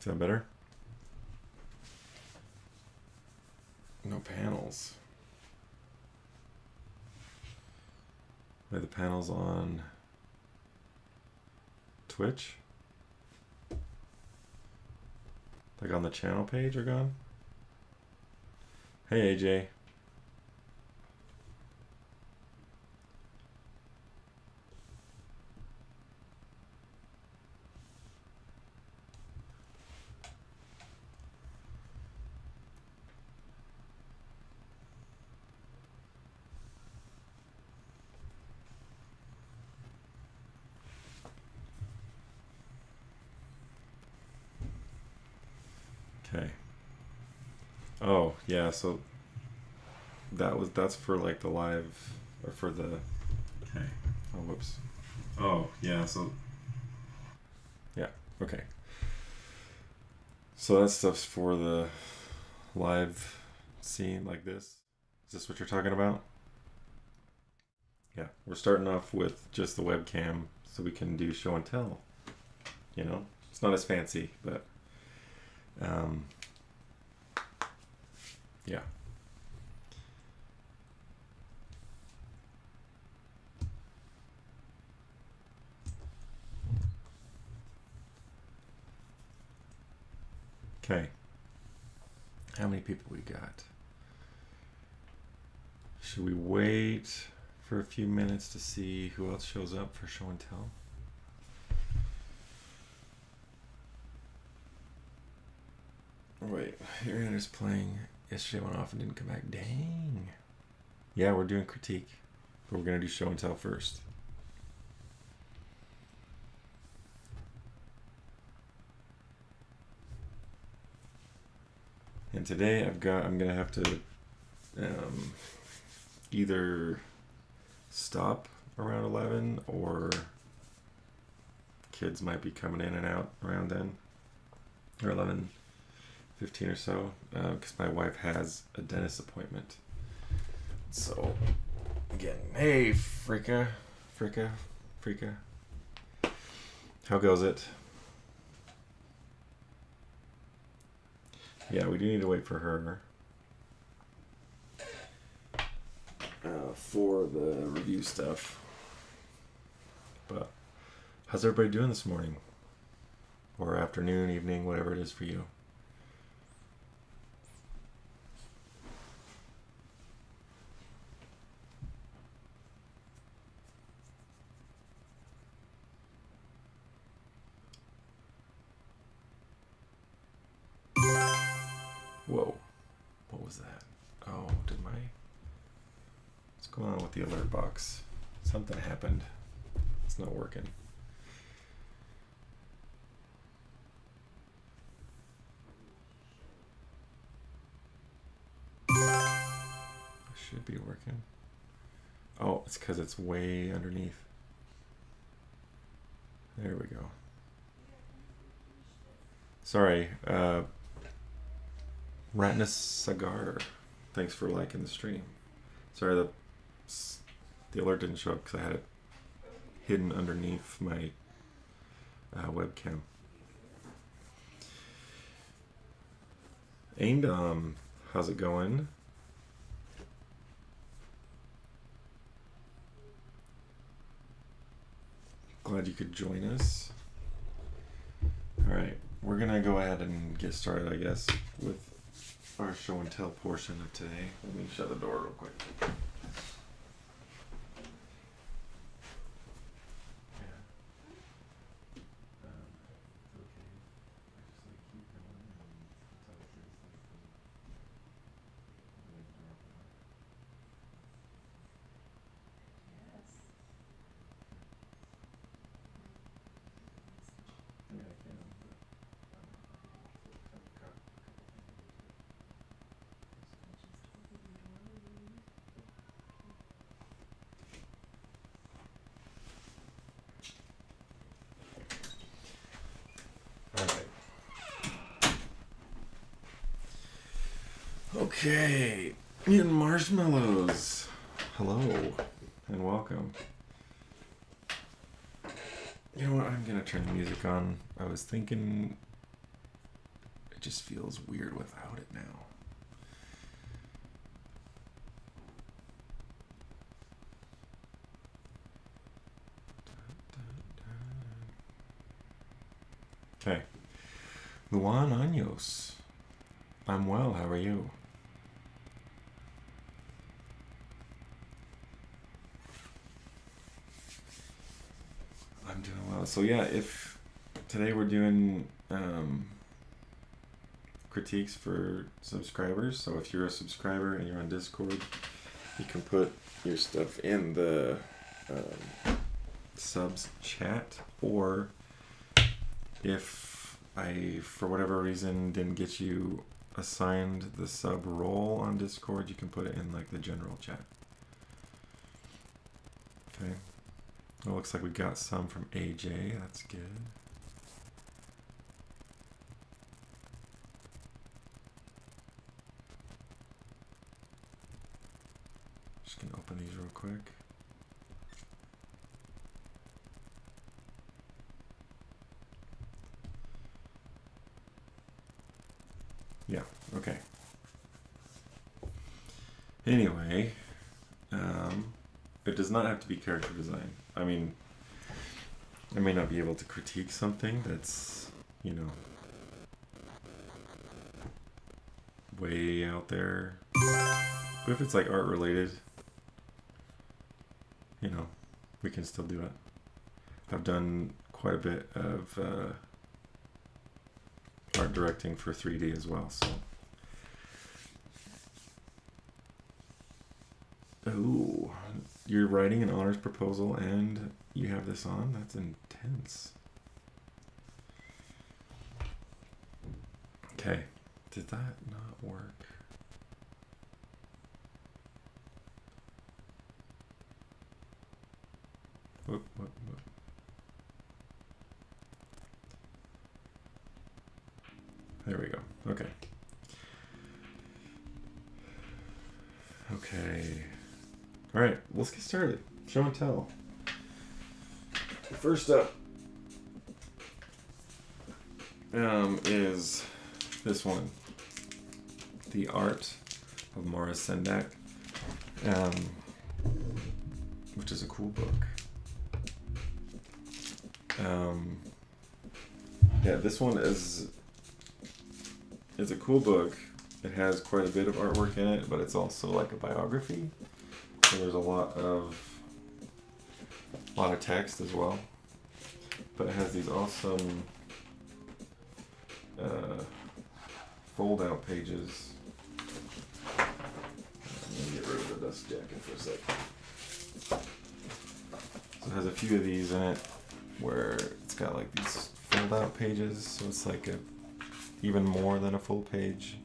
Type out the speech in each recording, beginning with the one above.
that better? No panels. Are the panels on Twitch? Like on the channel page are gone? Hey AJ. Okay. Oh, yeah, so that's for like the live or for the okay. Oh, whoops. Oh, yeah, so yeah, okay. So that stuff's for the live scene like this. Is this what you're talking about? Yeah, we're starting off with just the webcam so we can do show and tell. You know, it's not as fancy, but um, yeah. Okay. How many people we got? Should we wait for a few minutes to see who else shows up for show and tell? Wait, your internet playing. Yesterday went off and didn't come back. Dang. Yeah, we're doing critique, but we're gonna do show and tell first. And today I'm gonna have to either stop around 11 or kids might be coming in and out around then, or 11:15 or so, because my wife has a dentist appointment. So again, hey Frika. How goes it? Yeah, we do need to wait for her for the review stuff. But how's everybody doing this morning? Or afternoon, evening, whatever it is for you? Whoa. What was that? Oh, what's going on with the alert box? Something happened. It's not working. Should be working. Oh, it's because it's way underneath. There we go. Sorry, Ratnus Sagar. Thanks for liking the stream. Sorry, the alert didn't show up because I had it hidden underneath my webcam. Aindom, how's it going? Glad you could join us. All right, we're gonna go ahead and get started, I guess, with our show and tell portion of today. Let me shut the door real quick. Okay, Mutant Marshmallows. Hello and welcome. You know what? I'm gonna turn the music on. I was thinking just feels weird without it now. Okay. Luan Años. I'm well, how are you? I'm doing well. So yeah, if today we're doing critiques for subscribers. So if you're a subscriber and you're on Discord, you can put your stuff in the subs chat, or if I, for whatever reason, didn't get you assigned the sub role on Discord, you can put it in like the general chat. Okay. It looks like we got some from AJ. That's good. Just gonna open these real quick. Yeah, okay. Anyway, it does not have to be character design. I mean, I may not be able to critique something that's, you know, way out there. But if it's like art related, you know, we can still do it. I've done quite a bit of art directing for 3D as well, so. Oh, you're writing an honors proposal and you have this on? That's intense. Okay, did that not work? Whoop. There we go. Okay. Okay. All right, let's get started. Show and tell. First up is this one, The Art of Morris Sendak, which is a cool book. Yeah, this one is a cool book. It has quite a bit of artwork in it, but it's also like a biography. So there's a lot of text as well. But it has these awesome fold-out pages. Let me get rid of the dust jacket for a sec. So it has a few of these in it where it's got like these fold-out pages, so it's like a even more than a full page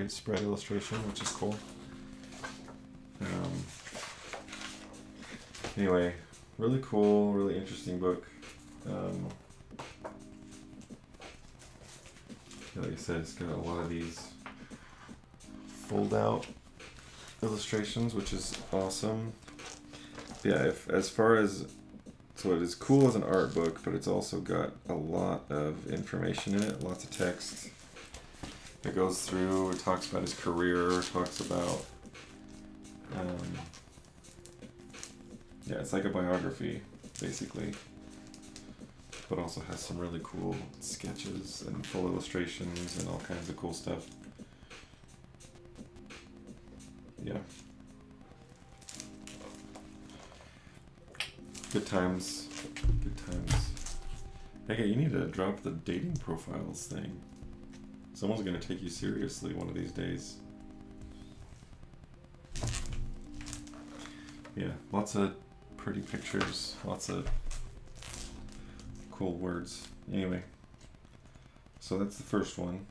spread illustration, which is cool. Anyway, really cool, really interesting book. Like I said, it's got a lot of these fold-out illustrations, which is awesome. Yeah, so it is cool as an art book, but it's also got a lot of information in it, lots of text. It goes through, it talks about his career, talks about, yeah, it's like a biography, basically, but also has some really cool sketches and full illustrations and all kinds of cool stuff. Yeah. Good times. Good times. Hey, you need to drop the dating profiles thing. Someone's gonna take you seriously one of these days. Yeah, lots of pretty pictures, lots of cool words. Anyway, so that's the first one.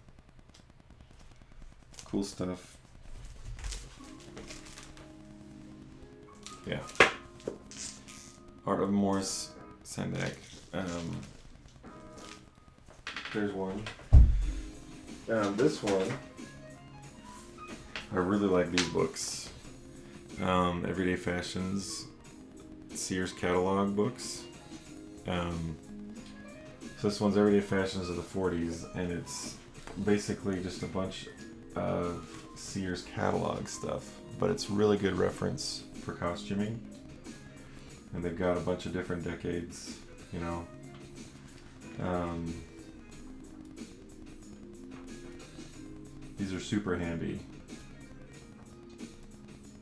Cool stuff. Yeah. Art of Morris Sendak. There's one. This one, I really like these books. Everyday Fashions, Sears catalog books. So this one's Everyday Fashions of the 40s, and it's basically just a bunch of Sears catalog stuff, but it's really good reference for costuming. And they've got a bunch of different decades, you know. These are super handy,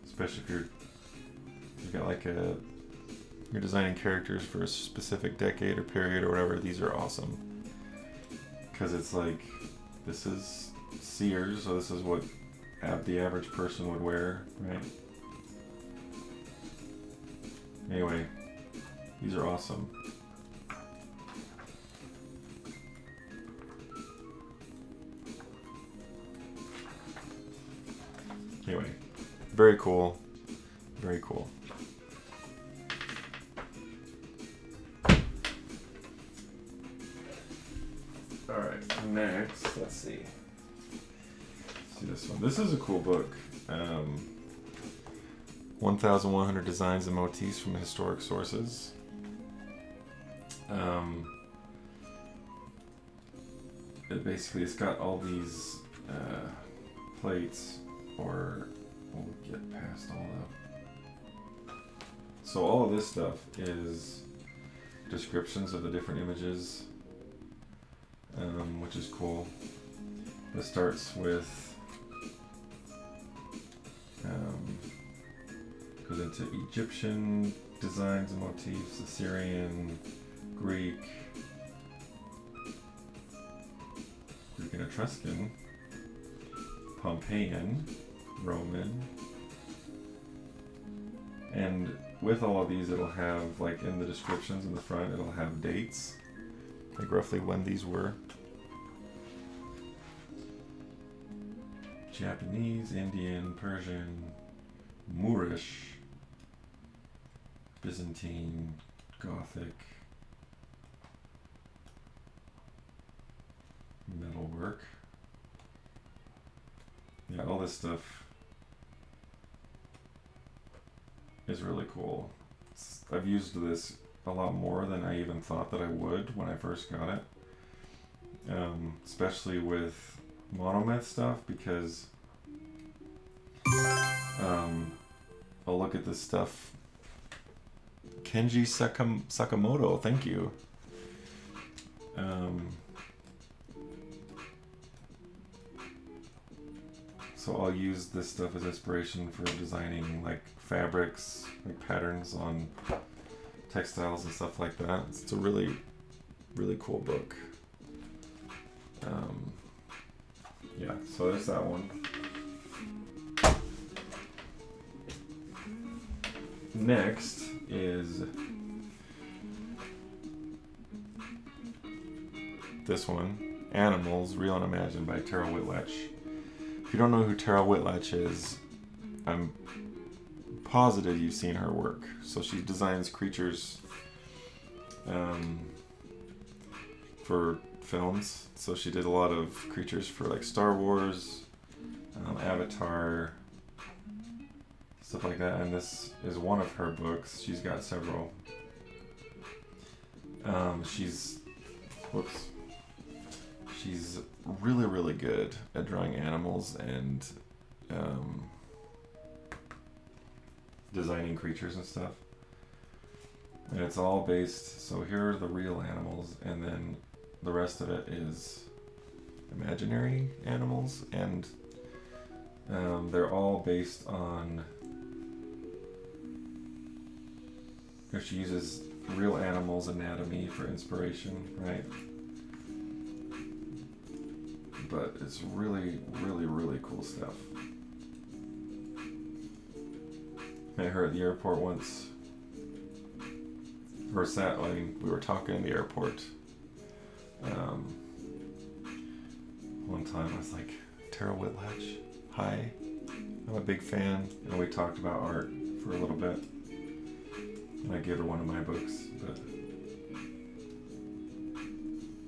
especially if you've got like you're designing characters for a specific decade or period or whatever. These are awesome because it's like, this is Sears, so this is what the average person would wear, right? Anyway, these are awesome. Anyway, very cool. Very cool. Alright, next, let's see. Let's see this one. This is a cool book. 1,100 Designs and Motifs from Historic Sources. It's got all these plates, or we'll get past all of. So all of this stuff is descriptions of the different images, which is cool. It starts with goes into Egyptian designs and motifs, Assyrian, Greek and Etruscan, Pompeian, Roman, and with all of these it'll have, like in the descriptions in the front, it'll have dates, like roughly when these were. Japanese, Indian, Persian, Moorish, Byzantine, Gothic, metalwork. Yeah, all this stuff is really cool. I've used this a lot more than I even thought that I would when I first got it. Especially with monomyth stuff, because I'll look at this stuff. Kenji Sakamoto, thank you. So I'll use this stuff as inspiration for designing like fabrics, like patterns on textiles and stuff like that. It's a really, really cool book. Yeah, so there's that one. Next is this one, Animals, Real and Imagined by Tara Whitlatch. If you don't know who Tara Whitlatch is, I'm positive you've seen her work. So she designs creatures for films. So she did a lot of creatures for like Star Wars, Avatar, stuff like that. And this is one of her books. She's got several. She's really, really good at drawing animals and designing creatures and stuff. And it's all based, so here are the real animals, and then the rest of it is imaginary animals, and they're all based on, she uses real animals' anatomy for inspiration, right? But it's really, really, really cool stuff. I met her at the airport once. We were talking in the airport. One time I was like, Tara Whitlatch, hi. I'm a big fan. And we talked about art for a little bit. And I gave her one of my books. But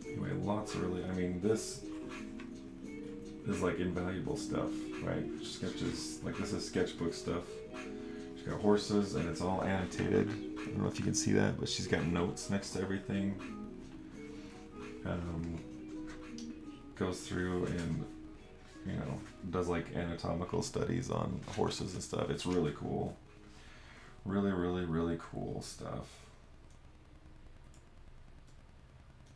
anyway, lots of really, this is like invaluable stuff, right? Sketches, like this is sketchbook stuff. She's got horses and it's all annotated. I don't know if you can see that, but she's got notes next to everything. goes through and, you know, does like anatomical studies on horses and stuff. It's really cool. Really, really, really cool stuff.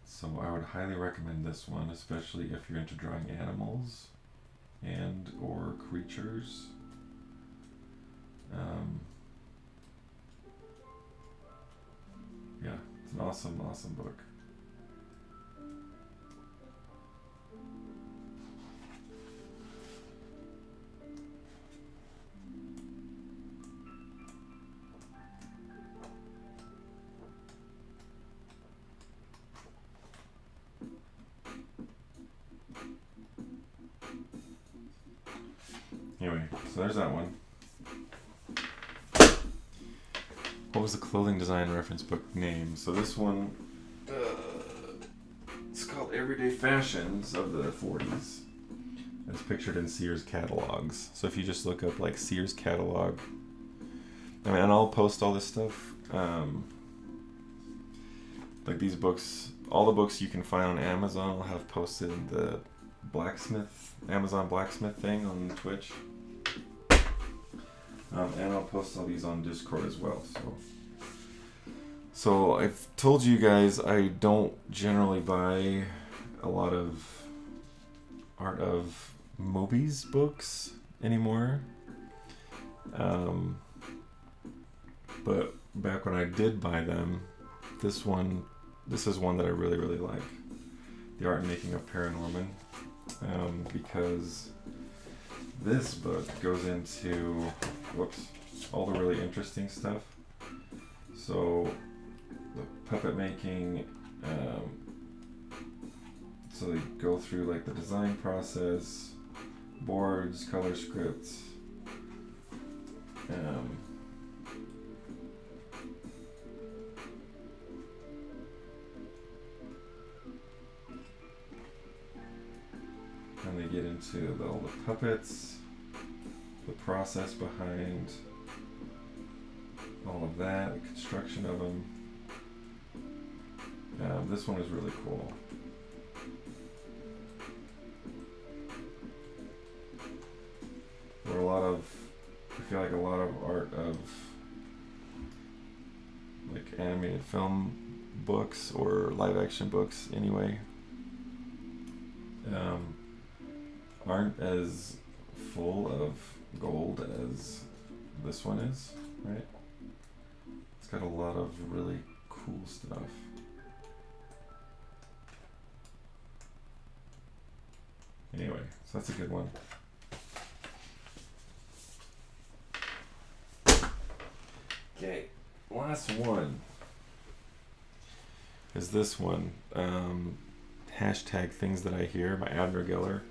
So I would highly recommend this one, especially if you're into drawing animals and or creatures. Yeah, it's an awesome, awesome book. Anyway, so there's that one. What was the clothing design reference book name? So this one, it's called Everyday Fashions of the 40s. It's pictured in Sears catalogs. So if you just look up like Sears catalog, I mean, and I'll post all this stuff. Like these books, all the books you can find on Amazon, I'll have posted in the blacksmith, Amazon blacksmith thing on Twitch. And I'll post all these on Discord as well. So I've told you guys I don't generally buy a lot of Art of Movies books anymore. But back when I did buy them, this is one that I really, really like. The Art and Making of Paranorman. Because this book goes into all the really interesting stuff. So the puppet making, so they go through like the design process, boards, color scripts, and they get into all the puppets, the process behind all of that, the construction of them. This one is really cool. There are I feel like a lot of art of like animated film books or live action books anyway, aren't as full of gold as this one is, right? It's got a lot of really cool stuff. Anyway, so that's a good one. Okay, last one is this one. Hashtag Things That I Hear by Abner Geller.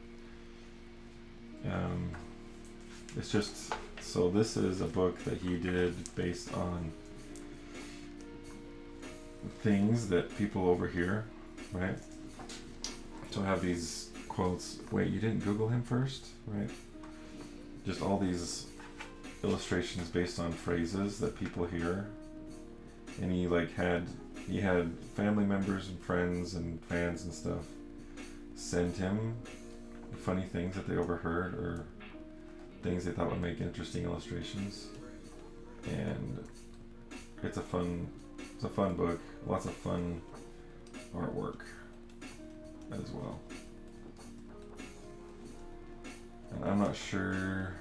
It's just, so this is a book that he did based on things that people overhear, right? So I have these quotes. Wait, you didn't Google him first, right? Just all these illustrations based on phrases that people hear, and he had family members and friends and fans and stuff send him funny things that they overheard or things they thought would make interesting illustrations, and it's a fun book, lots of fun artwork as well. And I'm not sure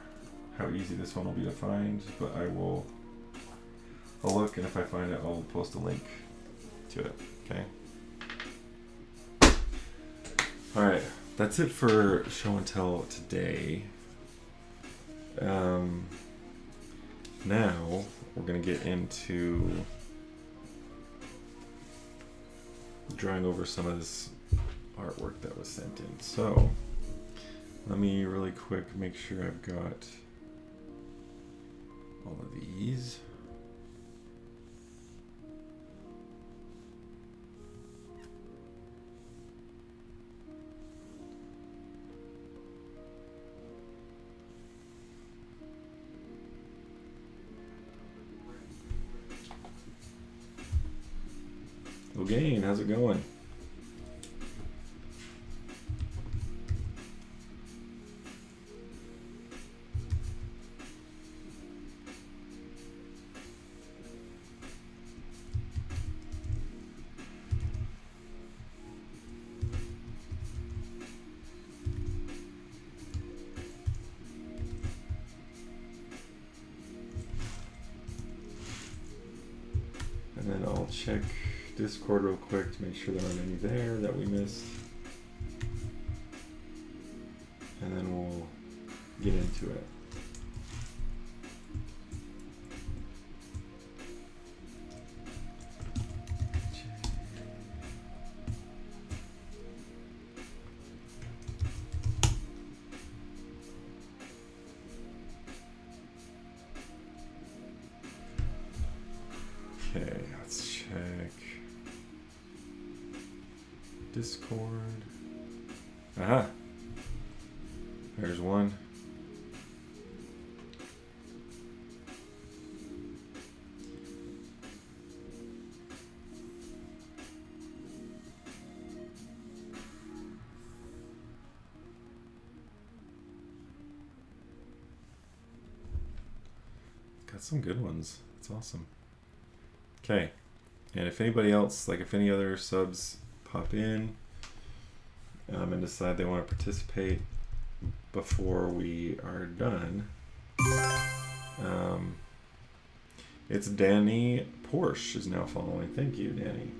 how easy this one will be to find, but I'll look, and if I find it, I'll post a link to it. Okay. All right, that's it for show and tell today. Now we're gonna get into drawing over some of this artwork that was sent in. So let me really quick make sure I've got all of these. Logain, how's it going? check Discord real quick to make sure there aren't any there that we missed. And then we'll get into it. Okay, let's check Discord. Aha! There's one. Got some good ones. That's awesome. Okay, and if anybody else, like if any other subs pop in and decide they want to participate before we are done, it's Danny Porsche is now following. Thank you, Danny.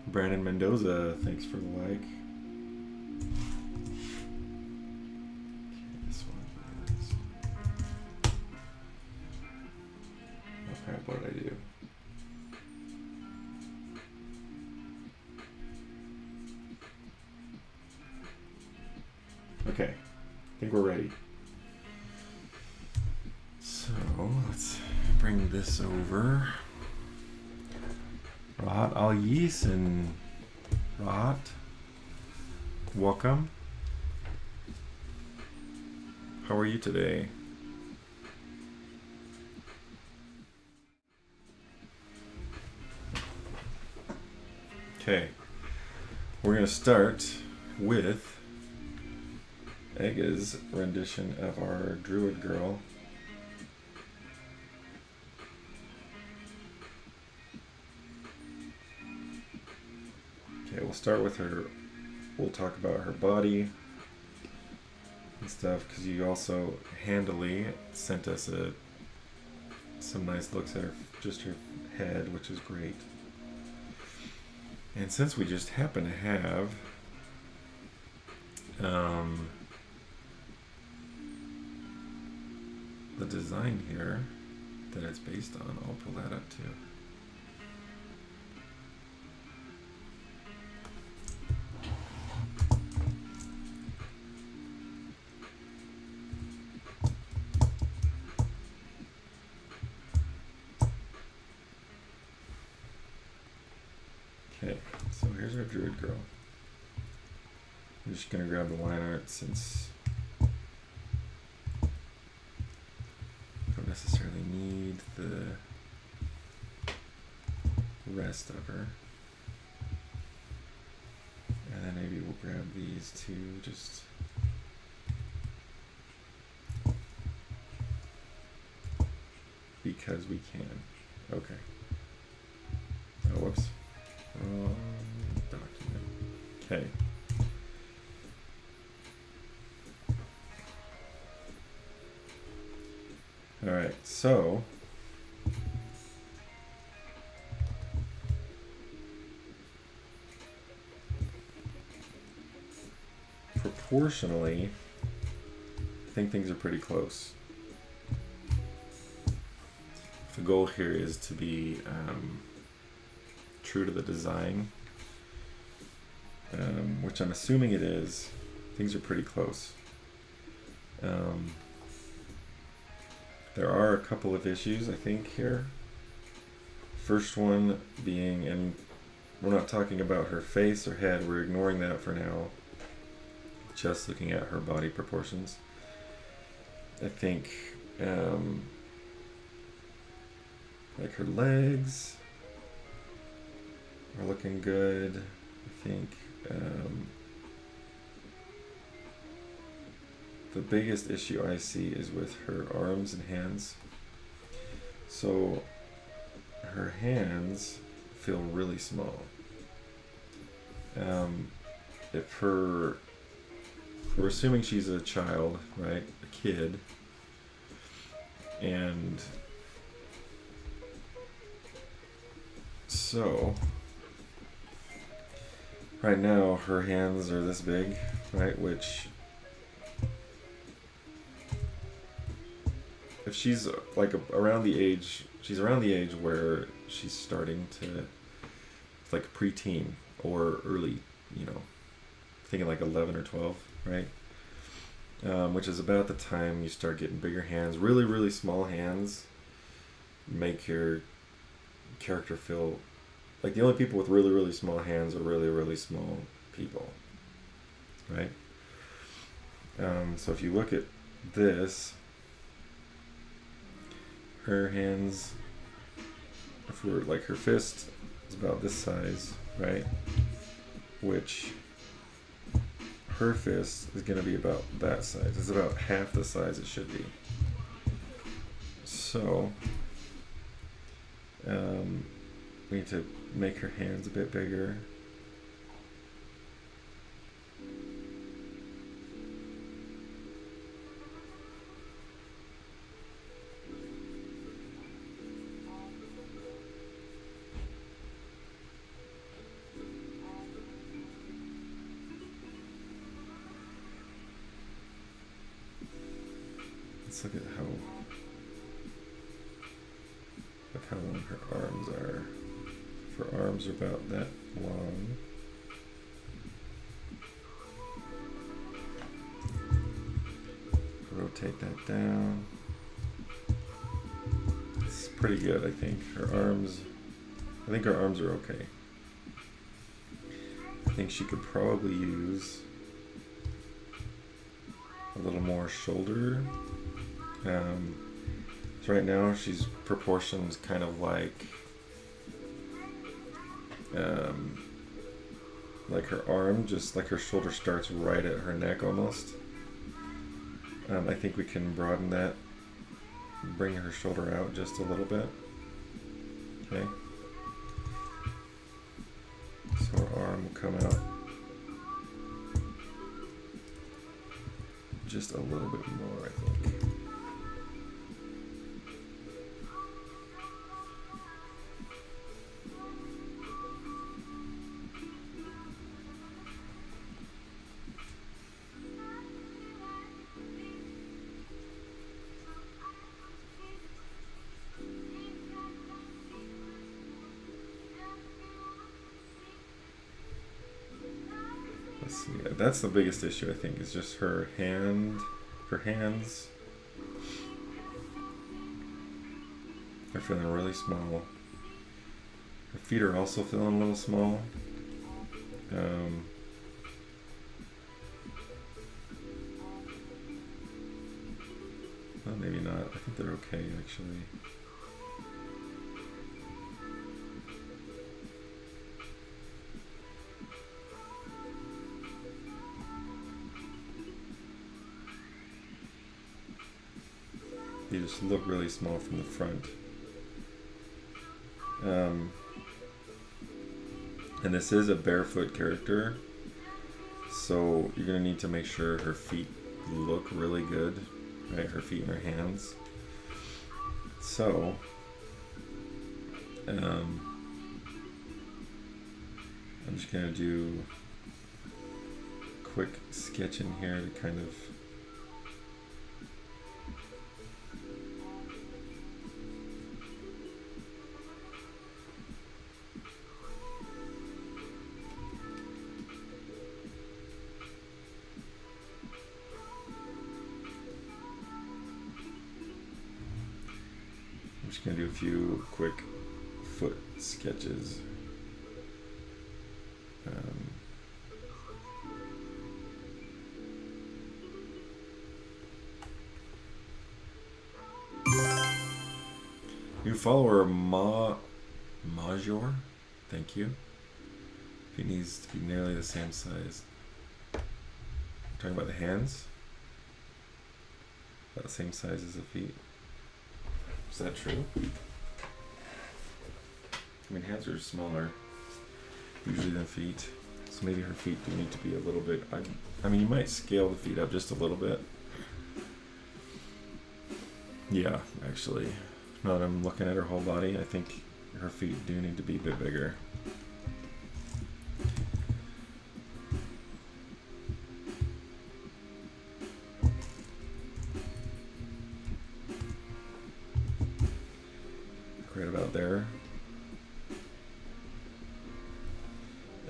Brandon Mendoza, thanks for the like. What did I do? Okay, I think we're ready. So let's bring this over. Rahat Al-Yis and Rahat, welcome. How are you today? Okay, we're going to start with Egga's rendition of our Druid Girl. Okay, we'll start with her. We'll talk about her body and stuff, because you also handily sent us some nice looks at her, just her head, which is great. And since we just happen to have the design here that it's based on, I'll pull that up too. Okay, so here's our Druid Girl. I'm just going to grab the line art since I don't necessarily need the rest of her. And then maybe we'll grab these two just because we can. Okay. Oh, whoops. Wrong document. Okay. All right, so proportionally, I think things are pretty close. The goal here is to be true to the design, which I'm assuming it is. Things are pretty close. There are a couple of issues, I think, here. First one being, and we're not talking about her face or head, we're ignoring that for now, just looking at her body proportions. I think like her legs are looking good. I think the biggest issue I see is with her arms and hands. So her hands feel really small. If we're assuming she's a child, right? A kid. And so right now her hands are this big, right? Which if she's like around the age, she's around the age where she's starting to like preteen or early, you know, thinking like 11 or 12, right? Which is about the time you start getting bigger hands. Really, really small hands make your character feel like the only people with really, really small hands are really, really small people, right? So if you look at this, her hands, if we're like her fist is about this size, right? Which her fist is going to be about that size. It's about half the size it should be. So we need to make her hands a bit bigger. Let's look at how long her arms are. Her arms are about that long. Rotate that down. It's pretty good, I think. I think her arms are okay. I think she could probably use a little more shoulder. So right now she's proportioned kind of like her arm, just like her shoulder starts right at her neck almost. I think we can broaden that, bring her shoulder out just a little bit. Okay. So her arm will come out just a little bit more, I think. Let's see. That's the biggest issue, I think, is just her hands are feeling really small. Her feet are also feeling a little small. Well, maybe not. I think they're okay, actually. They just look really small from the front. And this is a barefoot character, so you're going to need to make sure her feet look really good, right? Her feet and her hands. So, I'm just going to do a quick sketch in here to kind of going to do a few quick foot sketches. New follower Major, thank you. It needs to be nearly the same size. Talking about the hands? About the same size as the feet. Is that true? I mean, hands are smaller usually than feet, so maybe her feet do need to be a little bit. I mean, you might scale the feet up just a little bit. Yeah, actually, now that I'm looking at her whole body, I think her feet do need to be a bit bigger. Right about there.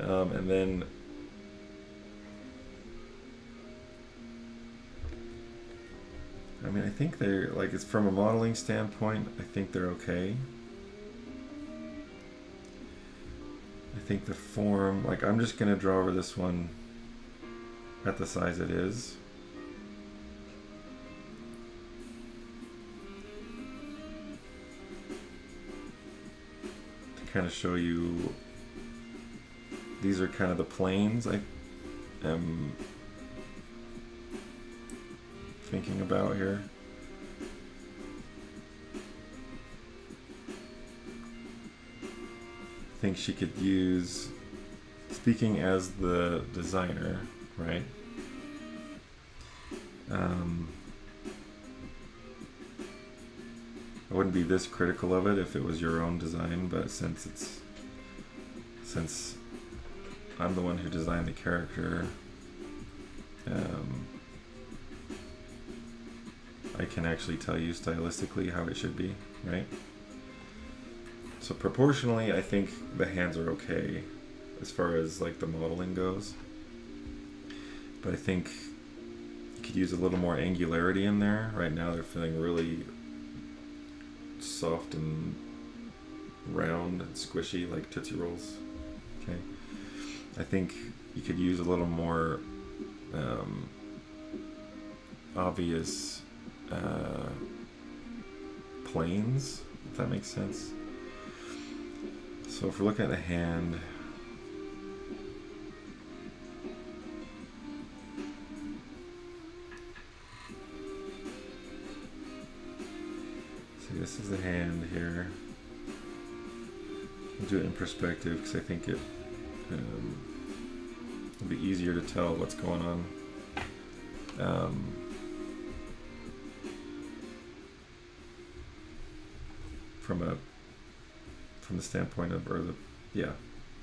And then I mean, I think they're like, it's from a modeling standpoint, I think they're okay. I think the form, like, I'm just gonna draw over this one at the size it is. To kind of show you, these are kind of the planes I am thinking about here. I think she could use, speaking as the designer, right? I wouldn't be this critical of it if it was your own design, but since I'm the one who designed the character, I can actually tell you stylistically how it should be, right? So proportionally, I think the hands are okay as far as like the modeling goes, but I think you could use a little more angularity in there. Right now they're feeling really soft and round and squishy like Tootsie Rolls. Okay, I think you could use a little more obvious planes, if that makes sense. So if we're looking at the hand, see, this is the hand here. I'll do it in perspective because I think it will be easier to tell what's going on. From the standpoint of,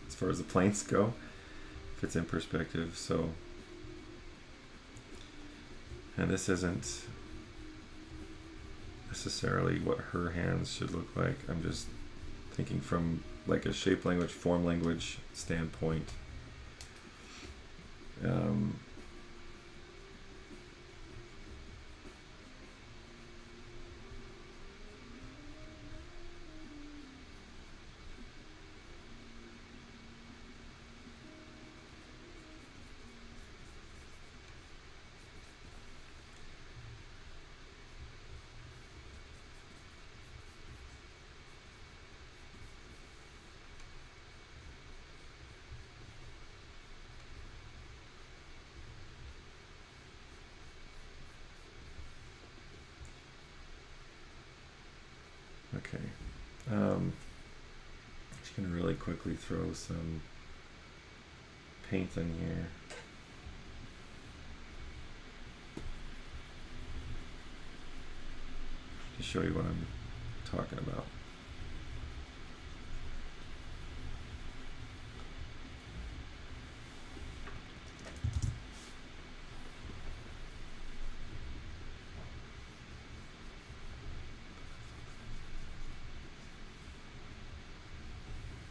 as far as the planes go, if it's in perspective. So, and this isn't necessarily what her hands should look like. I'm just thinking from like a shape language, form language standpoint. Okay. Just gonna really quickly throw some paint in here. To show you what I'm talking about.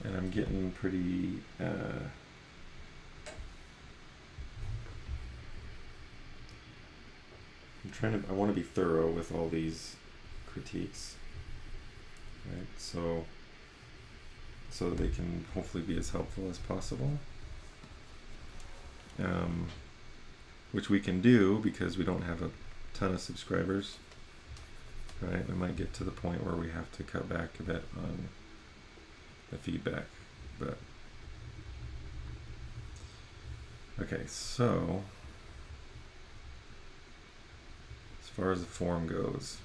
And I'm getting pretty I want to be thorough with all these critiques, right? So that they can hopefully be as helpful as possible, which we can do because we don't have a ton of subscribers, right? We might get to the point where we have to cut back a bit on the feedback, but okay. So as far as the form goes,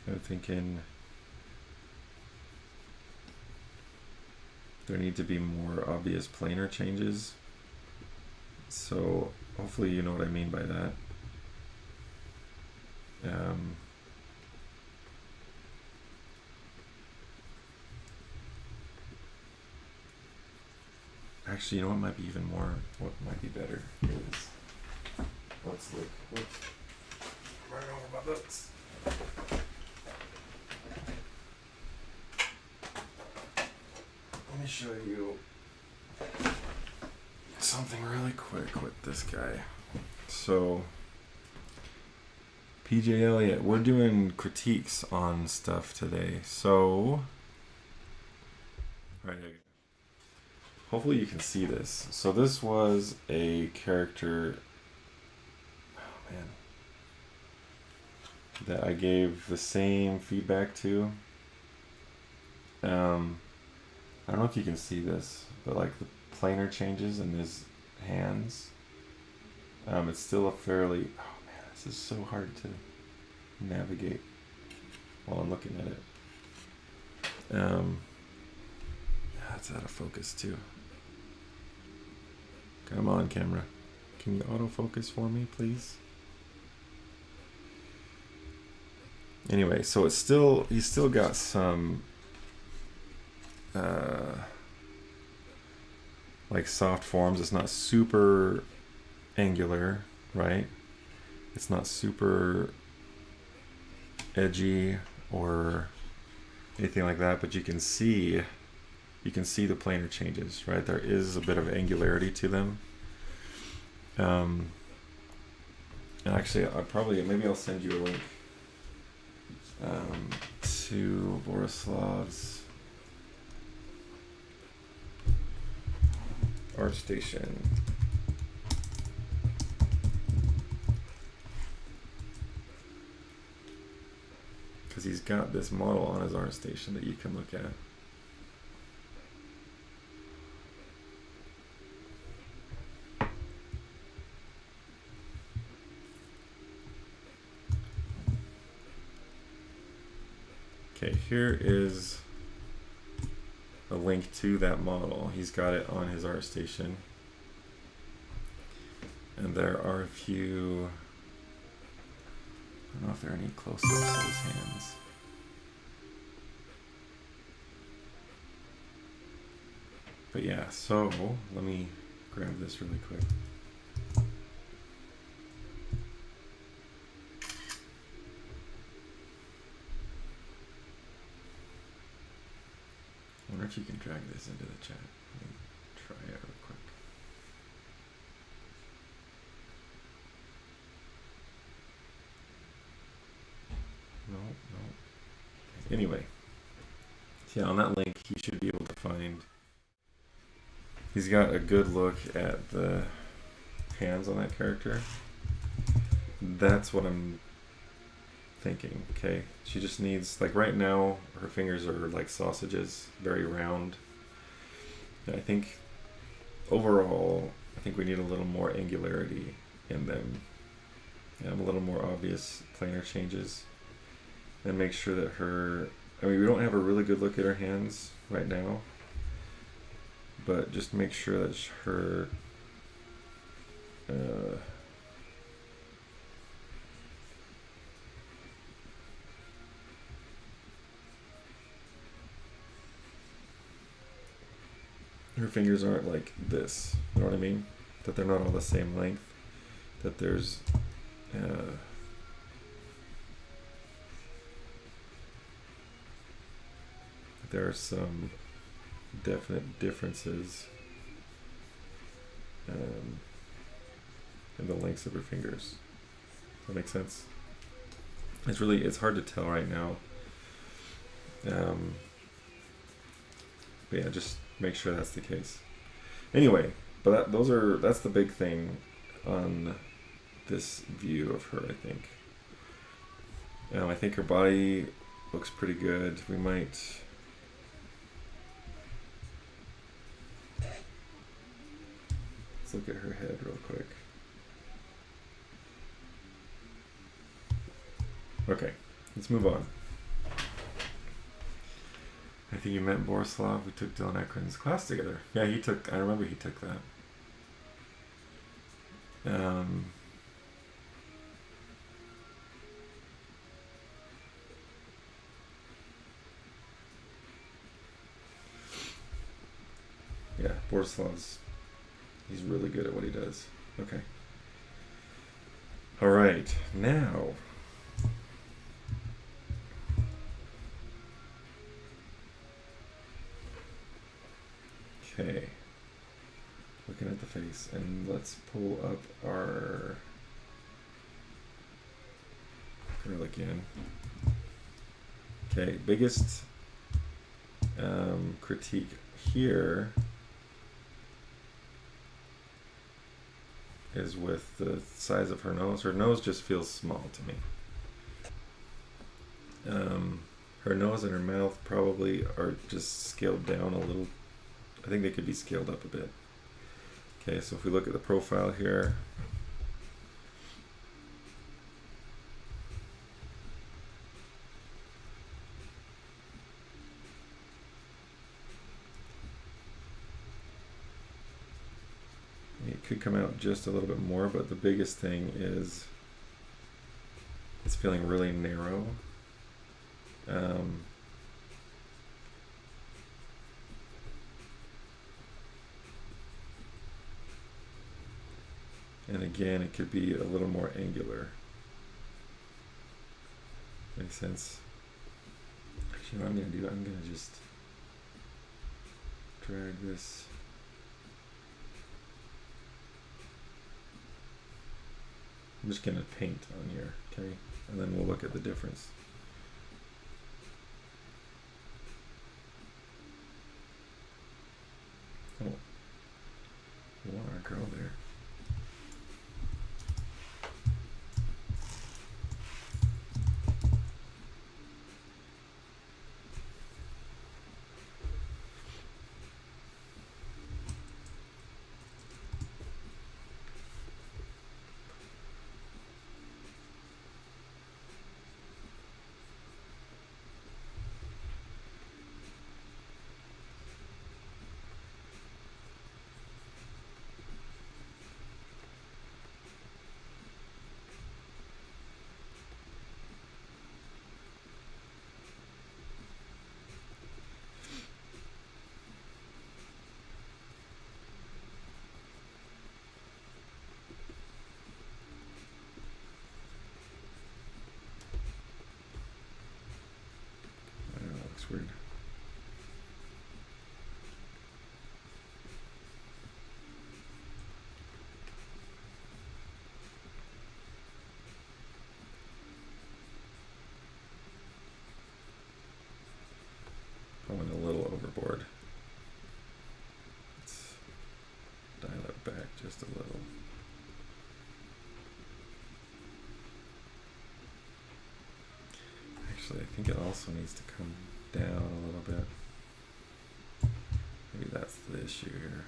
I'm thinking there need to be more obvious planar changes. So hopefully you know what I mean by that. Actually, you know what might be even more, what might be better is, let's look, whoops, right over my books. Let me show you something really quick with this guy. So, PJ Elliott, we're doing critiques on stuff today. So, right, hopefully you can see this. So this was a character, oh man, that I gave the same feedback to. I don't know if you can see this, but like the planar changes in his hands, it's still a fairly, oh man, this is so hard to navigate while I'm looking at it. That's out of focus too. Come on, camera. Can you autofocus for me, please? Anyway, so it's still, he's still got some like soft forms. It's not super angular, right? It's not super edgy or anything like that, but you can see the planar changes, right? There is a bit of angularity to them. And actually, maybe I'll send you a link to Borislav's ArtStation. Because he's got this model on his ArtStation that you can look at. Okay, here is a link to that model. He's got it on his ArtStation. And there are a few, I don't know if there are any close-ups of his hands. But yeah, so let me grab this really quick. I wonder if you can drag this into the chat. Let me try it real quick. No. Anyway, yeah, on that link, you should be able to find. He's got a good look at the hands on that character. That's what I'm thinking. Okay, she just needs, like right now, her fingers are like sausages, very round. And I think overall, I think we need a little more angularity in them, and a little more obvious planar changes. And make sure that we don't have a really good look at her hands right now, but just make sure that her fingers aren't like this, you know what I mean? That they're not all the same length, that there's there are some definite differences in the lengths of her fingers. Does that make sense? It's hard to tell right now. But yeah, just make sure that's the case. Anyway, but that's the big thing on this view of her, I think. I think her body looks pretty good. We might. Let's look at her head real quick. Okay, let's move on. I think you met Borislav. We took Dylan Ekron's class together. Yeah, I remember he took that. Yeah, Borislav's He's really good at what he does. Okay. All right, now. Okay. Looking at the face, and let's pull up our girl again. Okay, biggest critique here is with the size of her nose. Her nose just feels small to me. Her nose and her mouth probably are just scaled down a little. I think they could be scaled up a bit. Okay, so if we look at the profile here, it could come out just a little bit more, but the biggest thing is it's feeling really narrow. And again, it could be a little more angular. Makes sense? Actually, what I'm going to do, I'm going to just drag this. I'm just going to paint on here, okay? And then we'll look at the difference. Oh, we want our girl there. Weird. I went a little overboard. Let's dial it back just a little. Actually, I think it also needs to come down a little bit. Maybe that's the issue here.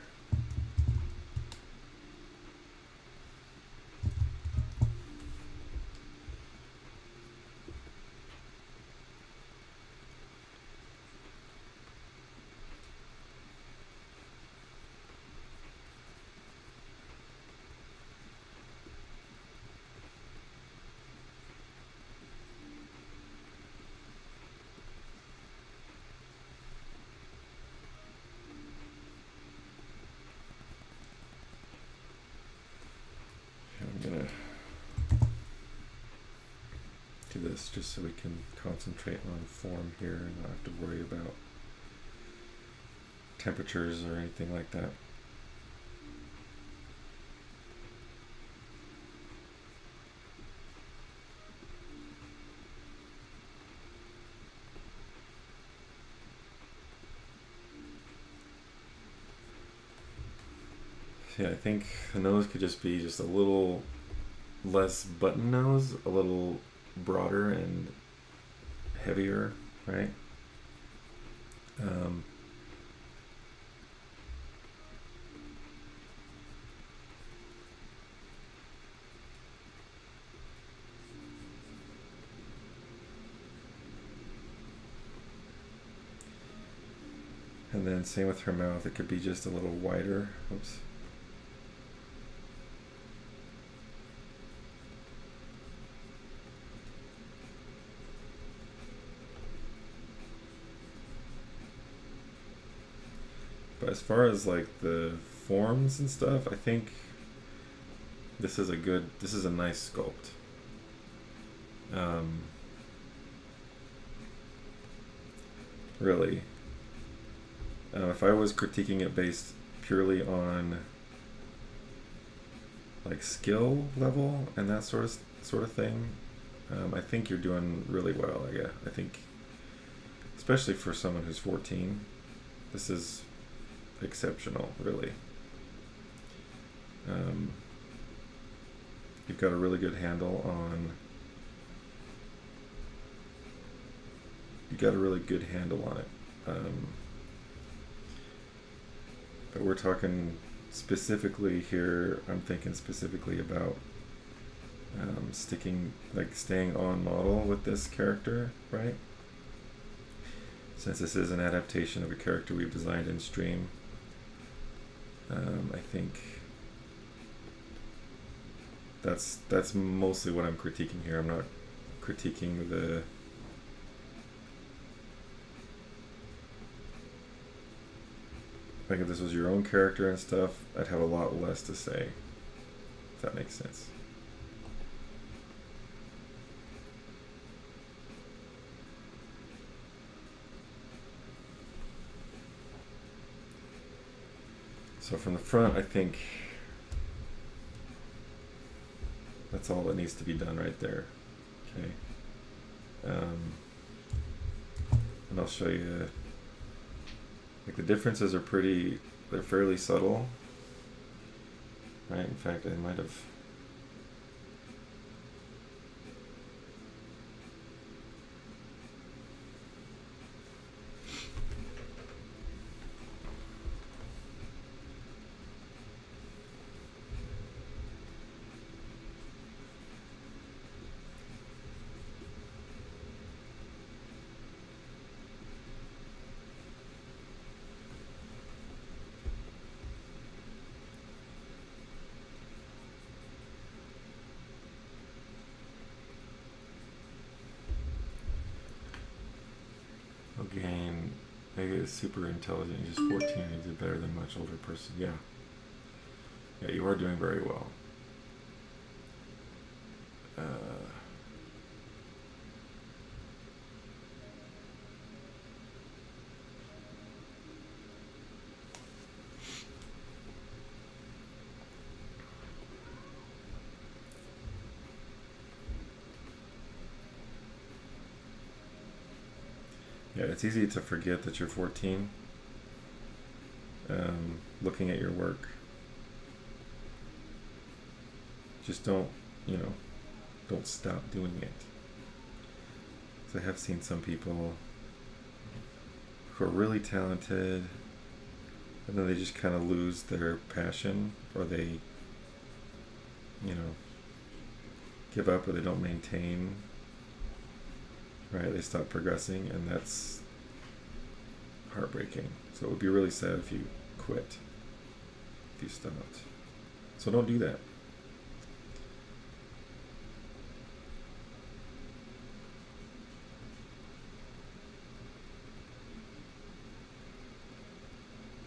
I'm gonna do this just so we can concentrate on form here and not have to worry about temperatures or anything like that. Yeah, I think the nose could just be just a little less button nose, a little broader and heavier, right? And then same with her mouth, it could be just a little wider. Oops. But as far as like the forms and stuff, I think this is a nice sculpt. Really. If I was critiquing it based purely on like skill level and that sort of thing, I think you're doing really well. I think, especially for someone who's 14, this is exceptional, really. You've got a really good handle on. You got a really good handle on it. But we're talking specifically here. I'm thinking specifically about staying on model with this character, right? Since this is an adaptation of a character we've designed in stream, I think that's mostly what I'm critiquing here. I'm not critiquing the like if this was your own character and stuff, I'd have a lot less to say, if that makes sense. So from the front, I think that's all that needs to be done right there. Okay. And I'll show you, like, the differences are they're fairly subtle. Right, in fact, I might have. Gain, Vega is super intelligent. He's just 14 and he did better than a much older person. Yeah. Yeah, you are doing very well. Yeah, it's easy to forget that you're 14. Looking at your work. Just don't stop doing it. So I have seen some people who are really talented, and then they just kind of lose their passion, or they, give up, or they don't maintain. Right, they stop progressing, and that's heartbreaking. So it would be really sad if you quit, if you stopped. So don't do that.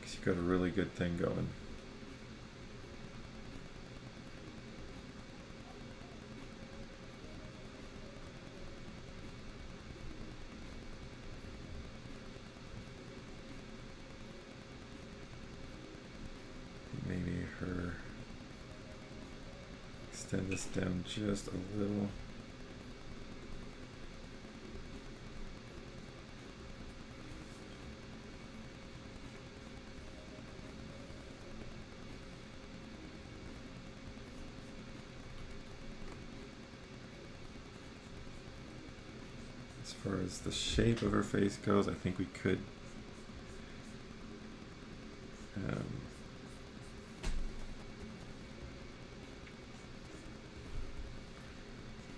Because you've got a really good thing going. Extend this down just a little. As far as the shape of her face goes, I think we could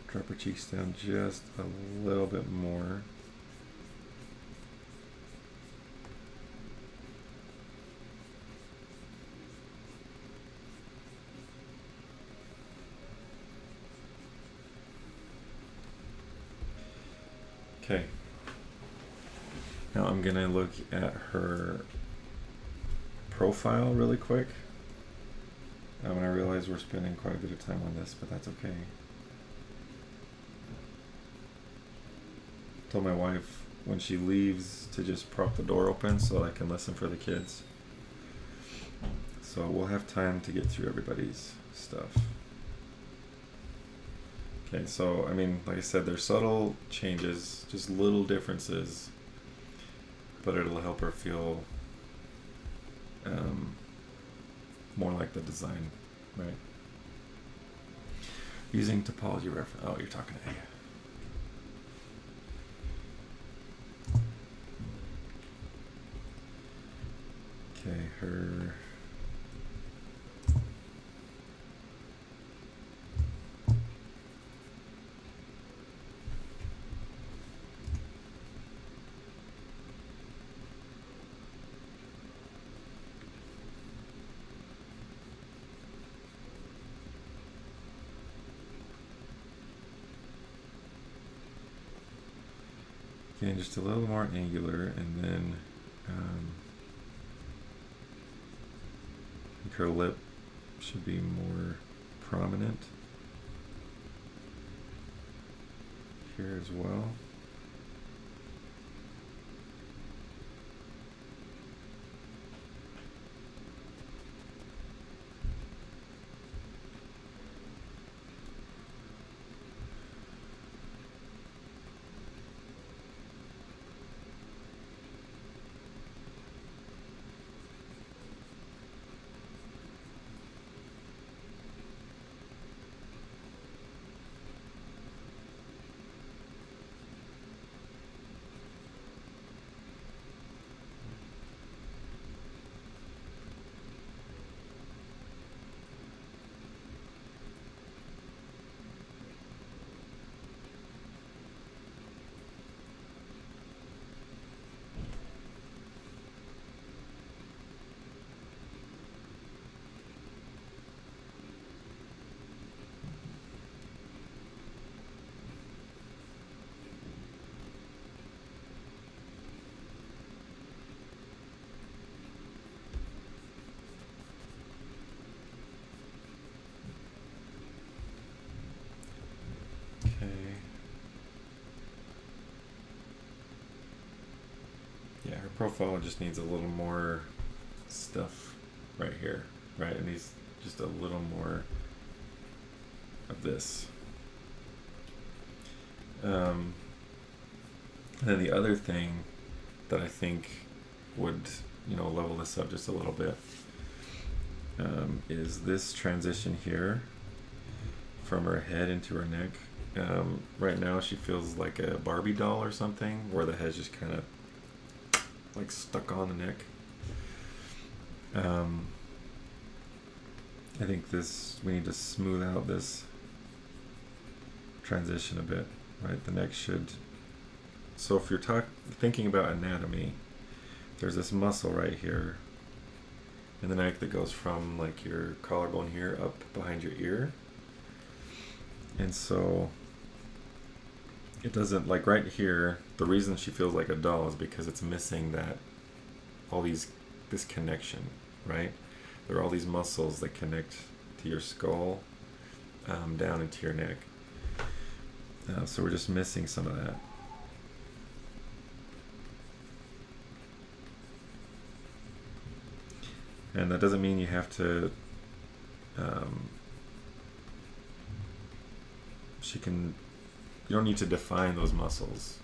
drop her cheeks down just a little bit more. Okay. Now I'm gonna look at her profile really quick. And I realize we're spending quite a bit of time on this, but that's okay. Told my wife when she leaves to just prop the door open so that I can listen for the kids. So we'll have time to get through everybody's stuff. Okay, so I mean, like I said, there's subtle changes, just little differences, but it'll help her feel more like the design, right? Using topology reference. Oh, you're talking to A. Okay, her. Again, just a little more angular, and then I think her lip should be more prominent here as well. Yeah, her profile just needs a little more stuff right here, right? It needs just a little more of this. And then the other thing that I think would, level this up just a little bit is this transition here from her head into her neck. Right now she feels like a Barbie doll or something, where the head's just kind of like stuck on the neck. I think we need to smooth out this transition a bit, right? The neck should. So if you're thinking about anatomy, there's this muscle right here in the neck that goes from like your collarbone here up behind your ear. And so it doesn't, like right here, the reason she feels like a doll is because it's missing this connection, right? There are all these muscles that connect to your skull down into your neck. So we're just missing some of that. And that doesn't mean you have to you don't need to define those muscles,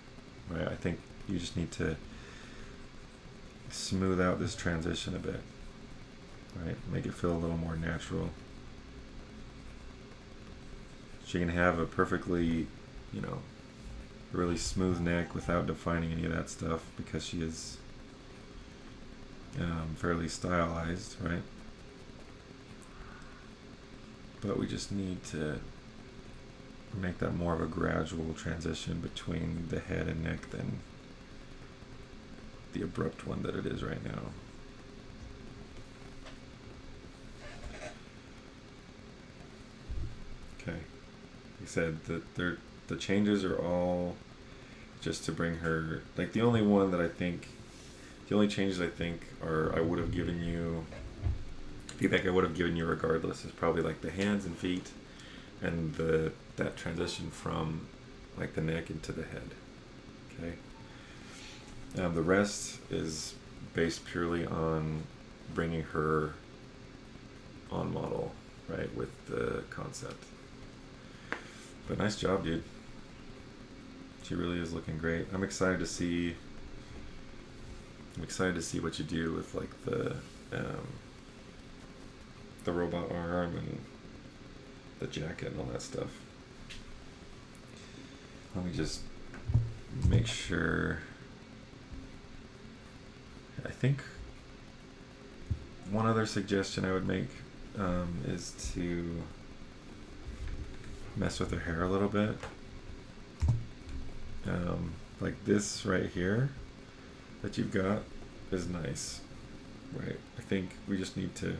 right? I think you just need to smooth out this transition a bit, right? Make it feel a little more natural. She can have a perfectly, really smooth neck without defining any of that stuff, because she is fairly stylized, right? But we just need to make that more of a gradual transition between the head and neck than the abrupt one that it is right now. Okay. Like I said, the changes are all just to bring her, like the only changes I think are, I would have given you feedback I would have given you regardless is probably like the hands and feet, and that transition from like the neck into the head. Okay. The rest is based purely on bringing her on model, right, with the concept. But nice job, dude. She really is looking great. I'm excited to see what you do with like the robot arm and the jacket and all that stuff. Let me just make sure. I think one other suggestion I would make is to mess with her hair a little bit. Like this right here that you've got is nice, right? I think we just need to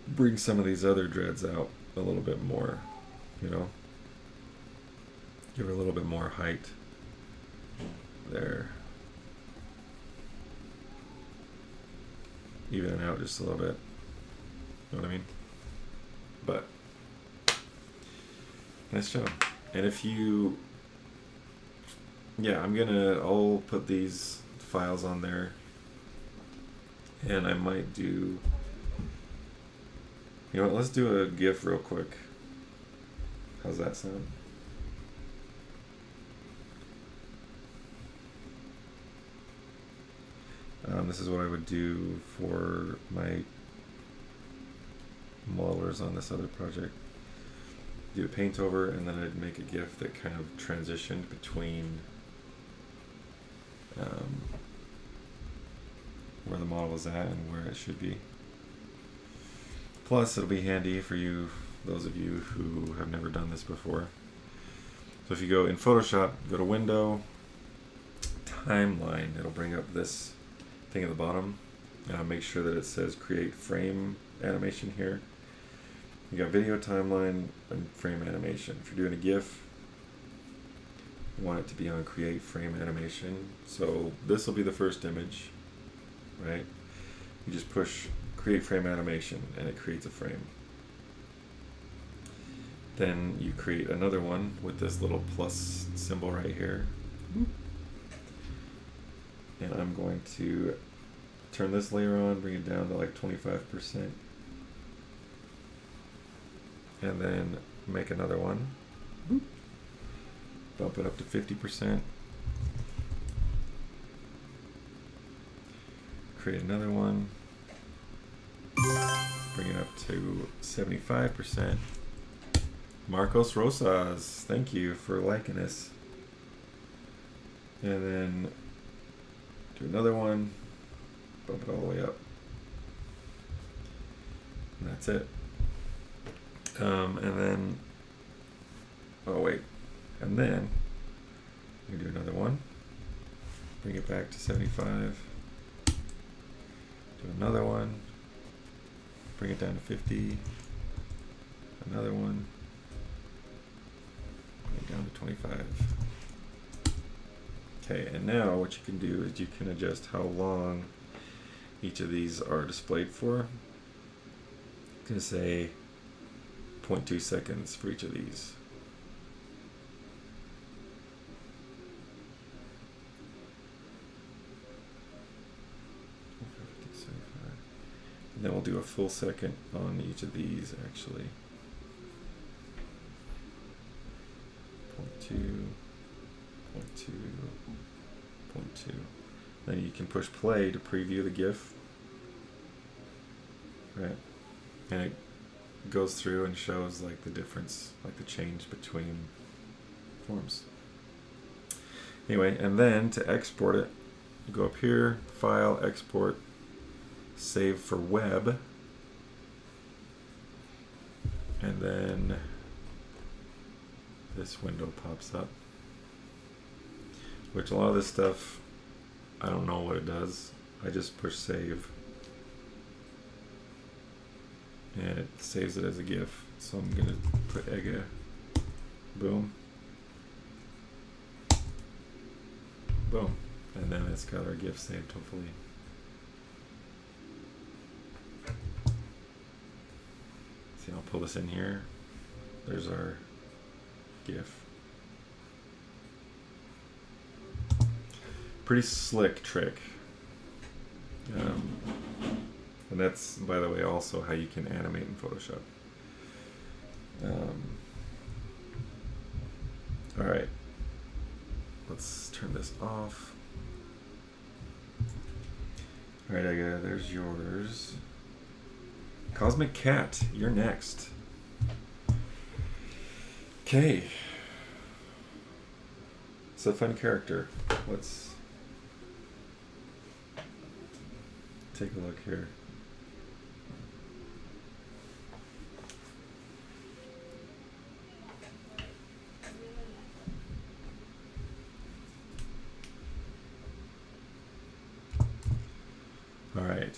bring some of these other dreads out a little bit more, you know? Give her a little bit more height there. Even it out just a little bit. You know what I mean? But nice job. And if you, yeah, I'll put these files on there, and I might do, you know what, let's do a GIF real quick. How's that sound? This is what I would do for my modelers on this other project. Do a paint over, and then I'd make a GIF that kind of transitioned between where the model is at and where it should be. Plus, it'll be handy for you, those of you who have never done this before. So if you go in Photoshop, go to Window, Timeline, it'll bring up this thing at the bottom. Make sure that it says Create Frame Animation here. You got Video Timeline and Frame Animation. If you're doing a GIF, you want it to be on Create Frame Animation. So this will be the first image, right? You just push Create Frame Animation and it creates a frame. Then you create another one with this little plus symbol right here. And I'm going to turn this layer on, bring it down to like 25%. And then make another one. Bump it up to 50%. Create another one. Bring it up to 75%. Marcos Rosas, thank you for liking us. And then do another one. Bump it all the way up. And that's it. And then, oh wait, and then we do another one, bring it back to 75, do another one, bring it down to 50, another one, bring it down to 25. Okay, and now what you can do is you can adjust how long each of these are displayed for. I'm going to say 0.2 seconds for each of these. And then we'll do a full second on each of these actually. 0.2, 0.2, 0.2. Then you can push play to preview the GIF. Right. And it goes through and shows like the difference, like the change between forms. Anyway, and then to export it, you go up here, File, Export, Save for Web, and then this window pops up, which a lot of this stuff, I don't know what it does. I just push Save. And it saves it as a GIF. So I'm going to put Ega. Boom. Boom. And then it's got our GIF saved, hopefully. See, I'll pull this in here. There's our GIF. Pretty slick trick. And that's, by the way, also how you can animate in Photoshop. All right. Let's turn this off. All right, Aga, there's yours. Cosmic Cat, you're next. Okay. It's a fun character. Let's take a look here. All right.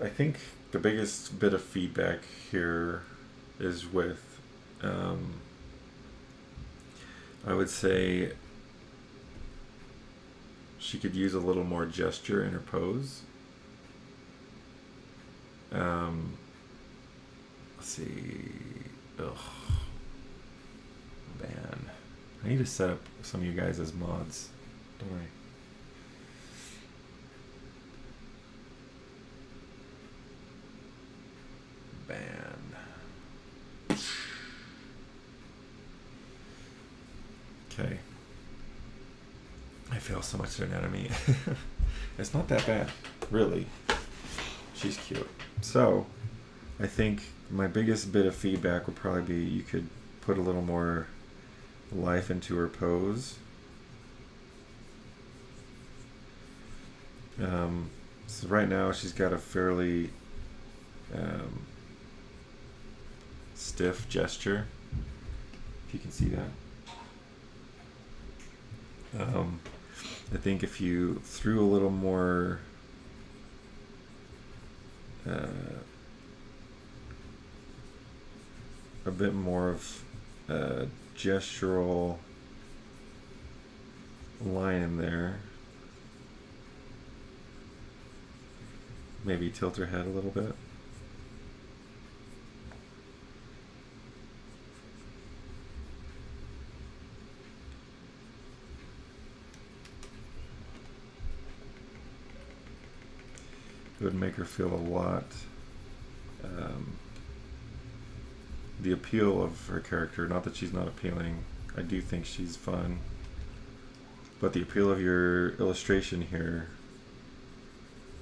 I think the biggest bit of feedback here is with, I would say she could use a little more gesture in her pose. Let's see. Ugh. Man. I need to set up some of you guys as mods. Don't worry. Ban. Okay. I feel so much their enemy. It's not that bad, really. She's cute. So, I think my biggest bit of feedback would probably be you could put a little more life into her pose. So right now she's got a fairly stiff gesture, if you can see that. I think if you threw a little more a bit more of gestural line in there, maybe tilt her head a little bit. It would make her feel a lot. The appeal of her character, not that she's not appealing, I do think she's fun, but the appeal of your illustration here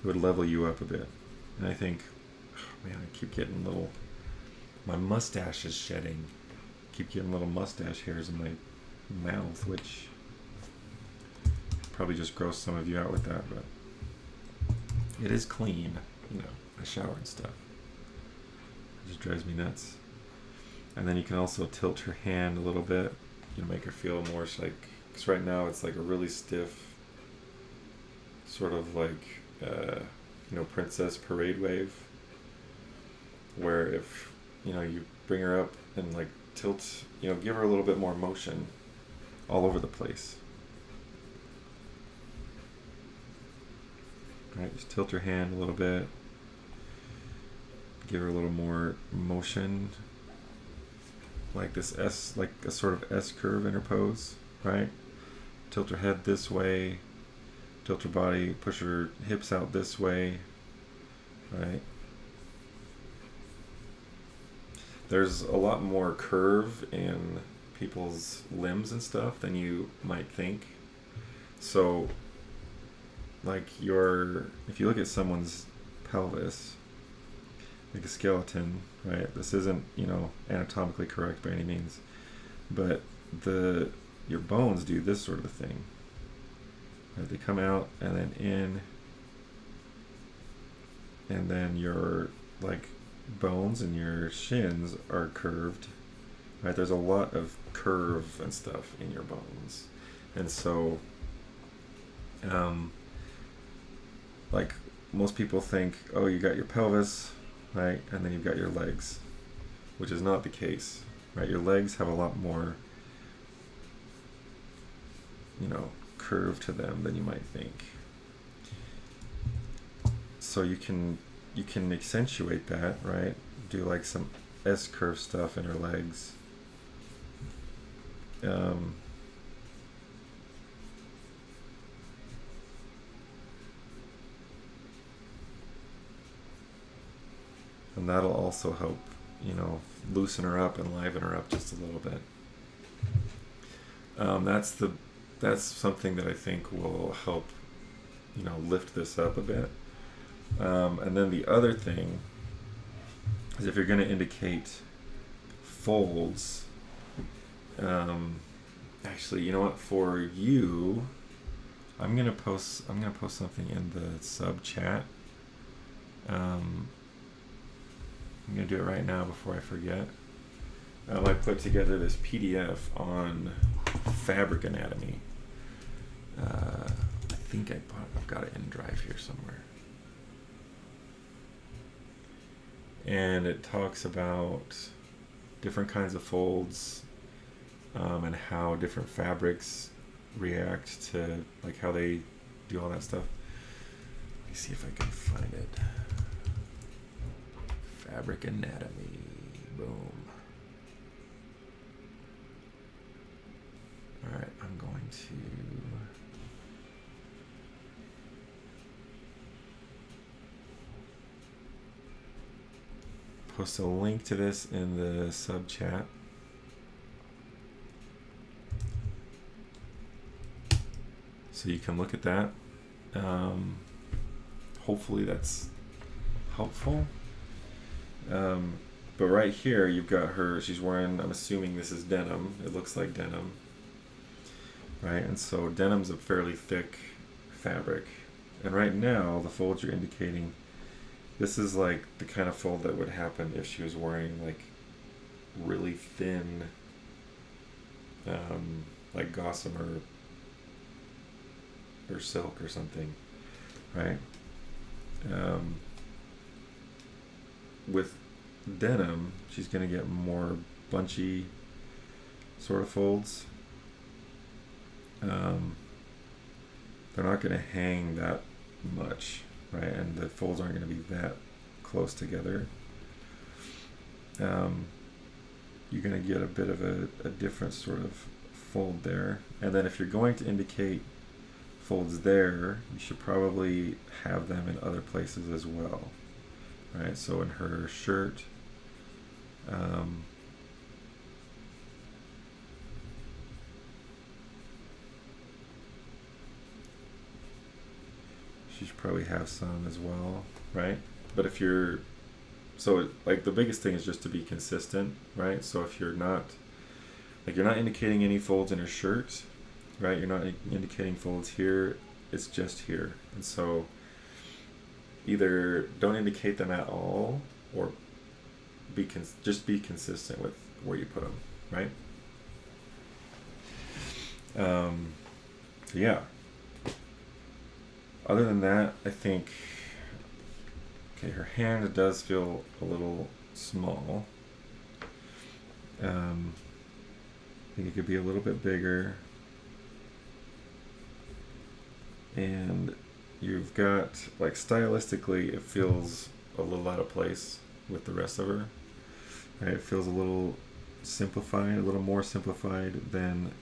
would level you up a bit. And I think, oh man, I keep getting little, my mustache is shedding. I keep getting little mustache hairs in my mouth, which probably just gross some of you out with that, but it is clean, you know, I shower and stuff. It just drives me nuts. And then you can also tilt her hand a little bit, you know, make her feel more like, because right now it's like a really stiff, sort of like, you know, Princess Parade wave, where if, you know, you bring her up and like tilt, you know, give her a little bit more motion all over the place. All right, just tilt her hand a little bit, give her a little more motion, like this S, like a sort of S curve in her pose, right? Tilt her head this way, tilt her body, push her hips out this way, right? There's a lot more curve in people's limbs and stuff than you might think. So, like if you look at someone's pelvis, like a skeleton, right? This isn't, you know, anatomically correct by any means, but your bones do this sort of thing. Right? They come out and then in, and then your like bones and your shins are curved, right? There's a lot of curve and stuff in your bones, and so, like most people think, oh, you got your pelvis, right, and then you've got your legs, which is not the case, right? Your legs have a lot more, you know, curve to them than you might think. so you can accentuate that, right? Do like some S-curve stuff in her legs. And that'll also help, you know, loosen her up and liven her up just a little bit. That's something that I think will help, you know, lift this up a bit. And then the other thing is, if you're going to indicate folds, actually, you know what? For you, I'm gonna post something in the sub chat. I'm gonna do it right now before I forget. I put together this PDF on fabric anatomy. I think I've got it in Drive here somewhere. And it talks about different kinds of folds, and how different fabrics react to, like, how they do all that stuff. Let me see if I can find it. Fabric anatomy. Boom. Alright, I'm going to post a link to this in the sub chat. So you can look at that. Hopefully that's helpful. But right here, you've got her, she's wearing, I'm assuming this is denim. It looks like denim. Right, and so denim's a fairly thick fabric. And right now, the folds you're indicating, this is like the kind of fold that would happen if she was wearing like really thin, like gossamer or silk or something, right? With denim, she's going to get more bunchy sort of folds. They're not going to hang that much, right? And the folds aren't going to be that close together. You're going to get a bit of a different sort of fold there. And then if you're going to indicate folds there, you should probably have them in other places as well, right? So in her shirt, she should probably have some as well, right? But if you're, so like the biggest thing is just to be consistent, right? So if you're not, like, you're not indicating any folds in her shirt, right? You're not indicating folds here, it's just here. And so either don't indicate them at all, or just be consistent with where you put them, right? Yeah. Other than that, I think, okay, her hand does feel a little small. I think it could be a little bit bigger. And you've got, like, stylistically, it feels a little out of place with the rest of her. Right? It feels a little simplified, a little more simplified than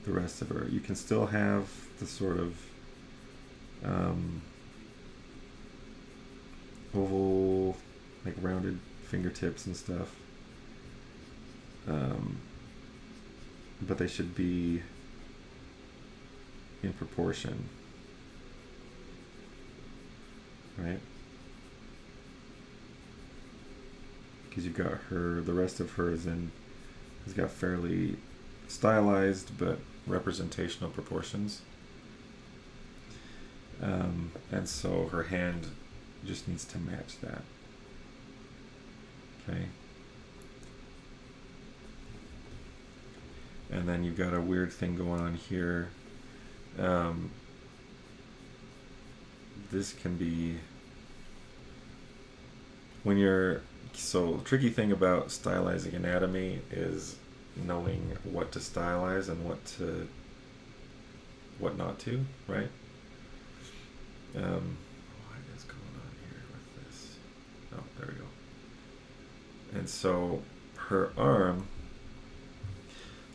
the rest of her. You can still have the sort of oval, like rounded fingertips and stuff, but they should be in proportion, right? Because you've got her, the rest of her has got fairly stylized but representational proportions. And so her hand just needs to match that. Okay. And then you've got a weird thing going on here. This can be, when you're, so the tricky thing about stylizing anatomy is knowing what to stylize and what not to, right? Why is Oh, there we go. And so her arm,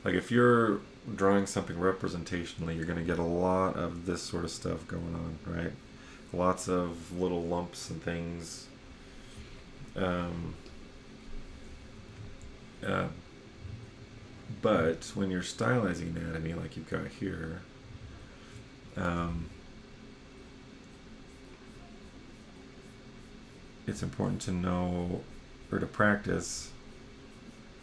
like if you're drawing something representationally, you're going to get a lot of this sort of stuff going on, right? Lots of little lumps and things. But when you're stylizing anatomy, like you've got here, it's important to know or to practice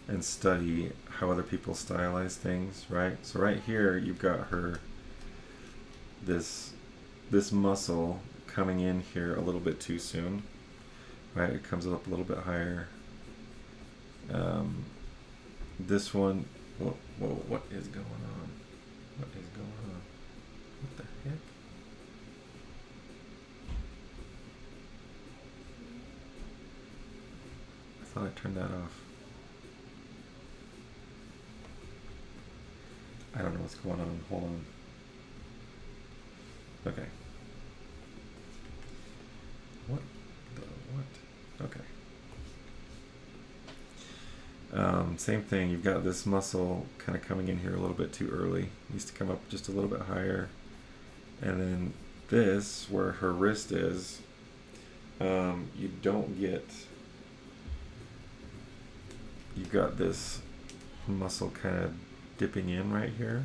and study how other people stylize things, right? So right here, you've got her, this muscle coming in here a little bit too soon, right? It comes up a little bit higher. This one, whoa, what is going on? What is going on? What the heck? I thought I turned that off. I don't know what's going on. Hold on. Okay. What the what? Okay. Same thing. You've got this muscle kind of coming in here a little bit too early. It needs to come up just a little bit higher. And then this, where her wrist is, you don't get. You've got this muscle kind of dipping in right here,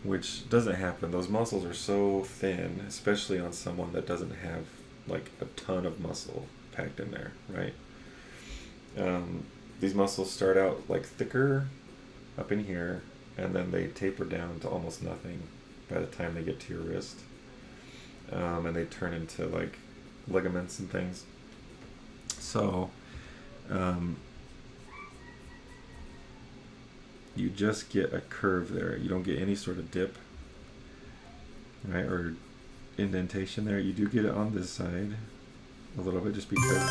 which doesn't happen. Those muscles are so thin, especially on someone that doesn't have like a ton of muscle packed in there, right? These muscles start out like thicker up in here, and then they taper down to almost nothing by the time they get to your wrist, and they turn into like ligaments and things. So you just get a curve there. You don't get any sort of dip, right, or indentation there. You do get it on this side a little bit, just because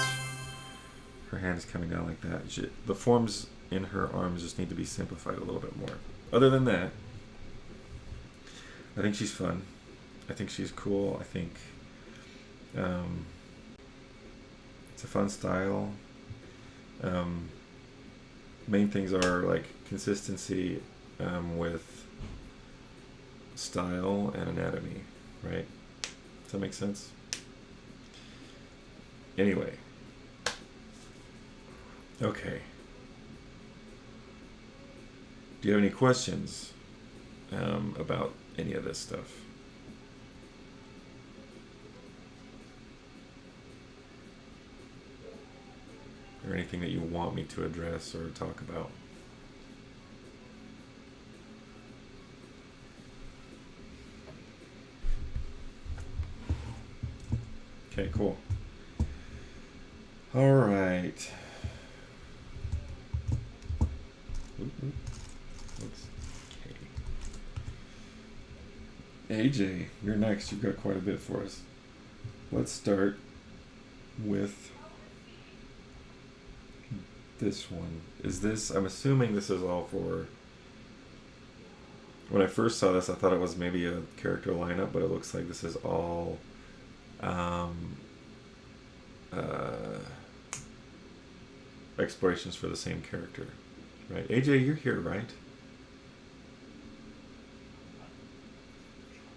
her hand is coming down like that. The forms in her arms just need to be simplified a little bit more. Other than that, I think she's fun. I think she's cool. I think it's a fun style. Main things are like consistency with style and anatomy, right? Does that make sense? Anyway. Okay. Do you have any questions about any of this stuff? Or anything that you want me to address or talk about? Okay, cool. All right. Oops. Okay. AJ, you're next. You've got quite a bit for us. Let's start with this one. Is this, I'm assuming this is all for, when I first saw this I thought it was maybe a character lineup, but it looks like this is all explorations for the same character, right? AJ, you're here, right?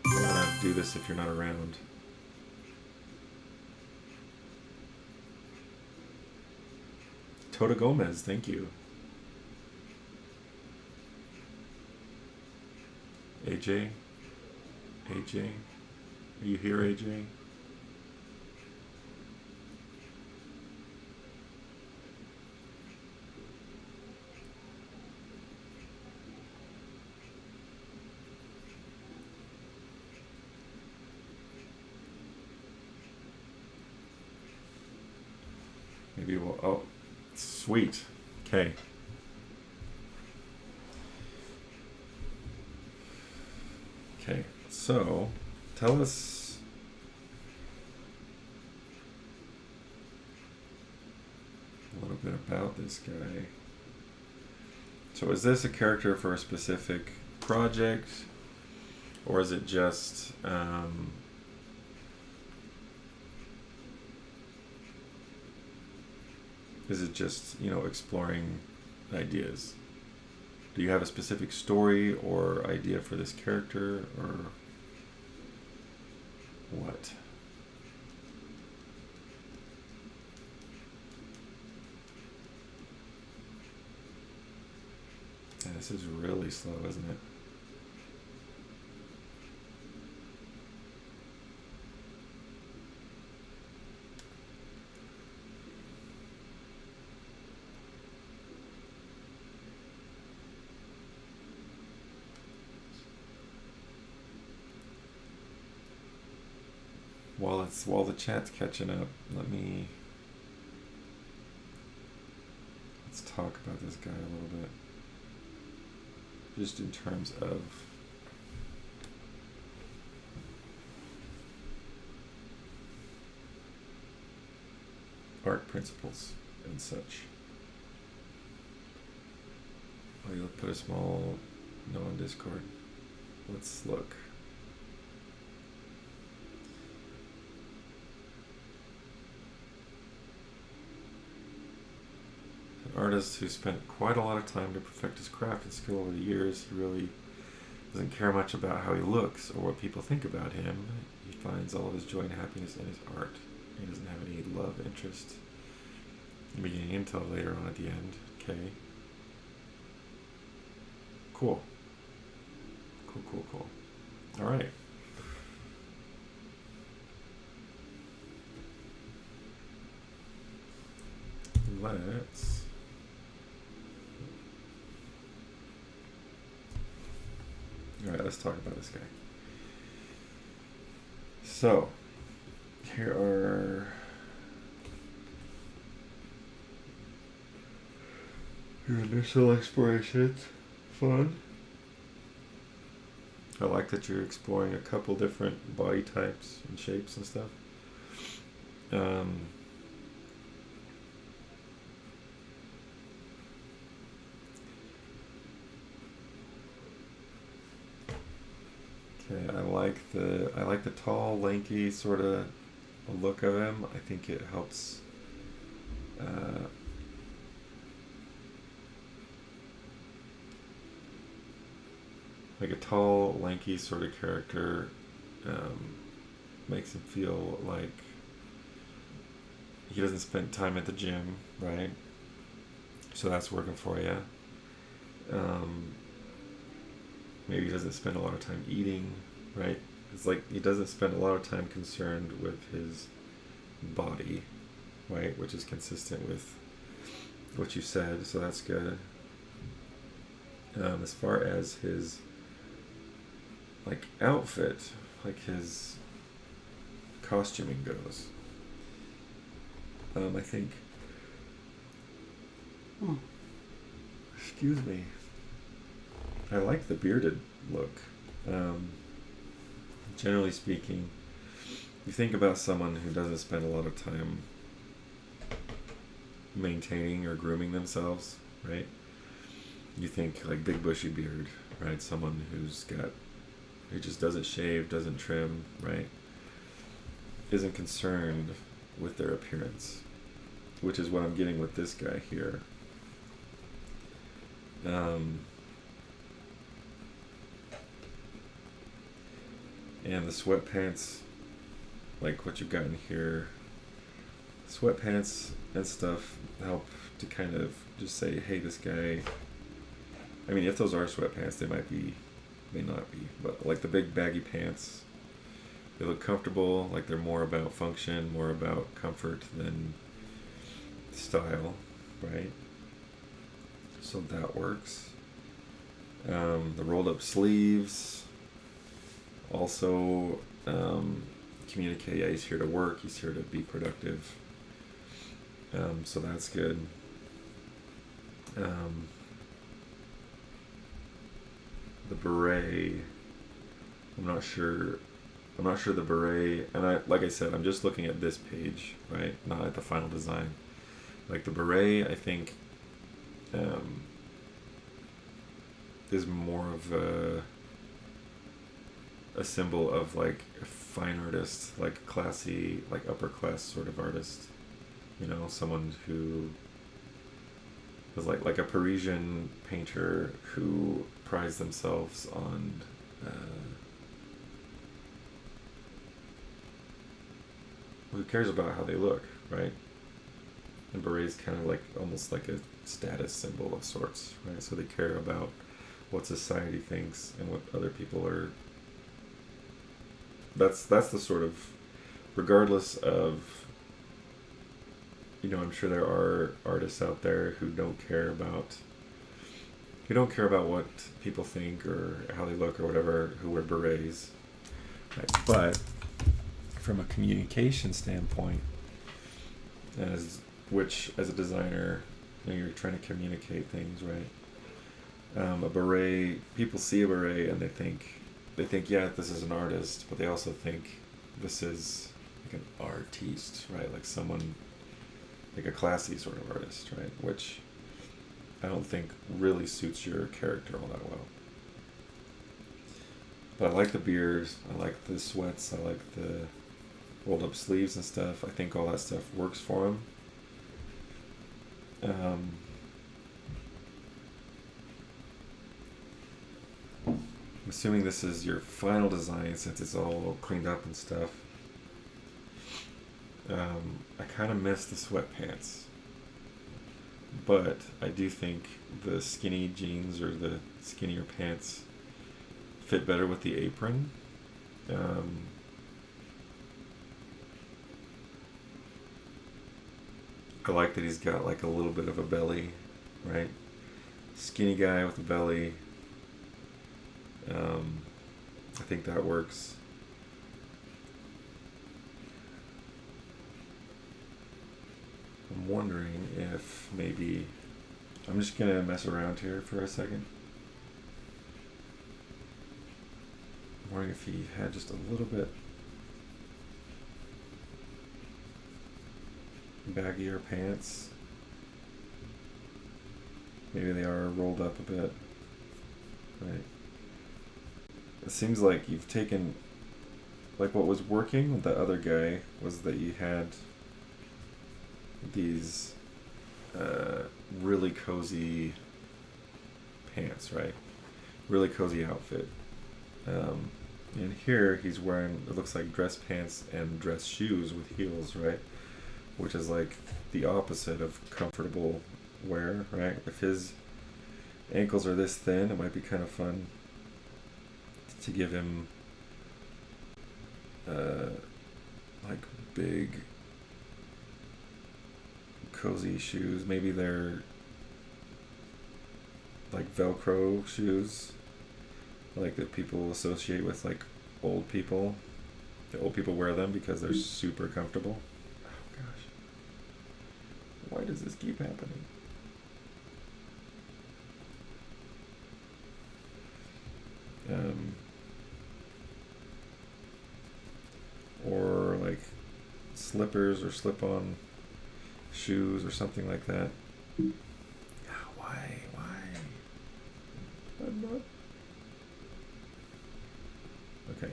I don't want to do this if you're not around. Tota Gomez, thank you. AJ? AJ? Are you here, AJ? Maybe we'll, oh, sweet. Okay. Okay, so tell us a little bit about this guy. So is this a character for a specific project, or is it just Is it just, exploring ideas? Do you have a specific story or idea for this character, or what? Yeah, this is really slow, isn't it? While the chat's catching up, let's talk about this guy a little bit. Just in terms of art principles and such. Oh, you'll put a small no on Discord. Let's look. An artist who spent quite a lot of time to perfect his craft and skill over the years. He really doesn't care much about how he looks or what people think about him. He finds all of his joy and happiness in his art. He doesn't have any love interest in the beginning until later on at the end. Okay. Cool. Cool. All right. Let's... Alright, let's talk about this guy. So, here are your initial explorations. Fun. I like that you're exploring a couple different body types and shapes and stuff. Okay, I like the tall, lanky sort of look of him. I think it helps. Like a tall, lanky sort of character makes him feel like he doesn't spend time at the gym, right? So that's working for you. Maybe he doesn't spend a lot of time eating, right? It's like he doesn't spend a lot of time concerned with his body, right? Which is consistent with what you said, so that's good. As far as his outfit, his costuming goes, I think. Excuse me. I like the bearded look. Generally speaking, you think about someone who doesn't spend a lot of time maintaining or grooming themselves, right? You think big bushy beard, right? Someone who just doesn't shave, doesn't trim, right? Isn't concerned with their appearance, which is what I'm getting with this guy here. And the sweatpants, like what you've got in here, sweatpants and stuff help to kind of just say, hey, this guy, I mean, if those are sweatpants, they may not be, but the big baggy pants, they look comfortable, they're more about function, more about comfort than style, right? So that works. The rolled up sleeves also communicate, yeah, he's here to work, he's here to be productive. So that's good. The beret, I'm not sure the beret, and like I said, I'm just looking at this page, right? Not at the final design. The beret, I think, is more of a symbol of a fine artist, classy, upper class sort of artist. Someone who was like a Parisian painter who prides themselves on who cares about how they look, right? And beret's kind of like almost like a status symbol of sorts, right? So they care about what society thinks and what other people are. That's the sort of, regardless of, I'm sure there are artists out there who don't care about what people think or how they look or whatever, who wear berets, right? But from a communication standpoint, as a designer, you're trying to communicate things, right? A beret, people see a beret and they think, yeah, this is an artist, but they also think this is like an artiste, right? Like someone, like a classy sort of artist, right? Which I don't think really suits your character all that well. But I like the beard, I like the sweats, I like the rolled up sleeves and stuff. I think all that stuff works for him. I'm assuming this is your final design since it's all cleaned up and stuff. I kind of miss the sweatpants, but I do think the skinny jeans or the skinnier pants fit better with the apron. I like that he's got like a little bit of a belly, right? Skinny guy with a belly. I think that works. I'm wondering if maybe, I'm just gonna mess around here for a second. I'm wondering if he had just a little bit baggier pants. Maybe they are rolled up a bit, right? It seems like you've taken, like what was working with the other guy was that you had these really cozy pants, right? Really cozy outfit. And here he's wearing, it looks like dress pants and dress shoes with heels, right? Which is like the opposite of comfortable wear, right? If his ankles are this thin, it might be kind of fun to give him like big cozy shoes. Maybe they're like Velcro shoes, like that people associate with like old people. The old people wear them because they're super comfortable. Oh gosh, why does this keep happening? Or like slippers or slip-on shoes or something like that. Why? I'm not. Okay.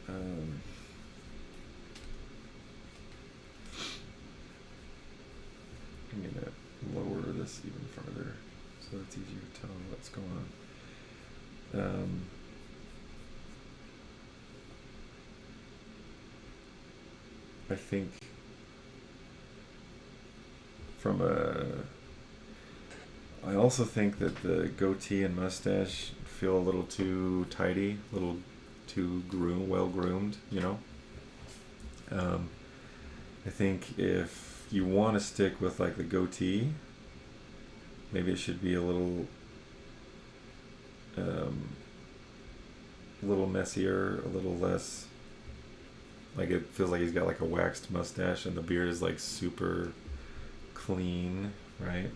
I'm gonna lower this even further so it's easier to tell what's going on. I think I also think that the goatee and mustache feel a little too tidy, a little too well groomed, I think if you want to stick with like the goatee, maybe it should be a little messier, a little less, like it feels like he's got like a waxed mustache and the beard is like super clean, right?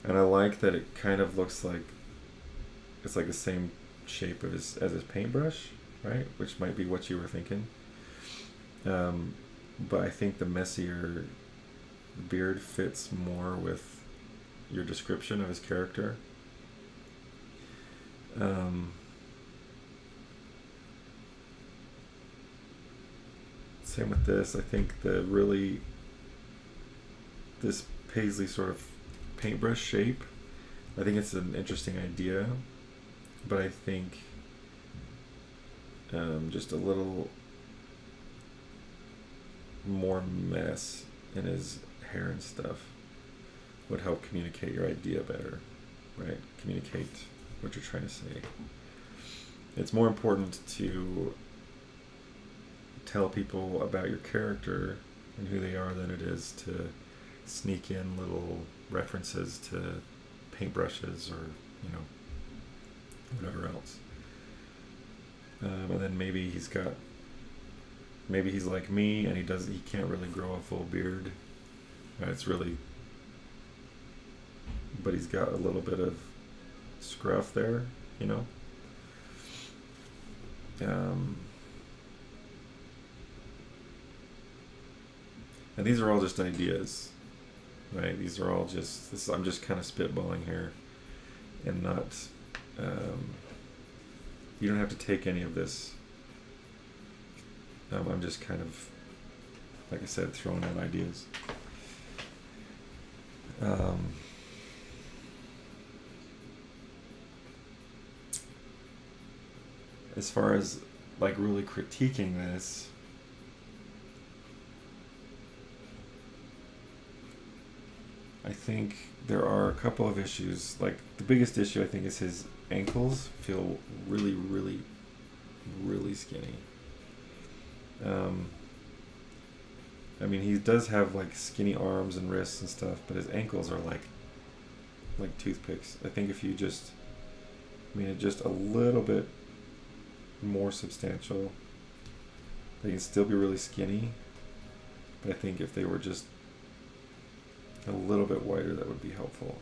And I like that it kind of looks like it's like the same shape as his paintbrush, right? Which might be what you were thinking. But I think the messier beard fits more with your description of his character. Same with this. I think the really this paisley sort of paintbrush shape. I think it's an interesting idea, but I think just a little more mess in his hair and stuff would help communicate your idea better, right? Communicate what you're trying to say. It's more important to tell people about your character and who they are than it is to sneak in little references to paintbrushes or, you know, whatever else. And then maybe he's like me and he can't really grow a full beard. It's really, but he's got a little bit of scruff there, you know. And these are all just ideas, right? These are all just I'm just kind of spitballing here, and not. You don't have to take any of this. I'm just kind of, like I said, throwing out ideas. As far as like really critiquing this, I think there are a couple of issues. Like the biggest issue I think is his ankles feel really, really, really skinny. I mean, he does have like skinny arms and wrists and stuff, but his ankles are like toothpicks. I think if you just made it just a little bit more substantial, they can still be really skinny. But I think if they were just a little bit wider, that would be helpful.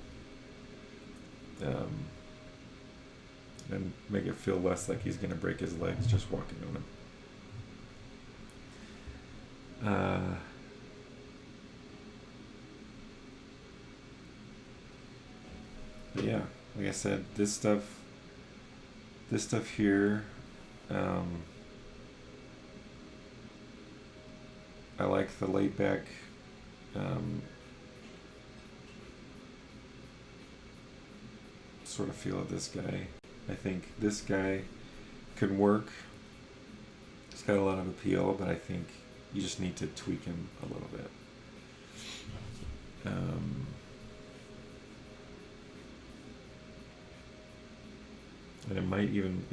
And make it feel less like he's going to break his legs just walking on them. But yeah, like I said, this stuff here, I like the laid back, sort of feel of this guy. I think this guy could work. He's got a lot of appeal, but I think you just need to tweak him a little bit. And it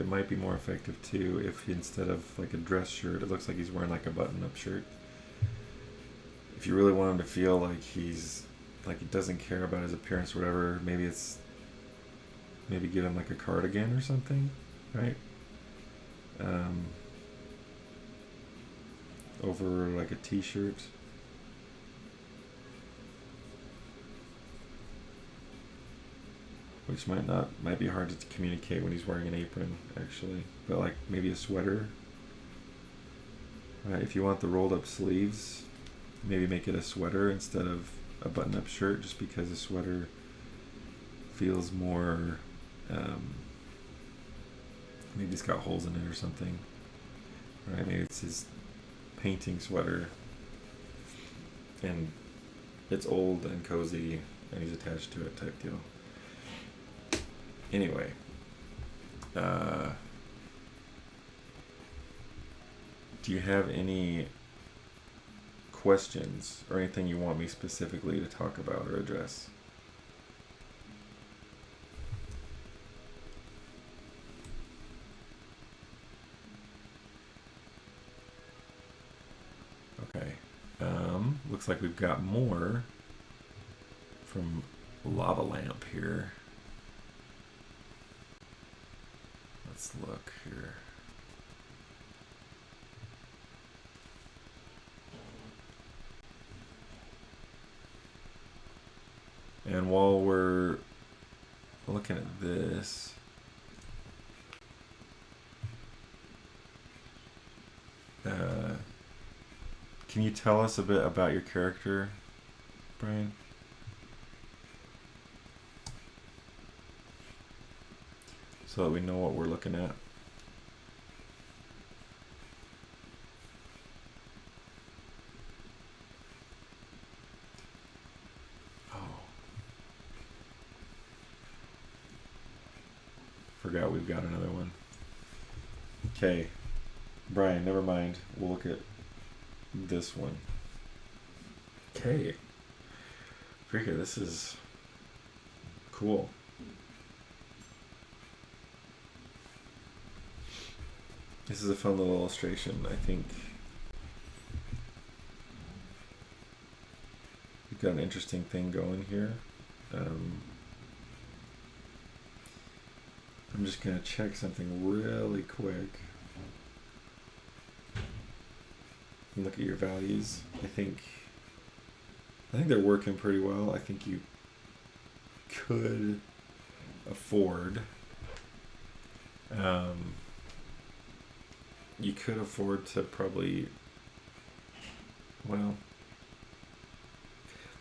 might be more effective too if instead of like a dress shirt, it looks like he's wearing like a button-up shirt. If you really want him to feel like he's like he doesn't care about his appearance or whatever, maybe give him like a cardigan or something, right? Over like a t-shirt. Which might be hard to communicate when he's wearing an apron, actually. But like maybe a sweater. If you want the rolled up sleeves, maybe make it a sweater instead of a button-up shirt, just because a sweater feels more, maybe it's got holes in it or something. Right? Maybe it's his painting sweater and it's old and cozy and he's attached to it type deal. Anyway, do you have any questions or anything you want me specifically to talk about or address? Okay, looks like we've got more from Lava Lamp here. Let's look here. And while we're looking at this, can you tell us a bit about your character, Brian? So that we know what we're looking at. forgot we've got another one. Okay, Brian, never mind. We'll look at this one. Okay. Freaking, this is cool. This is a fun little illustration. I think we've got an interesting thing going here. I'm just gonna check something really quick. And look at your values. I think they're working pretty well. I think you could afford to probably, well,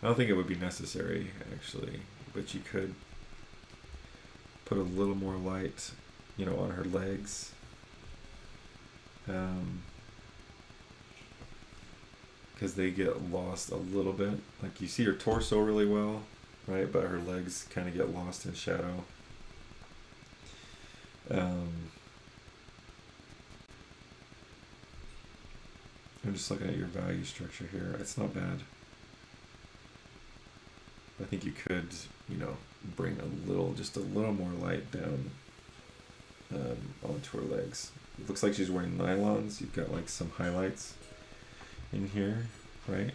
I don't think it would be necessary actually, but you could put a little more light, on her legs. Because they get lost a little bit. Like you see her torso really well, right? But her legs kind of get lost in shadow. I'm just looking at your value structure here. It's not bad. I think you could, bring just a little more light down onto her legs. It looks like she's wearing nylons. You've got like some highlights in here, right?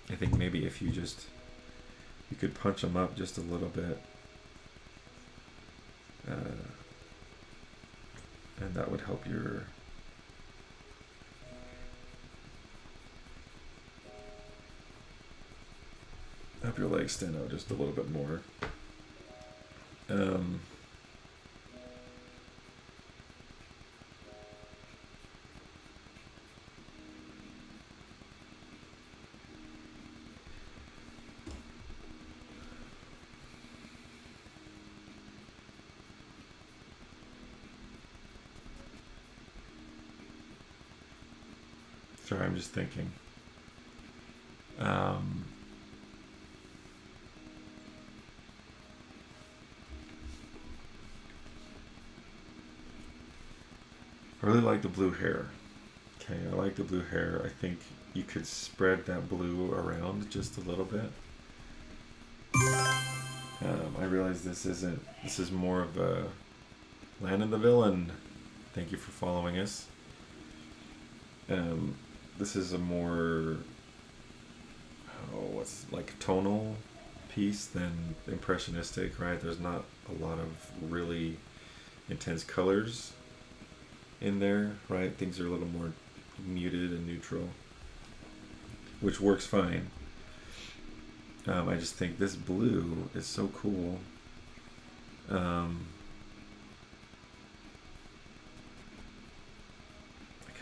I think maybe if you could punch them up just a little bit, and that would help your legs stand out just a little bit more. Sorry, I'm just thinking. I really like the blue hair. Okay, I like the blue hair. I think you could spread that blue around just a little bit. I realize this is more of a Landon the Villain. Thank you for following us. This is a more, what's like tonal piece than impressionistic, right? There's not a lot of really intense colors in there, right? Things are a little more muted and neutral, which works fine. I just think this blue is so cool. I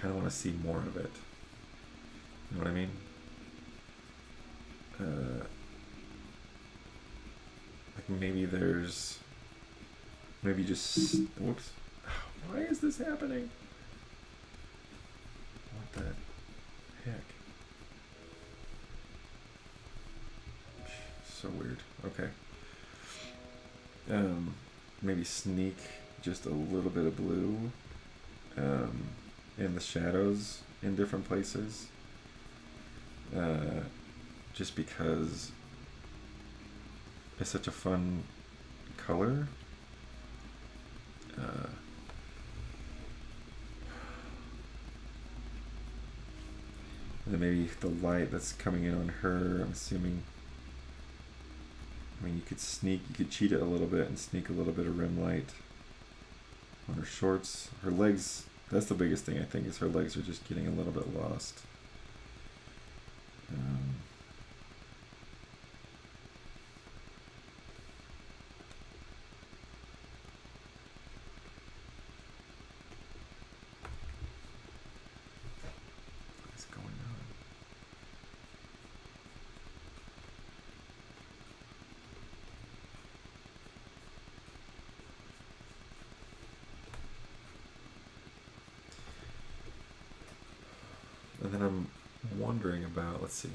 kind of want to see more of it. You know what I mean? Like maybe just, whoops. Why is this happening? What the heck? So weird. Okay. Maybe sneak just a little bit of blue in the shadows in different places. Just because it's such a fun color. And then maybe the light that's coming in on her, I'm assuming. I mean, you could cheat it a little bit and sneak a little bit of rim light on her shorts. Her legs, that's the biggest thing I think, is her legs are just getting a little bit lost. What's going on? And then I'm wondering about, let's see.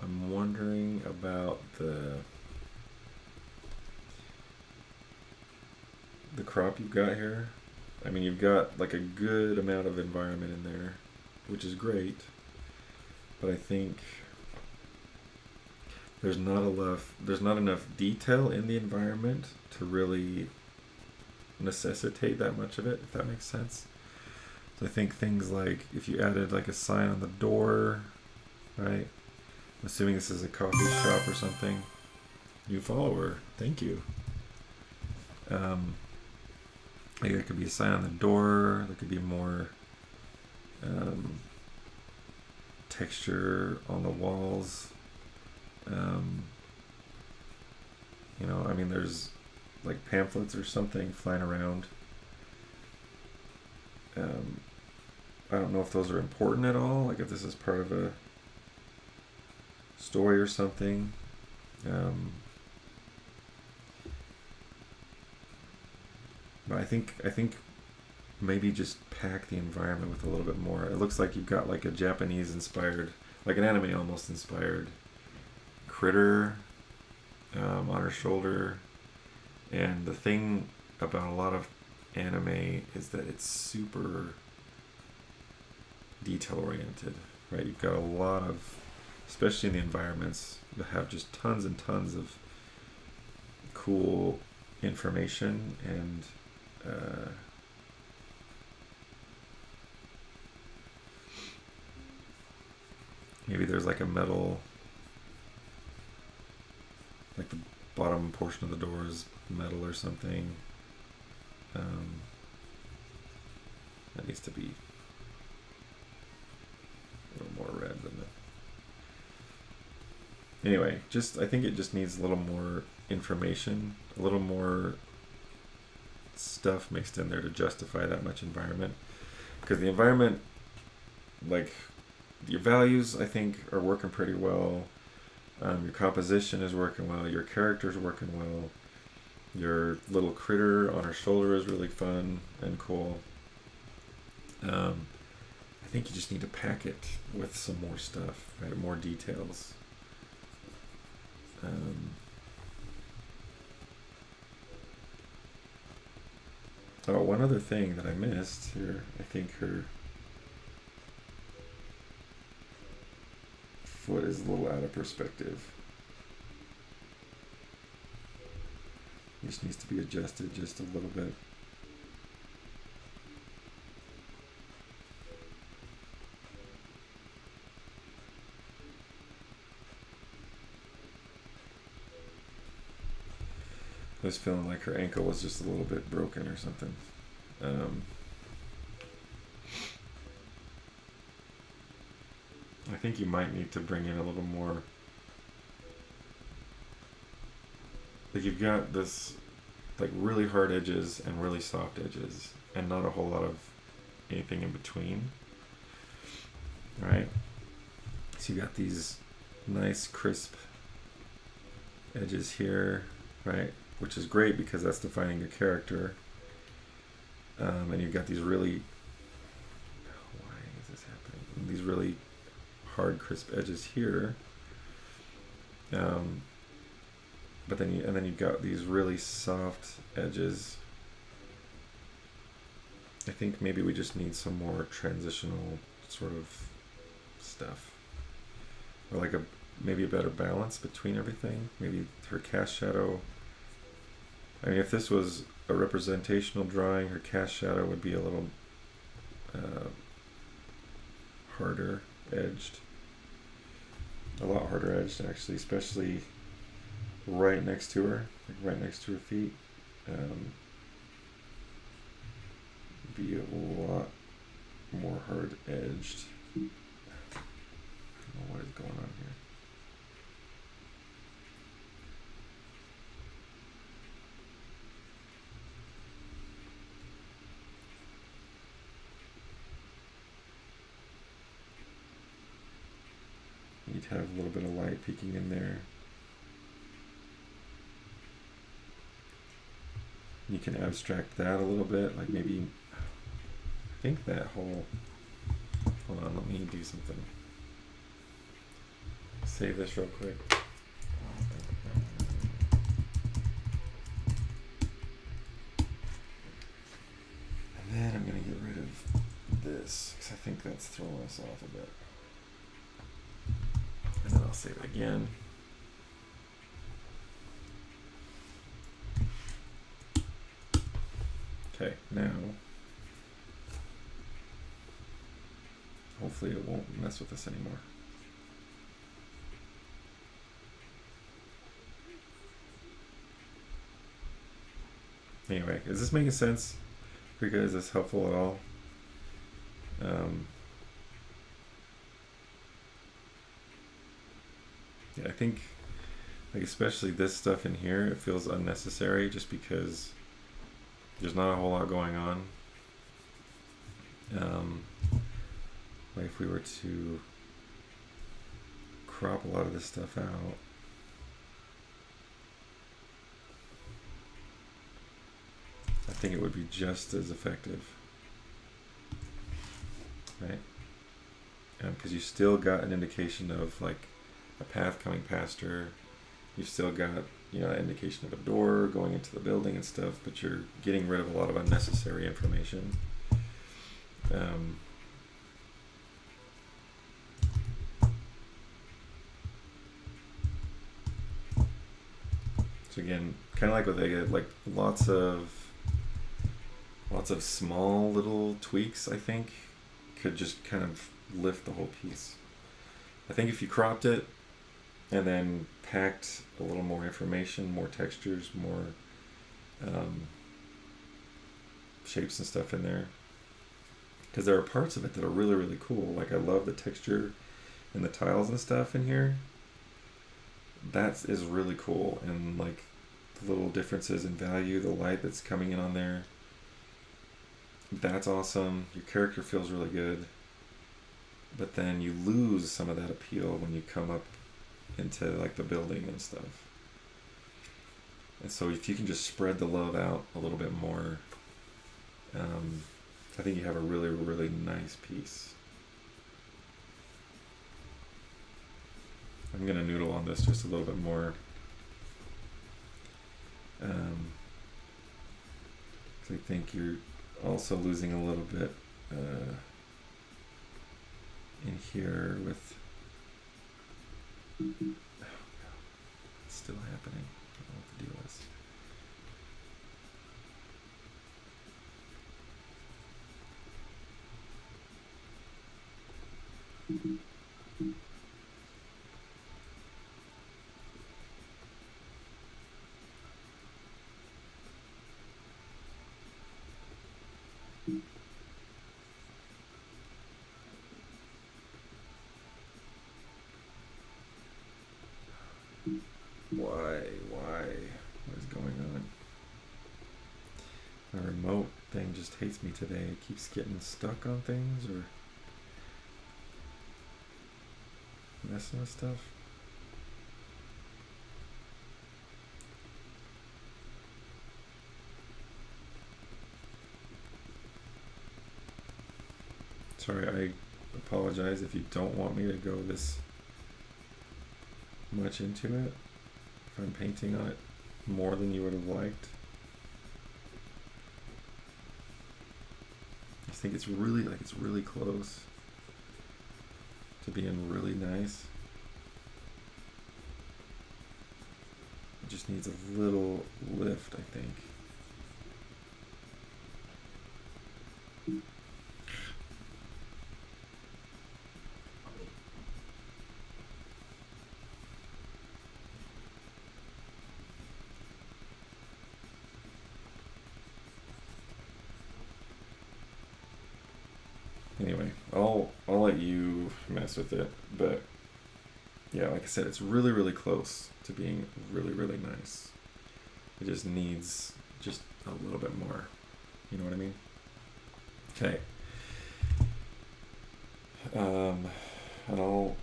I'm wondering about crop you've got here. I mean, you've got like a good amount of environment in there, which is great. But I think there's not enough detail in the environment to really necessitate that much of it, if that makes sense. So I think things like if you added like a sign on the door, right? I'm assuming this is a coffee shop or something. New follower, thank you. Like there could be a sign on the door. There could be more texture on the walls. You know, I mean, there's like pamphlets or something flying around. I don't know if those are important at all. Like if this is part of a story or something. But I think maybe just pack the environment with a little bit more. It looks like you've got like a Japanese inspired, like an anime almost inspired critter on her shoulder. And the thing about a lot of anime is that it's super detail oriented, right? You've got a lot of, especially in the environments, that have just tons and tons of cool information and maybe there's like a metal, like the bottom portion of the door is metal or something. That needs to be a little more red than that. Anyway, I think it just needs a little more information, a little more stuff mixed in there to justify that much environment. Because the environment, like your values, I think are working pretty well. Your composition is working well. Your character's working well. Your little critter on her shoulder is really fun and cool. I think you just need to pack it with some more stuff, right? More details. Oh, one other thing that I missed here. I think her foot is a little out of perspective. This needs to be adjusted just a little bit. I was feeling like her ankle was just a little bit broken or something. I think you might need to bring in a little more. Like you've got this like really hard edges and really soft edges and not a whole lot of anything in between. Right? So you got these nice crisp edges here, right? Which is great because that's defining your character. And you've got these really, why is this happening? These really hard, crisp edges here. But then you've got these really soft edges. I think maybe we just need some more transitional sort of stuff, or like maybe a better balance between everything. Maybe her cast shadow. I mean, if this was a representational drawing, her cast shadow would be a little harder edged. A lot harder edged, actually, especially right next to her, like right next to her feet. Be a lot more hard edged. I don't know what is going on here. You'd have a little bit of light peeking in there. You can abstract that a little bit, like maybe, I think that whole, hold on, let me do something. Save this real quick. this, because I think that's throwing us off a bit. And then I'll save it again. Okay, now hopefully it won't mess with us anymore. Anyway, is this making sense for you guys? Is this helpful at all? Yeah, I think, like, especially this stuff in here, it feels unnecessary just because there's not a whole lot going on. Like if we were to crop a lot of this stuff out, I think it would be just as effective, right? Because you still got an indication of like a path coming past her. You've still got, you know, an indication of a door going into the building and stuff, but you're getting rid of a lot of unnecessary information. So again, kind of like what they get, like lots of small little tweaks, I think, could just kind of lift the whole piece. I think if you cropped it and then packed a little more information, more textures, more shapes and stuff in there, because there are parts of it that are really, really cool. Like I love the texture and the tiles and stuff in here. That is really cool, and like the little differences in value, the light that's coming in on there, that's awesome. Your character feels really good, but then you lose some of that appeal when you come up into like the building and stuff. And so if you can just spread the love out a little bit more, I think you have a really, really nice piece. I'm gonna noodle on this just a little bit more. 'Cause I think you're also losing a little bit in here with. Oh, no. It's still happening. I don't know what the deal is. Why? What is going on? My remote thing just hates me today. It keeps getting stuck on things or messing with stuff. Sorry, I apologize if you don't want me to go this much into it. If I'm painting on it more than you would have liked. I think it's really close to being really nice. It just needs a little lift, I think. Anyway, I'll let you mess with it, but yeah, like I said, it's really, really close to being really, really nice. It just needs just a little bit more. You know what I mean? Okay. And I'll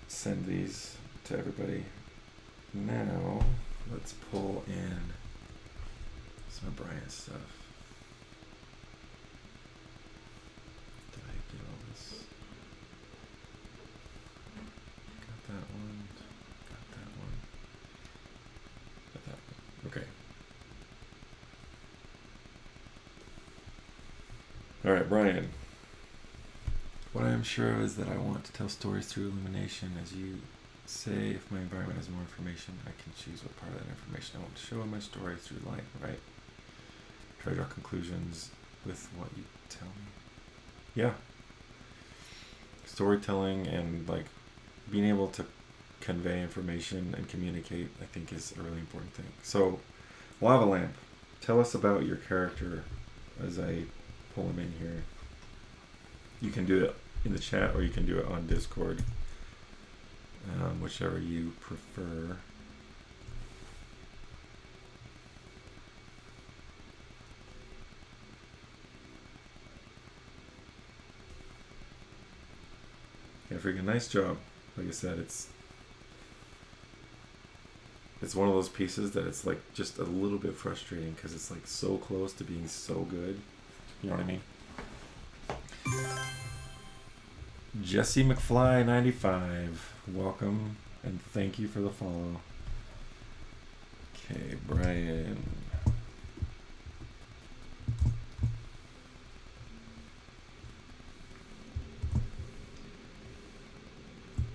send these to everybody. Now, let's pull in some of Brian's stuff. Did I get all this? Got that one. Got that one. Got that one. Okay. All right, Brian. What I am sure of is that I want to tell stories through illumination. As you say, if my environment has more information, I can choose what part of that information I want to show in my story through light, right? Try to draw conclusions with what you tell me. Yeah. Storytelling and like being able to convey information and communicate, I think, is a really important thing. So, Lava Lamp, tell us about your character as I pull him in here. You can do it in the chat or you can do it on Discord, whichever you prefer. Yeah, freaking nice job. Like I said, it's one of those pieces that it's like just a little bit frustrating because it's like so close to being so good. You know what I mean? Jesse McFly 95, welcome and thank you for the follow. Okay, Brian.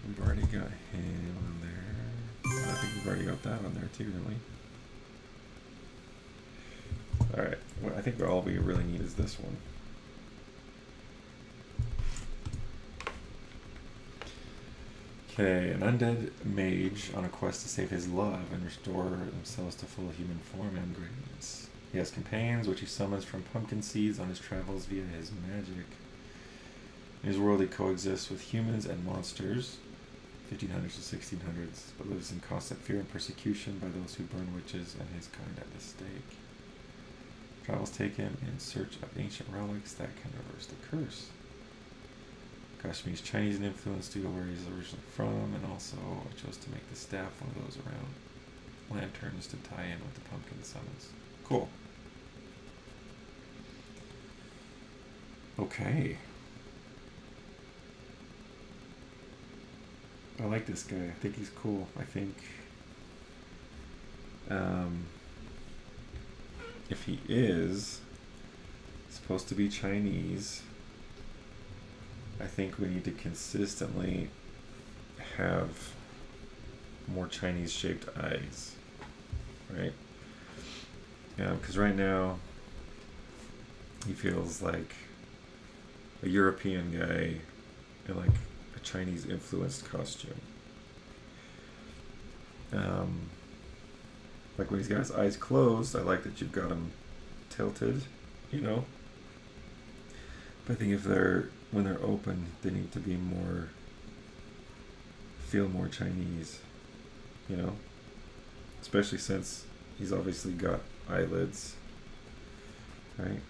We've already got him on there. I think we've already got that on there too, don't we? Alright, well, I think all we really need is this one. Okay, an undead mage on a quest to save his love and restore themselves to full human form and greatness. He has companions which he summons from pumpkin seeds on his travels via his magic. In his world he coexists with humans and monsters, 1500s to 1600s, but lives in constant fear and persecution by those who burn witches and his kind at the stake. Travels take him in search of ancient relics that can reverse the curse. Kashmir's Chinese in influence due to where he's originally from, and also chose to make the staff one of those around lanterns to tie in with the pumpkin summons. Cool. Okay. I like this guy. I think he's cool. I think if he is supposed to be Chinese, I think we need to consistently have more Chinese shaped eyes, right? Because right now he feels like a European guy in like a Chinese influenced costume. Like when he's got his eyes closed, I like that you've got him tilted, you know? But I think if when they're open, they need to be feel more Chinese, you know? Especially since he's obviously got eyelids, right?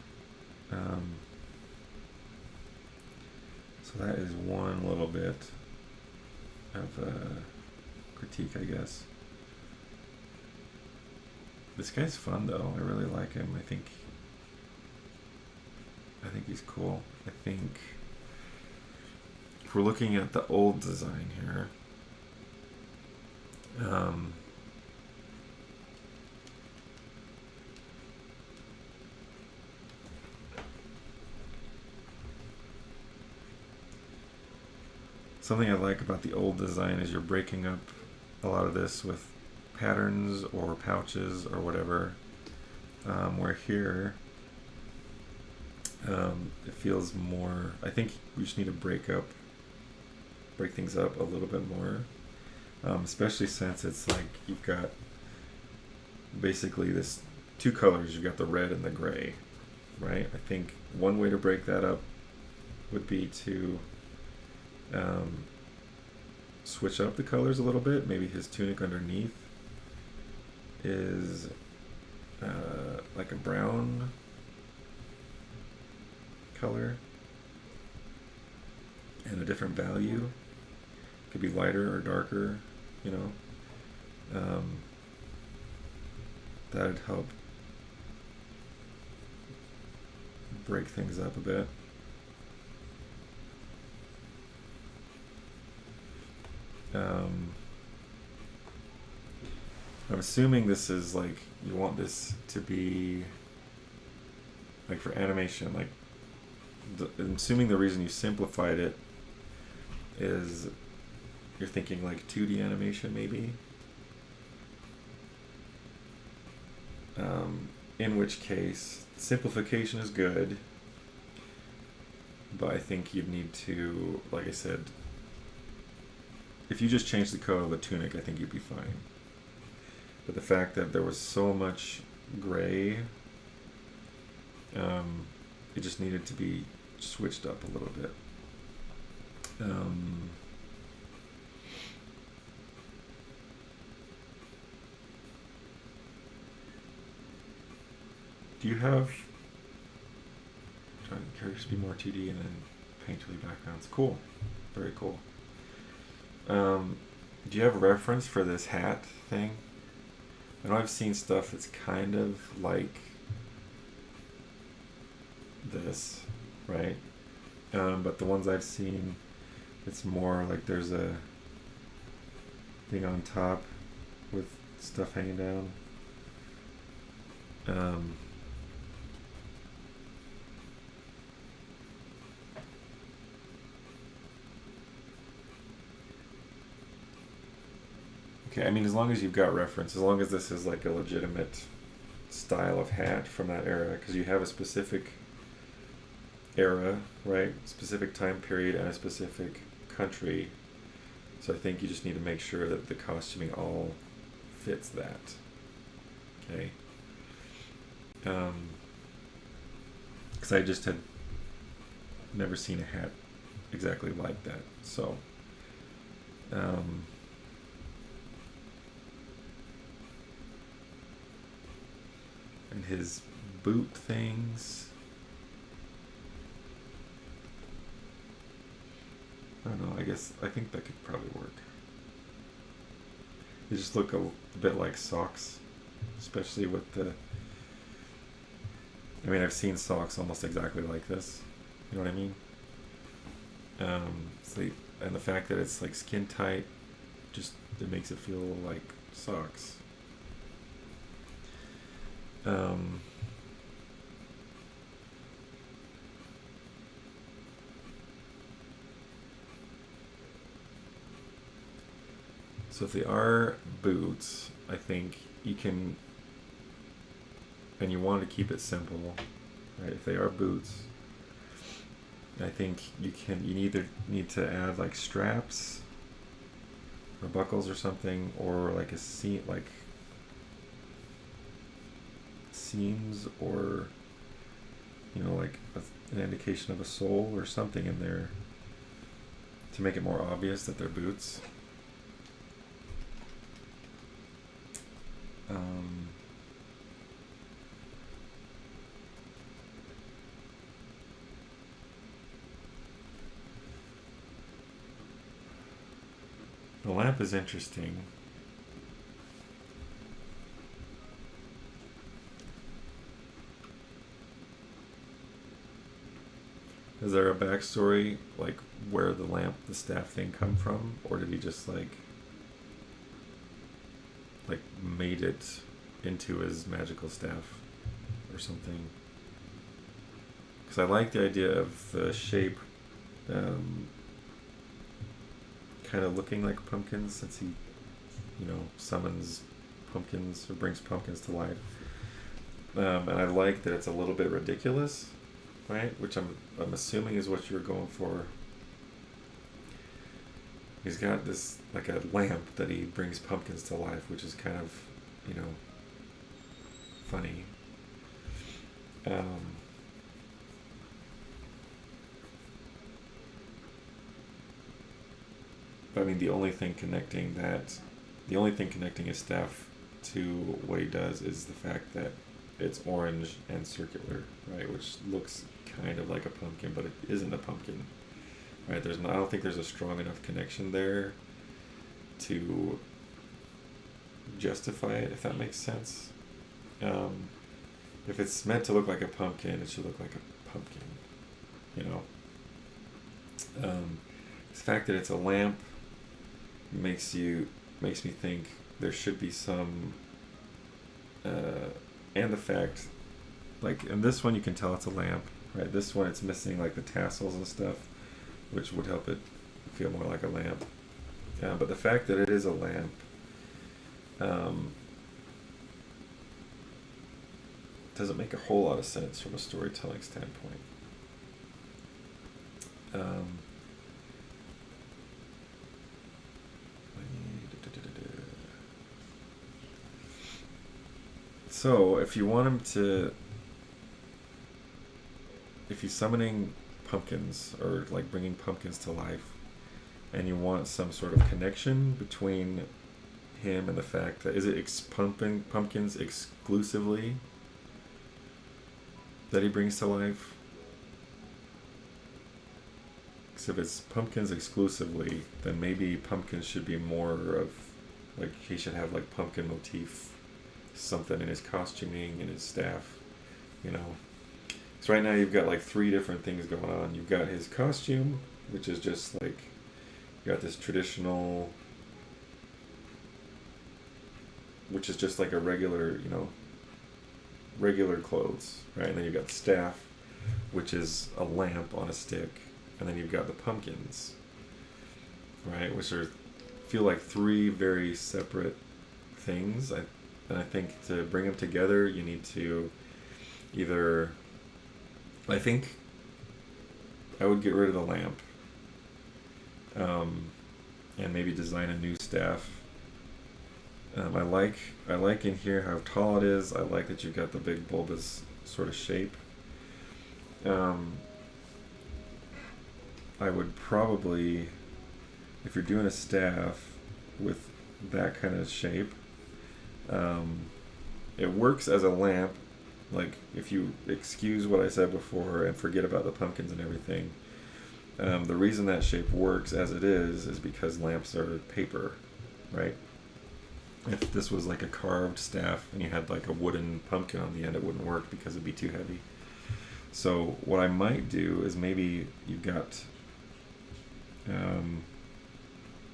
So that is one little bit of critique, I guess. This guy's fun though. I really like him. I think he's cool. I think if we're looking at the old design here, something I like about the old design is you're breaking up a lot of this with patterns or pouches or whatever, where here it feels more, I think we just need to break things up a little bit more, especially since it's like you've got basically this two colors. You've got the red and the gray, right? I think one way to break that up would be to switch up the colors a little bit. Maybe his tunic underneath is like a brown color and a different value. Could be lighter or darker, you know. That'd help break things up a bit. I'm assuming this is like, you want this to be like for animation, like assuming the reason you simplified it is you're thinking like 2D animation maybe. In which case, simplification is good, but I think you'd need to, like I said, if you just change the color of the tunic, I think you'd be fine. But the fact that there was so much gray, it just needed to be switched up a little bit. Do you have... characters to be more 2D and then paint 2D backgrounds. Cool. Very cool. Do you have a reference for this hat thing? I know I've seen stuff that's kind of like this, right? But the ones I've seen, it's more like there's a thing on top with stuff hanging down. Okay, I mean, as long as you've got reference, as long as this is like a legitimate style of hat from that era, because you have a specific era, right? Specific time period and a specific country. So I think you just need to make sure that the costuming all fits that. Okay. Because I just had never seen a hat exactly like that. So, and his boot things. I don't know, I think that could probably work. They just look a bit like socks, especially with the... I mean, I've seen socks almost exactly like this. You know what I mean? And the fact that it's like skin tight, just it makes it feel like socks. So if they are boots, I think you can, and you want to keep it simple, right? If they are boots, I think you either need to add like straps or buckles or something, or like a seam, like seams, or like an indication of a sole or something in there to make it more obvious that they're boots. The lamp is interesting. Is there a backstory, like where the staff thing come from, or did he just like made it into his magical staff or something? Because I like the idea of the shape kind of looking like pumpkins, since he summons pumpkins or brings pumpkins to life. And I like that it's a little bit ridiculous, right? Which I'm assuming is what you're going for. He's got this like a lamp that he brings pumpkins to life, which is kind of, funny. But I mean, the only thing connecting his staff to what he does is the fact that it's orange and circular, right? Which looks kind of like a pumpkin, but it isn't a pumpkin, right? I don't think there's a strong enough connection there to justify it, if that makes sense. If it's meant to look like a pumpkin, it should look like a pumpkin, the fact that it's a lamp makes me think there should be some, and the fact, like in this one you can tell it's a lamp, right? This one, it's missing like the tassels and stuff, which would help it feel more like a lamp. But the fact that it is a lamp, doesn't make a whole lot of sense from a storytelling standpoint. So if you want him to, if he's summoning pumpkins or like bringing pumpkins to life, and you want some sort of connection between him and the fact that, is it pumpkins exclusively that he brings to life? Because if it's pumpkins exclusively, then maybe pumpkins should be more of, like, he should have like pumpkin motif, something in his costuming and his staff, you know. So right now you've got like 3 different things going on. You've got his costume, which is just like, you got this traditional, which is just like a regular, you know, regular clothes, right? And then you've got the staff, which is a lamp on a stick, and then you've got the pumpkins, right? Which feel like 3 very separate things. And I think to bring them together, you need to either, I think I would get rid of the lamp, and maybe design a new staff. I like in here how tall it is. I like that you've got the big bulbous sort of shape. I would probably, if you're doing a staff with that kind of shape, it works as a lamp. Like, if you excuse what I said before and forget about the pumpkins and everything, the reason that shape works as it is because lamps are paper, right? If this was like a carved staff and you had like a wooden pumpkin on the end, it wouldn't work because it'd be too heavy. So what I might do is, maybe you've got, and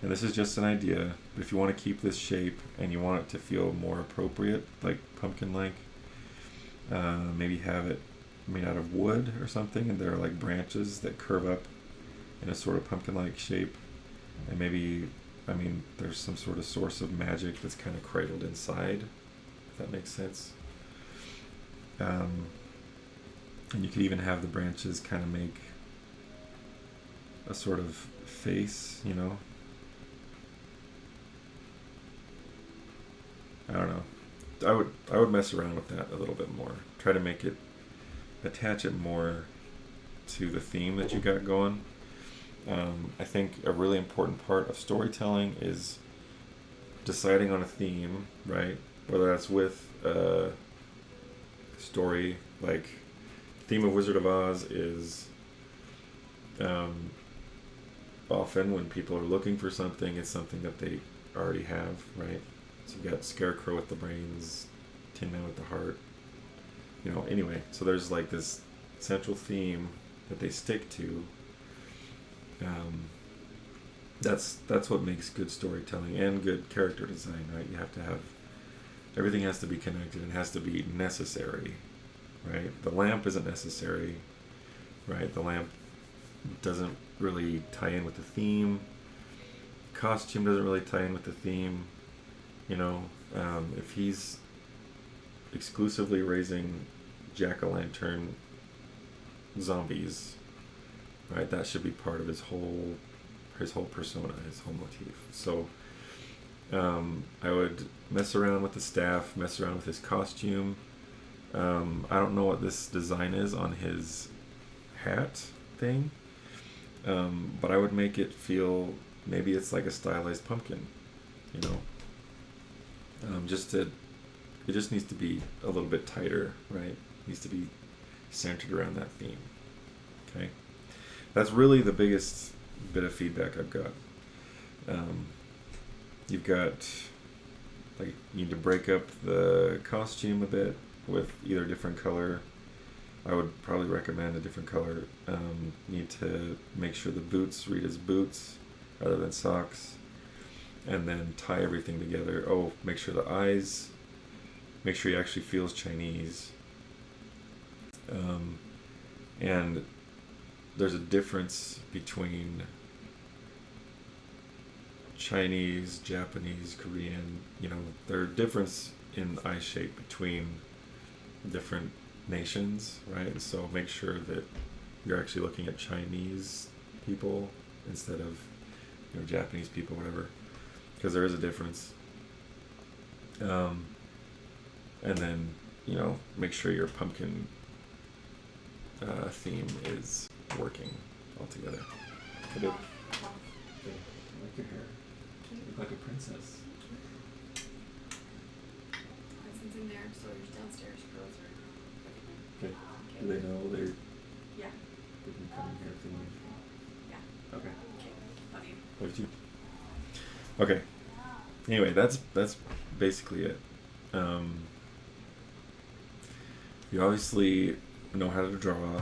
this is just an idea, but if you want to keep this shape and you want it to feel more appropriate, like pumpkin-like, maybe have it made out of wood or something, and there are like branches that curve up in a sort of pumpkin-like shape, and maybe, I mean, there's some sort of source of magic that's kind of cradled inside, if that makes sense. And you could even have the branches kind of make a sort of face, you know. I don't know. I would mess around with that a little bit more. Try to make it, attach it more to the theme that you got going. I think a really important part of storytelling is deciding on a theme, right? Whether that's with a story, like theme of Wizard of Oz is often when people are looking for something, it's something that they already have, right? So you've got Scarecrow with the brains, Tin Man with the heart, you know, anyway. So there's like this central theme that they stick to. That's what makes good storytelling and good character design, right? You have to have, everything has to be connected and has to be necessary, right? The lamp isn't necessary, right? The lamp doesn't really tie in with the theme. Costume doesn't really tie in with the theme, you know. If he's exclusively raising jack-o'-lantern zombies, right, that should be part of his whole persona, his whole motif. So I would mess around with the staff, mess around with his costume. I don't know what this design is on his hat thing, but I would make it feel, maybe it's like a stylized pumpkin, you know. It just needs to be a little bit tighter, right? It needs to be centered around that theme. Okay, that's really the biggest bit of feedback I've got. You've got, like, you need to break up the costume a bit with either different color. I would probably recommend a different color. Need to make sure the boots read as boots rather than socks, and then tie everything together. Oh, make sure the eyes, make sure he actually feels Chinese. And there's a difference between Chinese, Japanese, Korean, there are difference in eye shape between different nations, right? So make sure that you're actually looking at Chinese people instead of Japanese people, whatever, because there is a difference. And then make sure your pumpkin theme is working altogether. I like your hair. You look like a princess. Hudson's in there, so yours downstairs. Girls are. Okay. Do they know they're? Yeah. They can come in here if they need. Yeah. Okay. Okay. Love you. Love you. Okay. Anyway, that's basically it. You obviously know how to draw,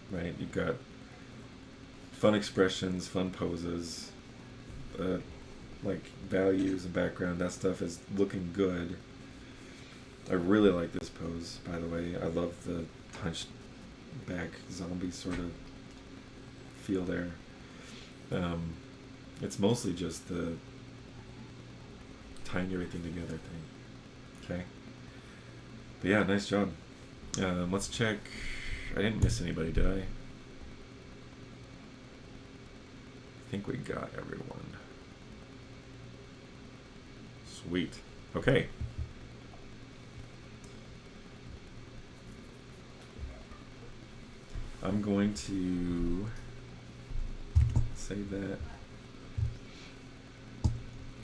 right? You've got fun expressions, fun poses, like values and background. That stuff is looking good. I really like this pose, by the way. I love the hunched back zombie sort of feel there. It's mostly just the tying everything together thing. Okay. But yeah, nice job. Let's check. I didn't miss anybody, did I? I think we got everyone. Sweet. Okay. I'm going to save that.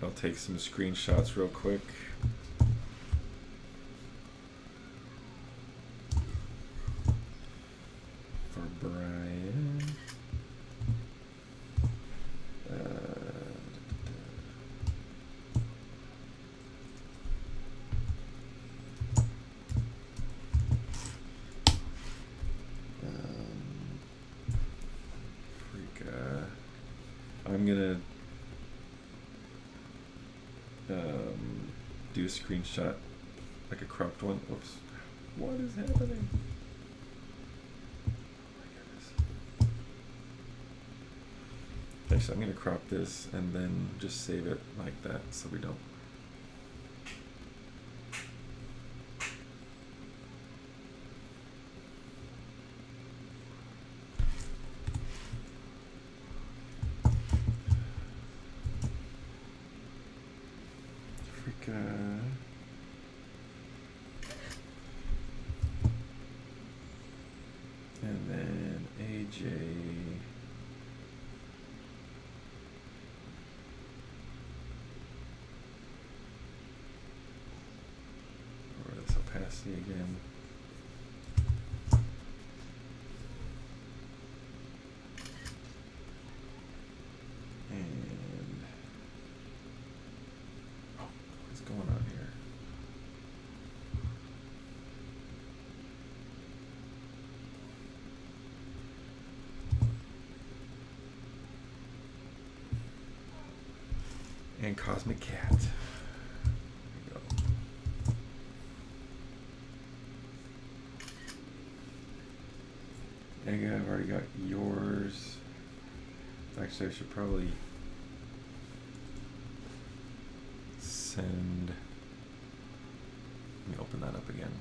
I'll take some screenshots real quick. For Brian. I'm gonna do a screenshot, like a cropped one. Oops. What is happening? Oh my goodness. Actually, I'm gonna crop this and then just save it like that so we don't. And then AJ. Or this opacity again. And what's going on here? And Cosmic Cat. There we go. Egga, I've already got yours. Actually, I should probably send. Let me open that up again.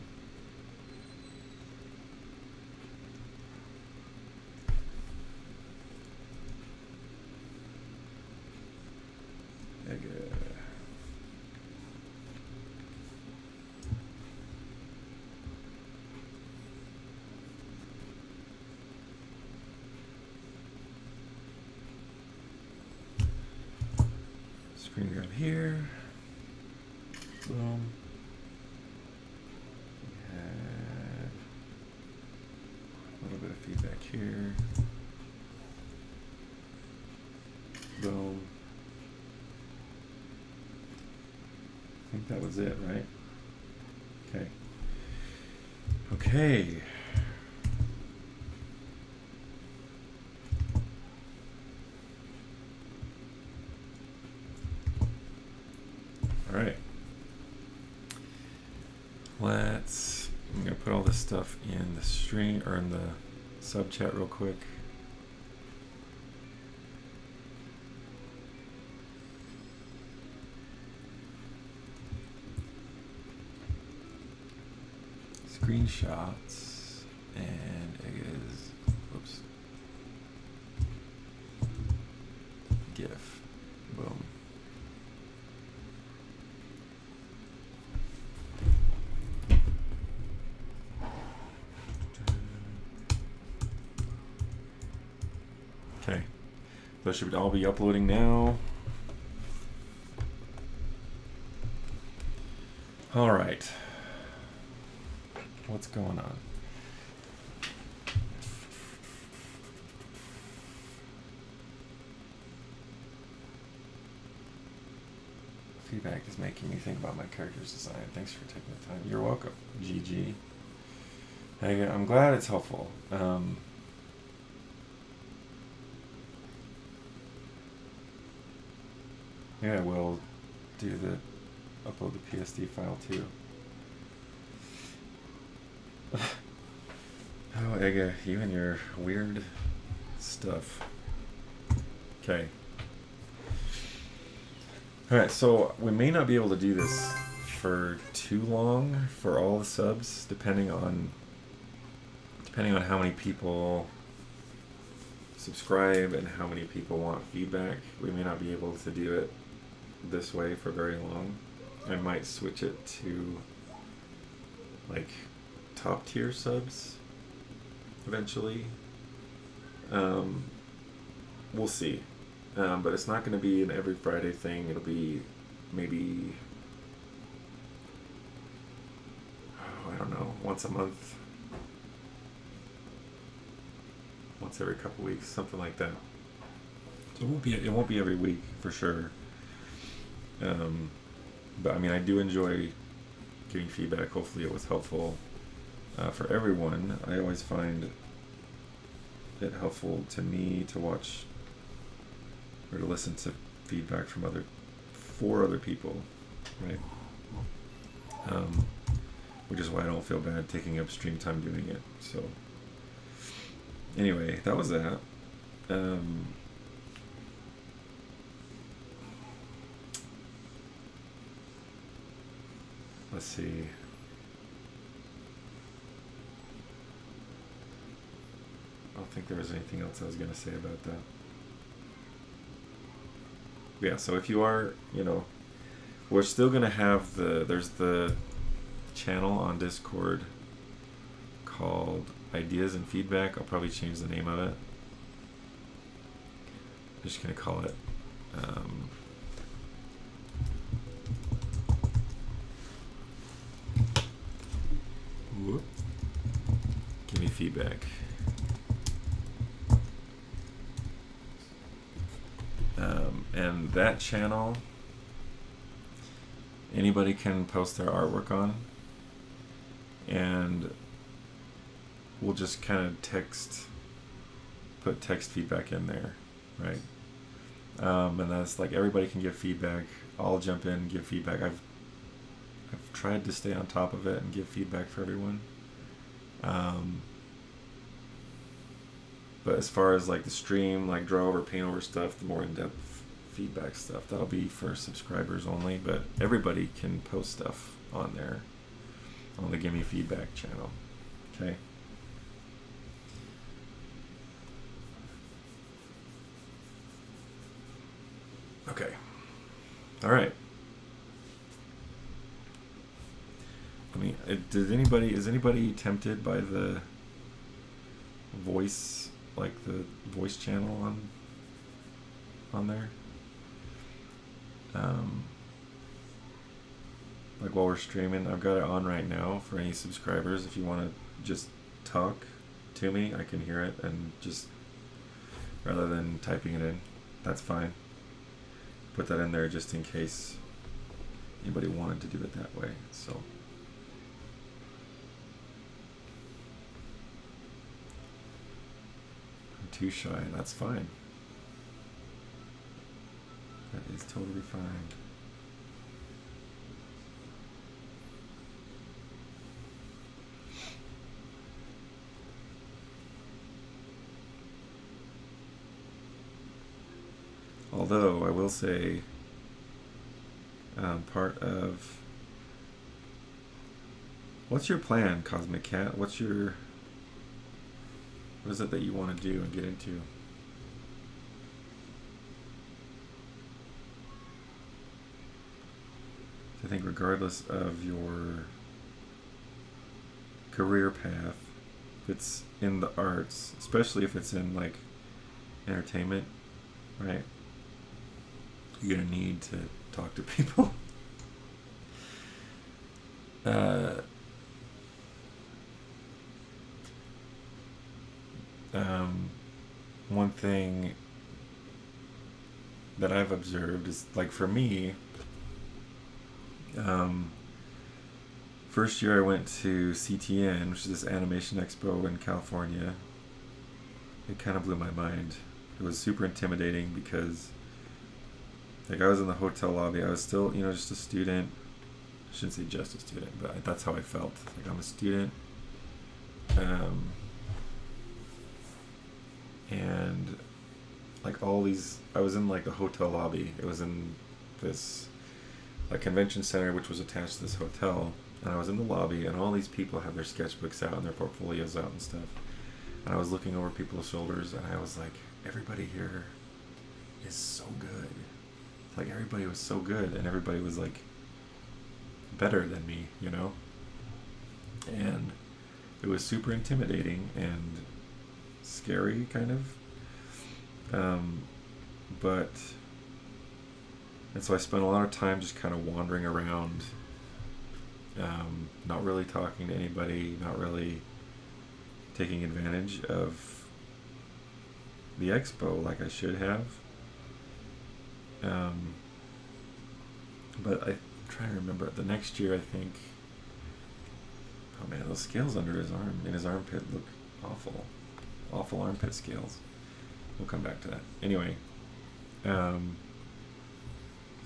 Screen grab here. Boom. We have a little bit of feedback here. Boom. I think that was it, right? Okay. Okay. All right. I'm gonna put all this stuff in the stream or in the sub chat real quick. Screenshots, and it is, whoops, GIF, boom. Okay, those should all be uploading now. All right. What's going on? Feedback is making me think about my character's design. Thanks for taking the time. You're welcome, GG. Hey, I'm glad it's helpful. Yeah, we'll do upload the PSD file too. Oh, Ega, you and your weird stuff. Okay. Alright, so we may not be able to do this for too long for all the subs, depending on how many people subscribe and how many people want feedback. We may not be able to do it this way for very long. I might switch it to like top tier subs eventually. We'll see. But it's not going to be an every Friday thing. It'll be maybe, I don't know, once a month, once every couple weeks, something like that. So it won't be every week for sure. But I mean, I do enjoy getting feedback. Hopefully it was helpful for everyone. I always find it helpful to me to watch or to listen to feedback from other people, right? Which is why I don't feel bad taking up stream time doing it. So anyway, that was that. Let's see. I don't think there was anything else I was going to say about that. Yeah, so if you are, we're still going to have there's the channel on Discord called Ideas and Feedback. I'll probably change the name of it. I'm just going to call it Give me feedback. And that channel, anybody can post their artwork on, and we'll just kind of put text feedback in there, right? And that's like everybody can give feedback. I'll jump in and give feedback. I've tried to stay on top of it and give feedback for everyone. But as far as like the stream, like draw over, paint over stuff, the more in-depth feedback stuff, that'll be for subscribers only, but everybody can post stuff on there, on the Gimme Feedback channel. Okay. Okay. All right. I mean, is anybody tempted by the voice, like the voice channel on there? Like while we're streaming, I've got it on right now for any subscribers. If you want to just talk to me, I can hear it, and just rather than typing it in, that's fine. Put that in there just in case anybody wanted to do it that way. So I'm too shy. That's fine. That is totally fine. Although I will say, part of what's your plan, Cosmic Cat? What is it that you want to do and get into? I think regardless of your career path, if it's in the arts, especially if it's in like entertainment, right? You're gonna need to talk to people. One thing that I've observed is, like, for me, first year I went to CTN, which is this animation expo in California. It kind of blew my mind. It was super intimidating because, like, I was in the hotel lobby. I was still, just a student. I shouldn't say just a student, but that's how I felt. Like, I'm a student. And like all these, I was in like the hotel lobby. It was in this like convention center, which was attached to this hotel. And I was in the lobby, and all these people have their sketchbooks out and their portfolios out and stuff. And I was looking over people's shoulders, and I was like, everybody here is so good. Like, everybody was so good, and everybody was like better than me, And it was super intimidating and scary, kind of. And so I spent a lot of time just kind of wandering around, not really talking to anybody, not really taking advantage of the expo like I should have. But I'm trying to remember, the next year I think, oh man, those scales under his arm, in his armpit, look awful. Awful armpit scales. We'll come back to that. Anyway, so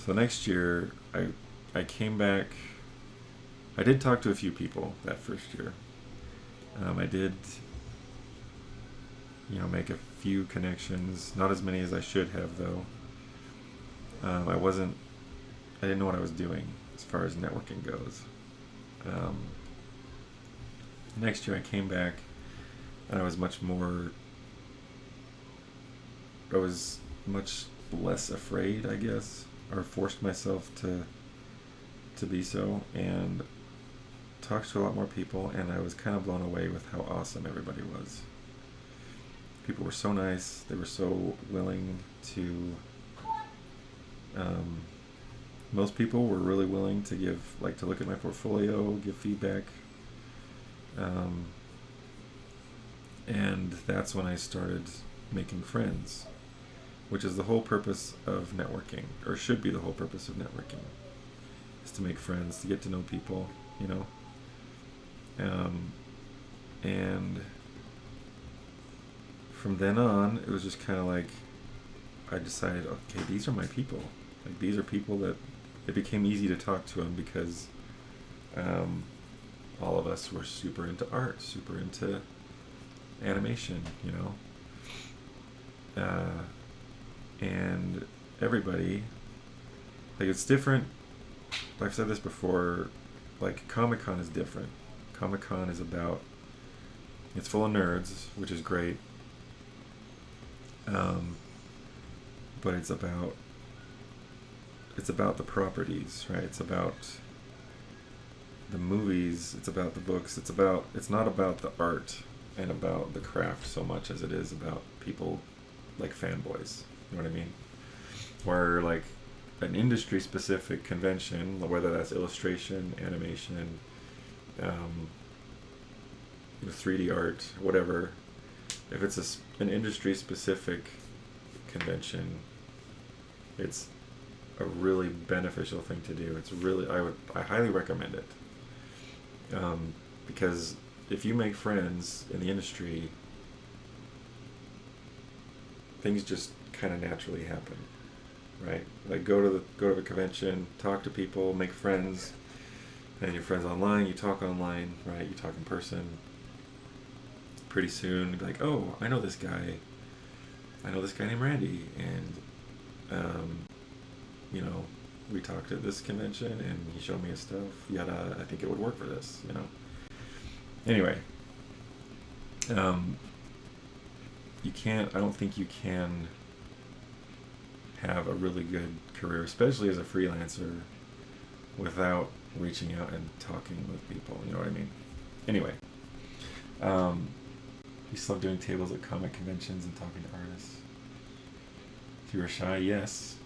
next year I came back. I did talk to a few people that first year. I did, make a few connections. Not as many as I should have, though. I didn't know what I was doing as far as networking goes. Next year I came back, and I was much less afraid, I guess, or forced myself to be so, and talked to a lot more people, and I was kind of blown away with how awesome everybody was. People were so nice. They were so willing to, most people were really willing to to look at my portfolio, give feedback. And that's when I started making friends, which is the whole purpose of networking, or should be the whole purpose of networking, is to make friends, to get to know people, and from then on, it was just kind of like, I decided, okay, these are my people. Like, these are people that it became easy to talk to them because all of us were super into art, super into animation, and everybody, like, it's different. I've said this before, like, Comic-Con is different. Comic-Con is it's full of nerds, which is great, but it's about the properties, right? It's about the movies, it's about the books, it's not about the art and about the craft so much as it is about people like fanboys, you know what I mean? Where, like, an industry specific convention, whether that's illustration, animation, 3D art, whatever, if it's an industry specific convention, it's a really beneficial thing to do. It's really, I highly recommend it, because if you make friends in the industry, things just kind of naturally happen, right? Like, go to the convention, talk to people, make friends, and your friends online, you talk online, right? You talk in person. Pretty soon, you'll be like, oh, I know this guy named Randy, and you know, we talked at this convention and he showed me his stuff. Yada, I think it would work for this. You know. Anyway, you can't. I don't think you can have a really good career, especially as a freelancer, without reaching out and talking with people. You know what I mean? Anyway, you still doing tables at comic conventions and talking to artists. If you were shy, yes.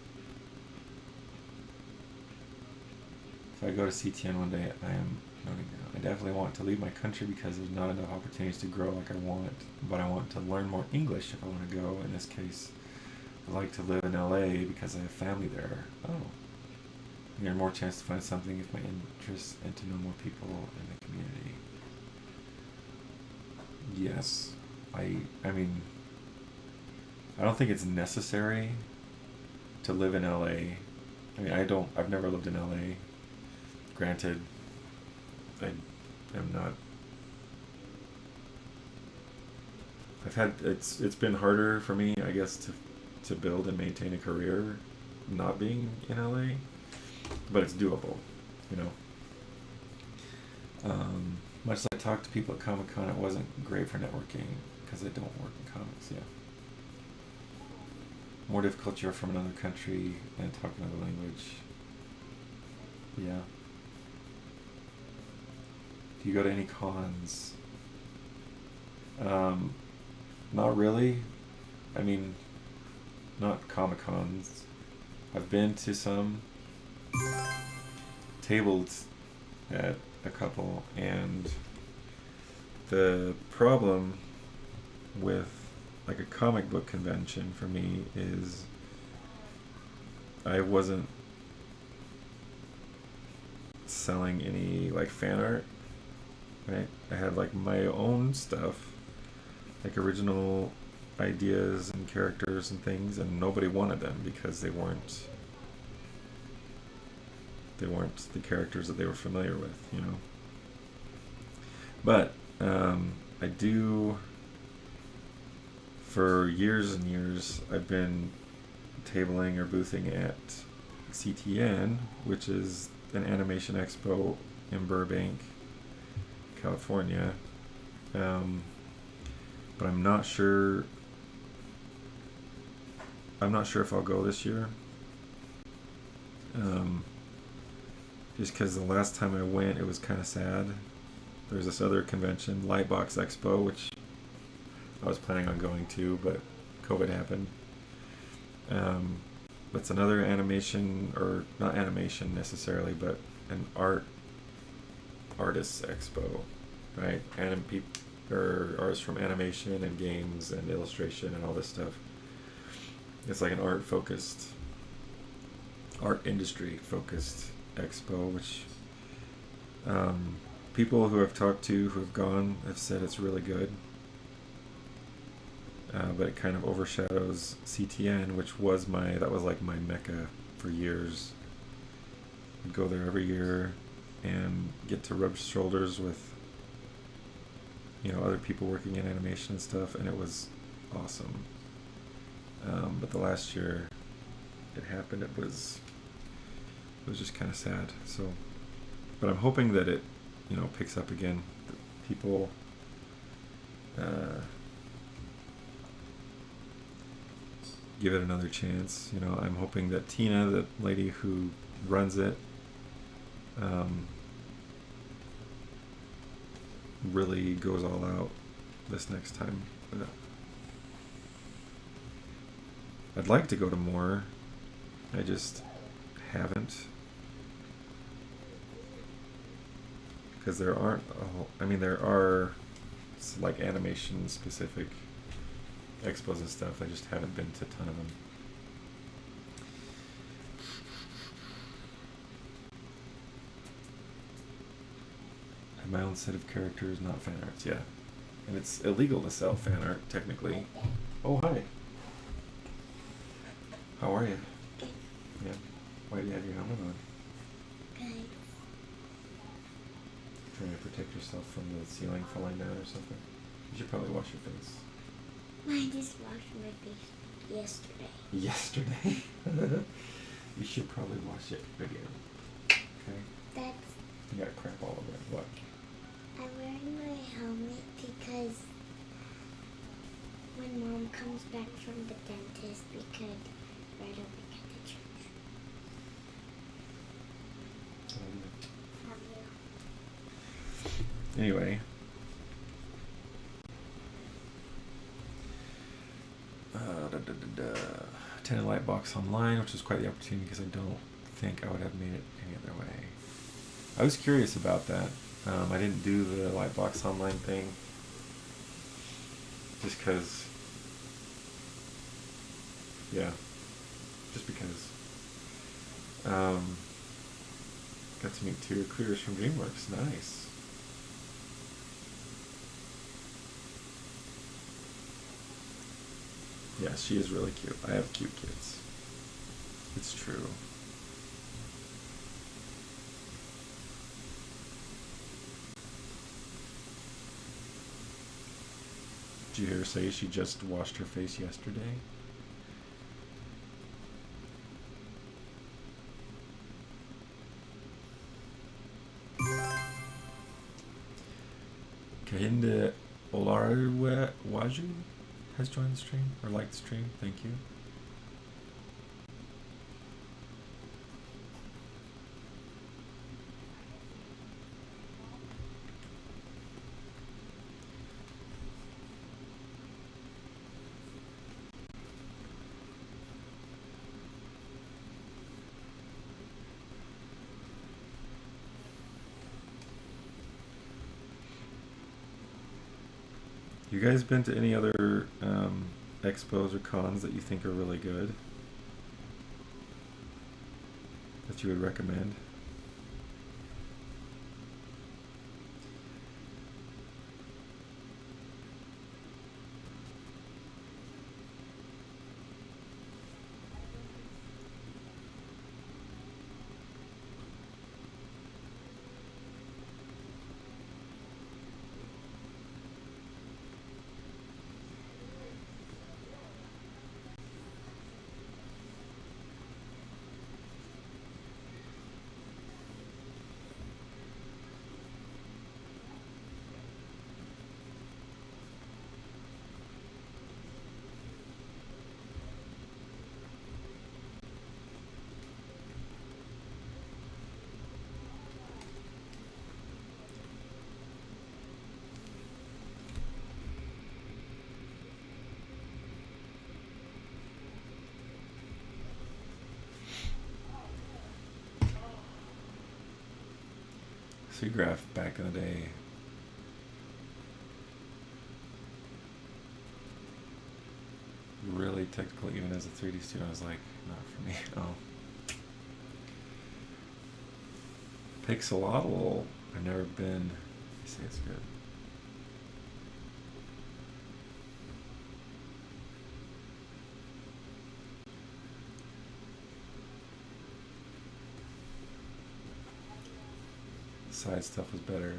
If I go to CTN one day, I am noting now. I definitely want to leave my country because there's not enough opportunities to grow like I want, but I want to learn more English if I want to go. In this case, I like to live in LA because I have family there. Oh. You have more chance to find something if my interests and to know more people in the community. Yes. I mean, I don't think it's necessary to live in LA. I mean, I've never lived in LA. Granted, I am not. It's been harder for me, I guess, to build and maintain a career not being in LA, but it's doable, you know. Much like I talked to people at Comic-Con, it wasn't great for networking because I don't work in comics, yeah. More difficult you're from another country and talk another language. Yeah. Do you go to any cons? Not really. I mean, not Comic-Cons. I've been to some, tabled at a couple, and the problem with like a comic book convention for me is I wasn't selling any like fan art, right? I had like my own stuff, like original ideas and characters and things, and nobody wanted them because they weren't the characters that they were familiar with, you know. But I do, for years and years, I've been tabling or boothing at CTN, which is an animation expo in Burbank, California. But I'm not sure if I'll go this year. Just because the last time I went, it was kind of sad. There's this other convention, Lightbox Expo, which I was planning on going to, but COVID happened. It's another animation, or not animation necessarily, but an artists expo, right? Or artists from animation and games and illustration and all this stuff. It's like an art industry focused expo, which people who I've talked to who have gone have said it's really good. But it kind of overshadows CTN, which was like my mecca for years. I'd go there every year and get to rub shoulders with, you know, other people working in animation and stuff, and it was awesome. But the last year it happened, it was just kind of sad. So, but I'm hoping that it, you know, picks up again. People give it another chance. You know, I'm hoping that Tina, the lady who runs it, really goes all out this next time. I'd like to go to more. I just haven't. Because there aren't there are like animation specific expos and stuff. I just haven't been to a ton of them. I have my own set of characters, not fan arts, yeah. And it's illegal to sell fan art, technically. Oh, hi. How are you? Yeah. Why do you have your helmet on? Okay. Trying to protect yourself from the ceiling falling down or something? You should probably wash your face. I just washed my face. Yesterday. Yesterday? You should probably wash it again. Okay? That's... You got crap all over it. What? I'm wearing my helmet because when Mom comes back from the dentist, we could ride a bike at the church. Love you. Anyway. Attended Lightbox online, which was quite the opportunity because I don't think I would have made it any other way. I was curious about that. I didn't do the Lightbox online thing just because, yeah, just because. Got to meet 2 recruiters from DreamWorks. Nice. Yeah, she is really cute. I have cute kids. It's true. Did you hear her say she just washed her face yesterday? Kahinda Olarawaju has joined the stream, or liked the stream. Thank you. You guys been to any other expos or cons that you think are really good? That you would recommend? Seagraph back in the day. Really technical, even as a 3D student. I was like, not for me. Oh. Pixelotl. I've never been. They say it's good. Side stuff was better.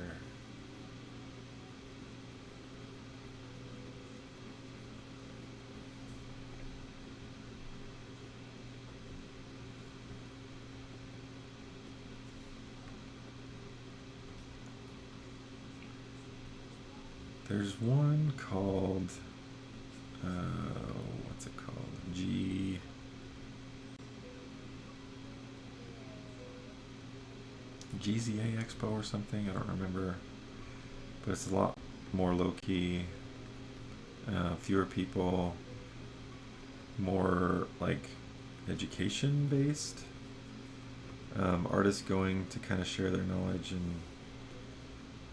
There's one called, what's it called? GZA Expo or something, I don't remember, but it's a lot more low-key, fewer people, more like education based, artists going to kind of share their knowledge, and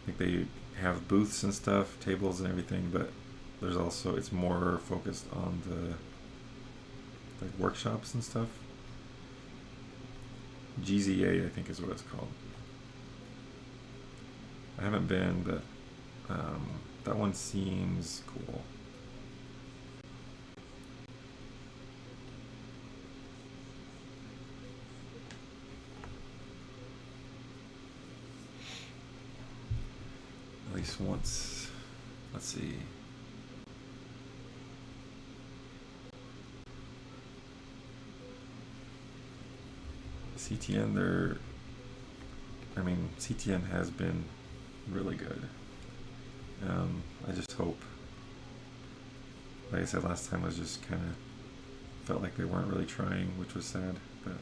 like they have booths and stuff, tables and everything, but there's also, it's more focused on the like workshops and stuff. GZA I think is what it's called. I haven't been, but that one seems cool. At least once. Let's see. CTN, CTN has been really good. I just hope, like I said last time, was just kind of felt like they weren't really trying, which was sad, but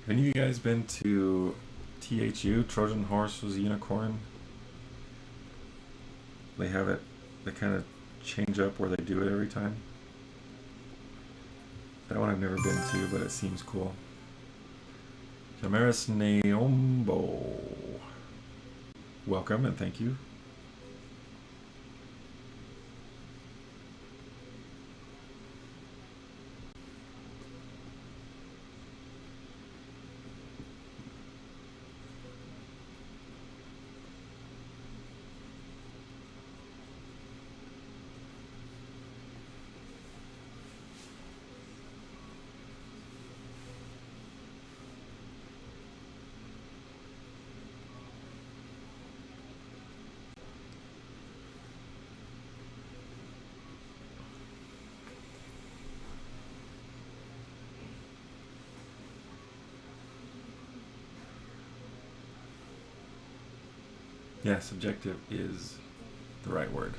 have any of you guys been to THU, Trojan Horse was a Unicorn? They have it, they kind of change up where they do it every time. That one I've never been to, but it seems cool. Damaris Neombo. Welcome and thank you. Yeah, subjective is the right word.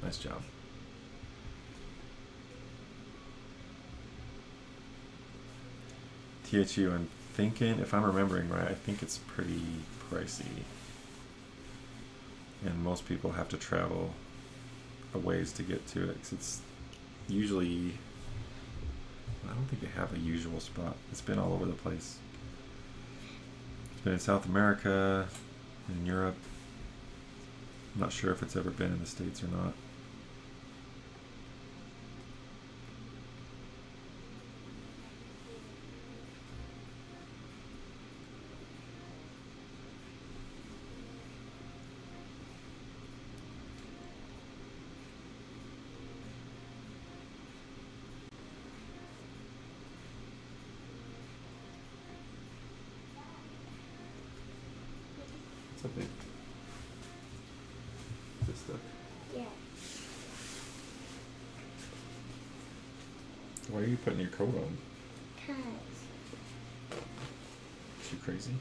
Nice job. THU, I'm thinking, if I'm remembering right, I think it's pretty pricey. And most people have to travel a ways to get to it, 'cause it's usually, I don't think they have a usual spot. It's been all over the place. It's been in South America, in Europe. I'm not sure if it's ever been in the States or not. It's a big. This stuff. Yeah. Why are you putting your coat on? Cause. Is you crazy?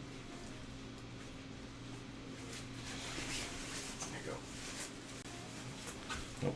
There you go. Oh.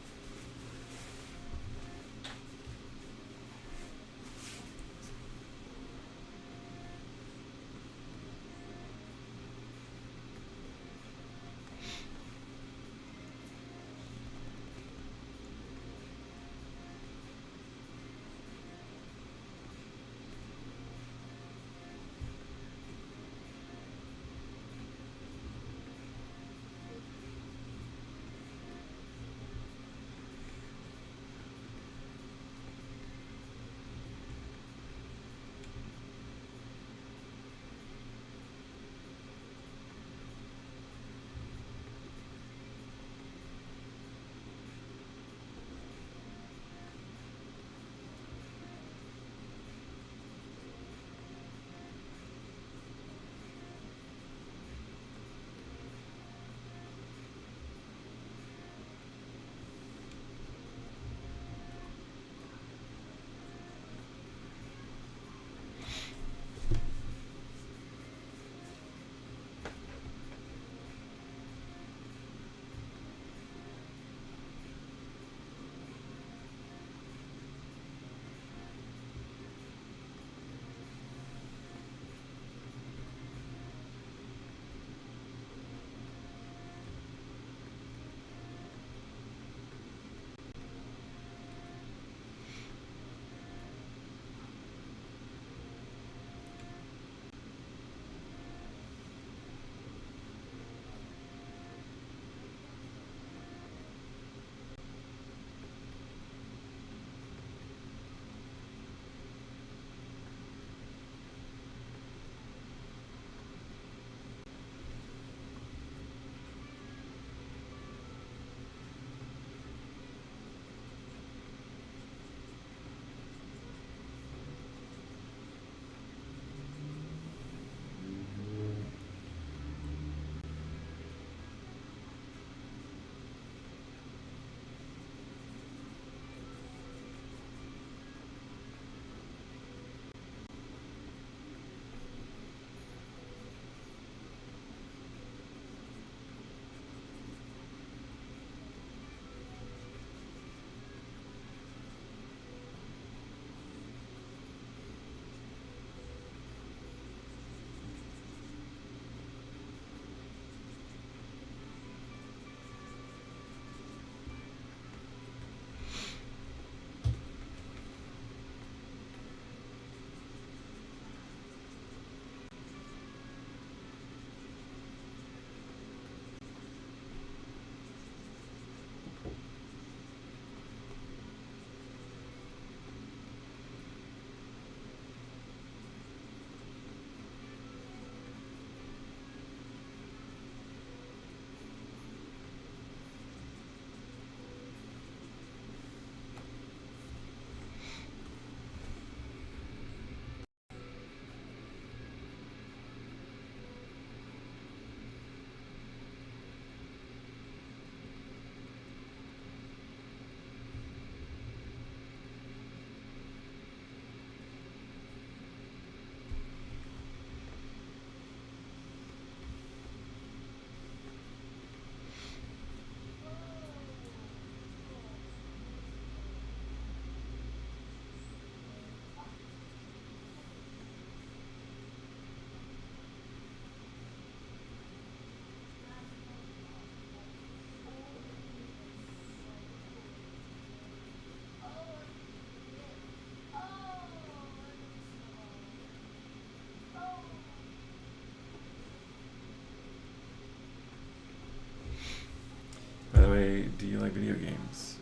Do you like video games?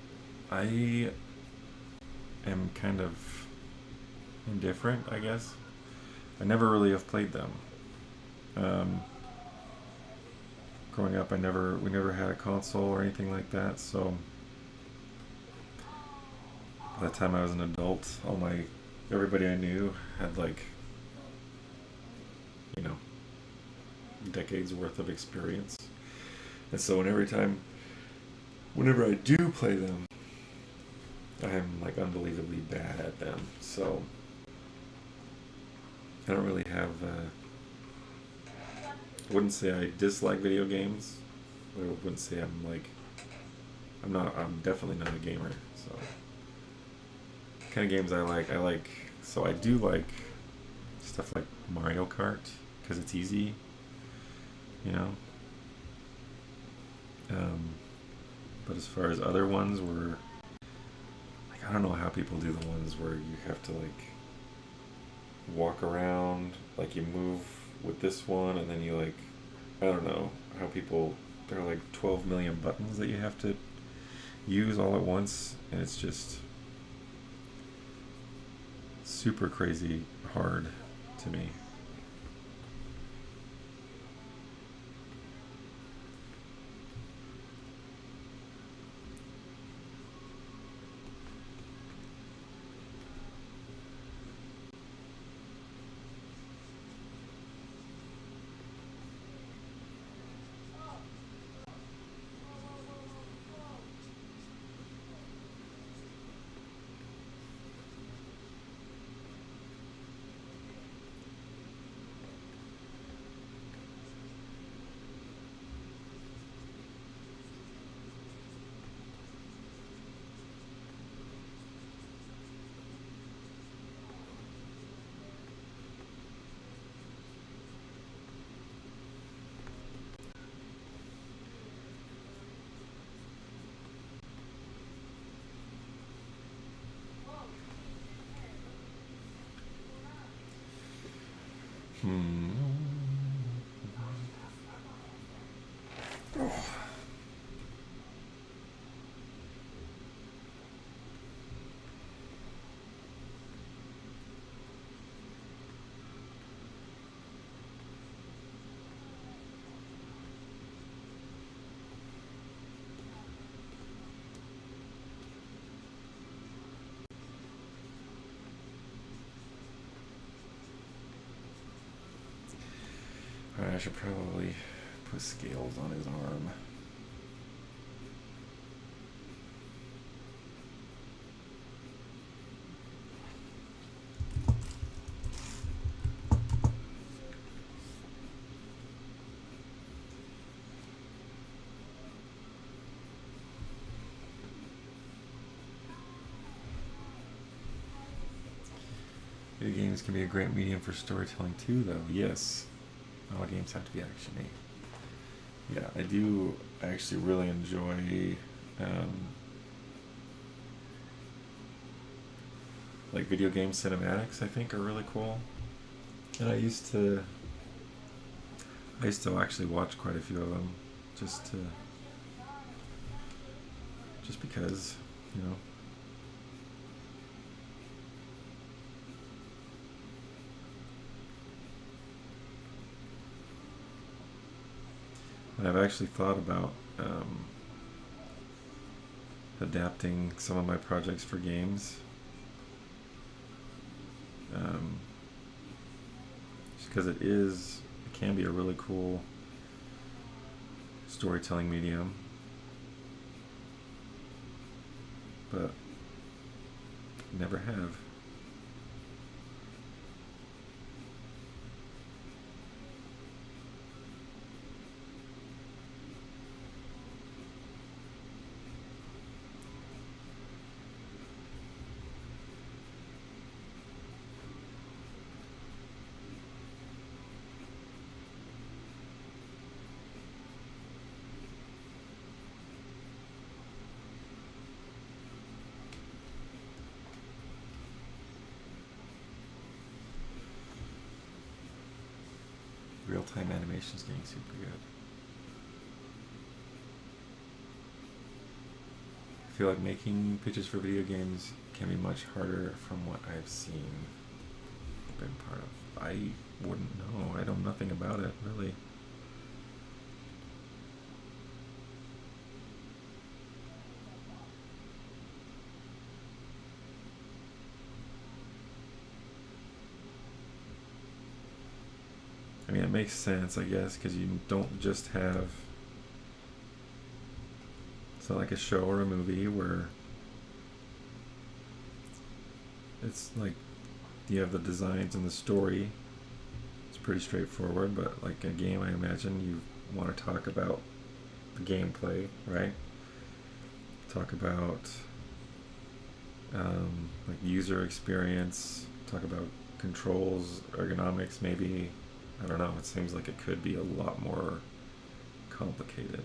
I am kind of indifferent, I guess. I never really have played them. Growing up, we never had a console or anything like that, so by the time I was an adult, everybody I knew had like, you know, decades worth of experience. And so whenever I do play them, I'm like unbelievably bad at them. So I don't really have. I wouldn't say I dislike video games, but I wouldn't say I'm definitely not a gamer. So kind of games I like. So I do like stuff like Mario Kart because it's easy, you know. But as far as other ones where, like, I don't know how people do the ones where you have to like walk around, like you move with this one and then you like, I don't know how people, there are like 12 million buttons that you have to use all at once, and it's just super crazy hard to me. Alright, I should probably put scales on his arm. Video games can be a great medium for storytelling too, though. Yes. All games have to be action-y. Yeah, I do actually really enjoy like video game cinematics. I think are really cool, and I used to actually watch quite a few of them, just because, you know. And I've actually thought about adapting some of my projects for games. Just because it can be a really cool storytelling medium. But never have. Real-time animation's getting super good. feel like making pitches for video games can be much harder from what I've seen. Been part of. I wouldn't know. I know nothing about it really. I mean, it makes sense, I guess, because you don't just have. It's not like a show or a movie where it's like you have the designs and the story. It's pretty straightforward, but like a game, I imagine you want to talk about the gameplay, right? Talk about like user experience, talk about controls, ergonomics, maybe. I don't know, it seems like it could be a lot more complicated.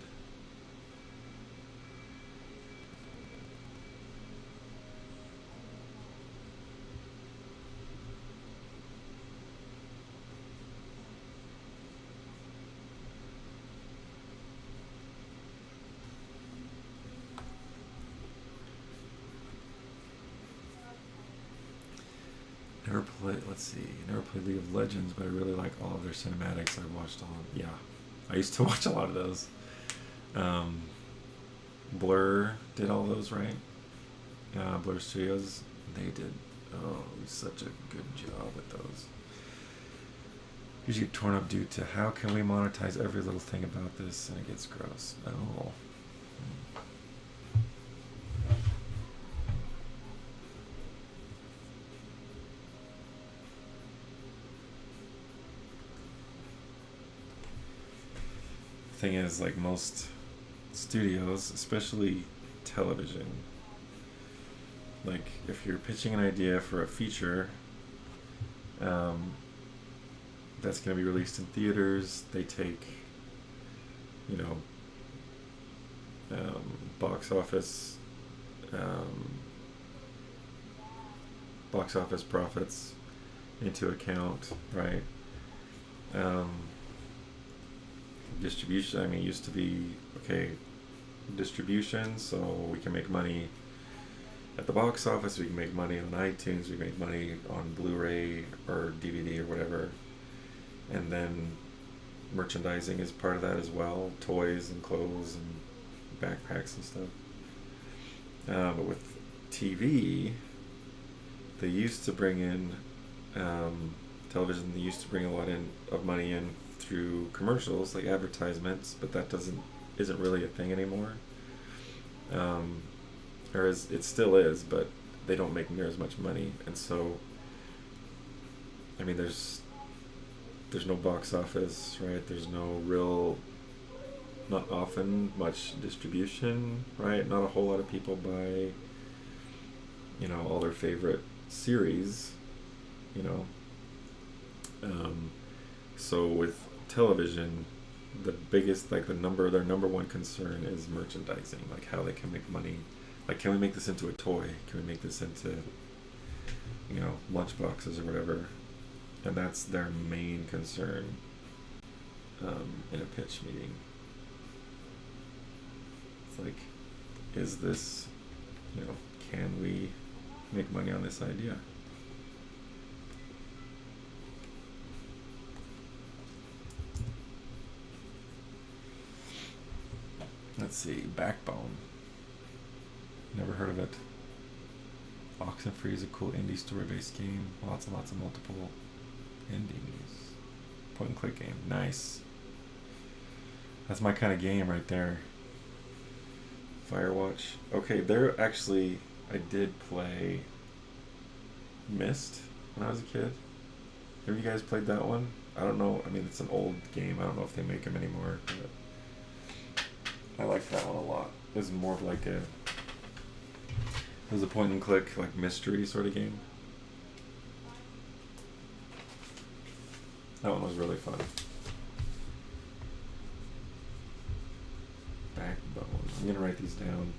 Never played, let's see, never played League of Legends, but I really like all of their cinematics. I've watched all, yeah, I used to watch a lot of those. Blur did all those, right? Blur Studios, they did, such a good job with those. Usually get torn up due to how can we monetize every little thing about this, and it gets gross. Oh. Thing is, like most studios, especially television, like if you're pitching an idea for a feature that's going to be released in theaters, they take, you know, box office profits into account, right? Distribution, I mean, it used to be, okay, distribution, so we can make money at the box office, we can make money on iTunes, we can make money on Blu-ray or DVD or whatever, and then merchandising is part of that as well, toys and clothes and backpacks and stuff. But with TV, they used to bring in television, they used to bring a lot of money in through commercials, like advertisements, but that isn't really a thing anymore. Or it still is, but they don't make near as much money, and so, I mean, there's no box office, right? There's no real, not often much distribution, right? Not a whole lot of people buy, you know, all their favorite series, you know. So with television, the biggest, like their number one concern is merchandising, like how they can make money. Like, can we make this into a toy? Can we make this into, you know, lunch boxes or whatever? And that's their main concern in a pitch meeting. It's like, is this, you know, can we make money on this idea? Let's see, Backbone. Never heard of it. Oxenfree is a cool indie story-based game. Lots and lots of multiple endings. Point and click game. Nice. That's my kind of game right there. Firewatch. Okay, there actually, I did play Myst when I was a kid. Have you guys played that one? I don't know. I mean, it's an old game. I don't know if they make them anymore. But I like that one a lot. It was more of like it was a point and click, like mystery sort of game. That one was really fun. Backbone. I'm gonna write these down.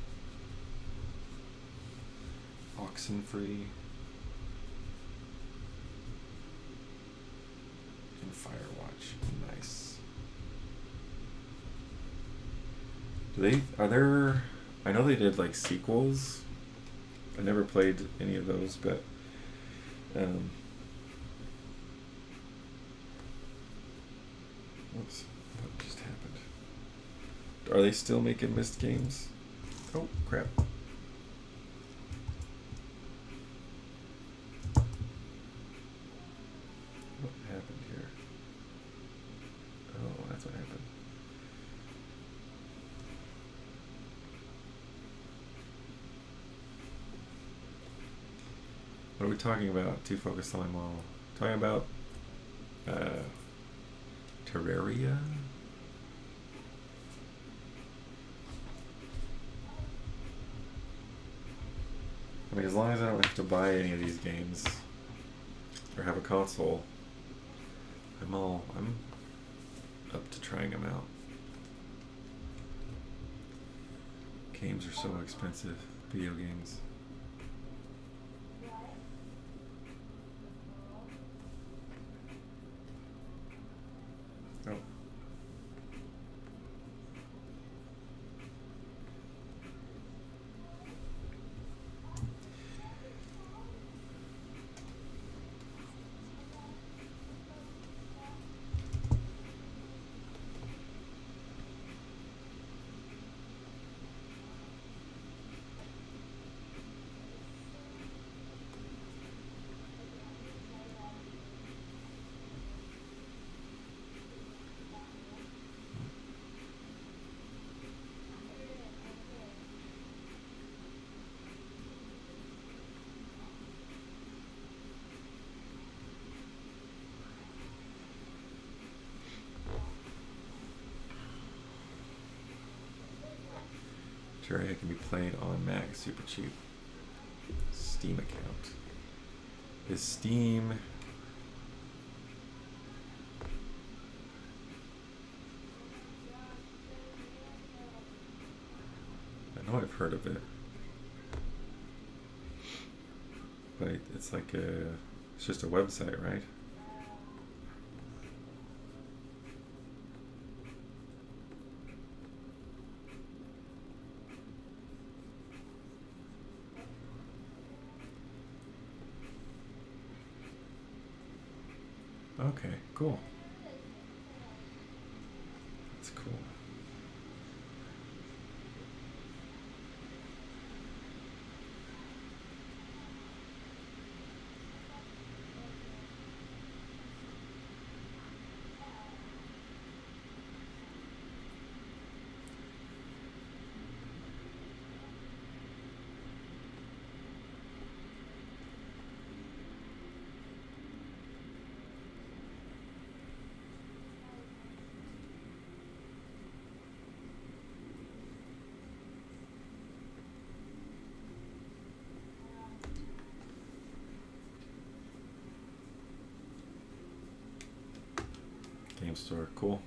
Oxenfree and Firewatch. Nice. Are there I know they did like sequels. I never played any of those, but whoops, what just happened? Are they still making Myst games? Oh crap. What happened here? Oh, that's what happened. What are we talking about? Too focused on my model. Talking about Terraria? I mean, as long as I don't have to buy any of these games or have a console, I'm up to trying them out. Games are so expensive. Video games. Oh. Terraria can be played on Mac super cheap. Steam account. Is Steam... I know I've heard of it. But it's like it's just a website, right? Okay, cool. That's cool. Game store, cool.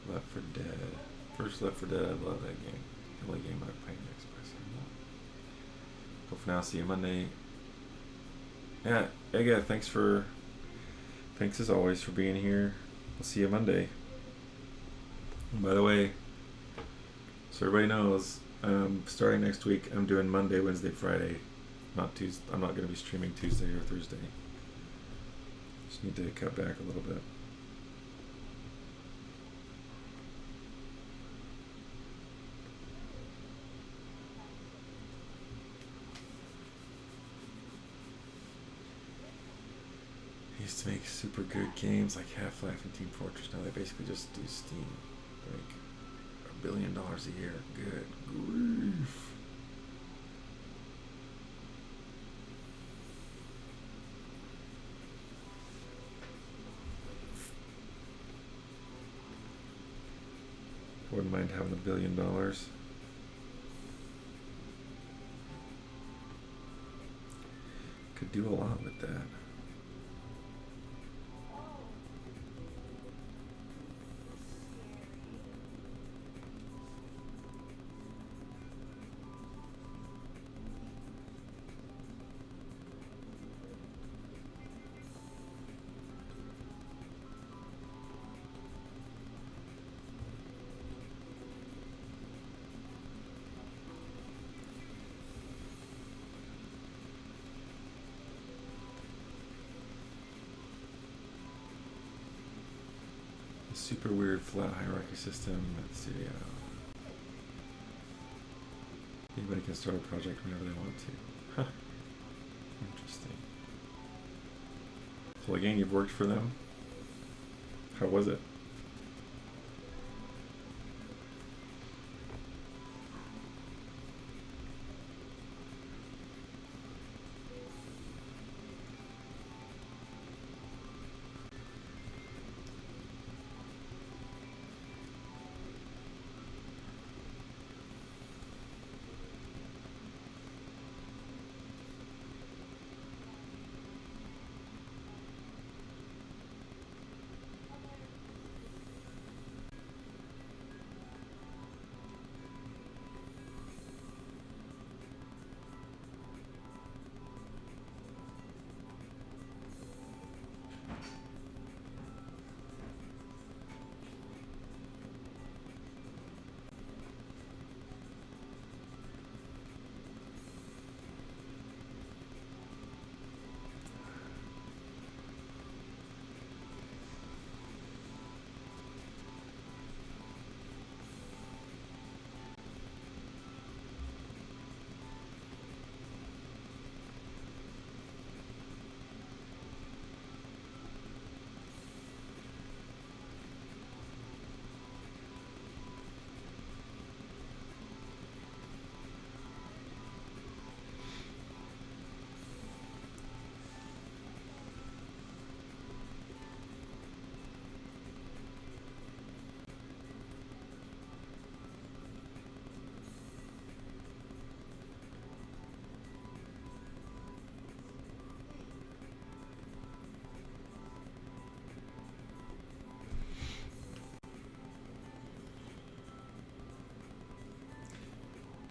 Left 4 Dead. First Left 4 Dead, I love that game. The only game I've played Xbox anymore. Go for now, see you Monday. Yeah, Ega, thanks for Thanks as always for being here. We'll see you Monday. And by the way, so everybody knows, starting next week, I'm doing Monday, Wednesday, Friday, not Tuesday. I'm not going to be streaming Tuesday or Thursday. Just need to cut back a little bit. I used to make super good games like Half-Life and Team Fortress. Now they basically just do Steam. Like $1 billion a year. Good grief. Wouldn't mind having $1 billion. Could do a lot with that. Super weird flat hierarchy system at the studio. Anybody can start a project whenever they want to. Huh. Interesting. So again, you've worked for them. How was it?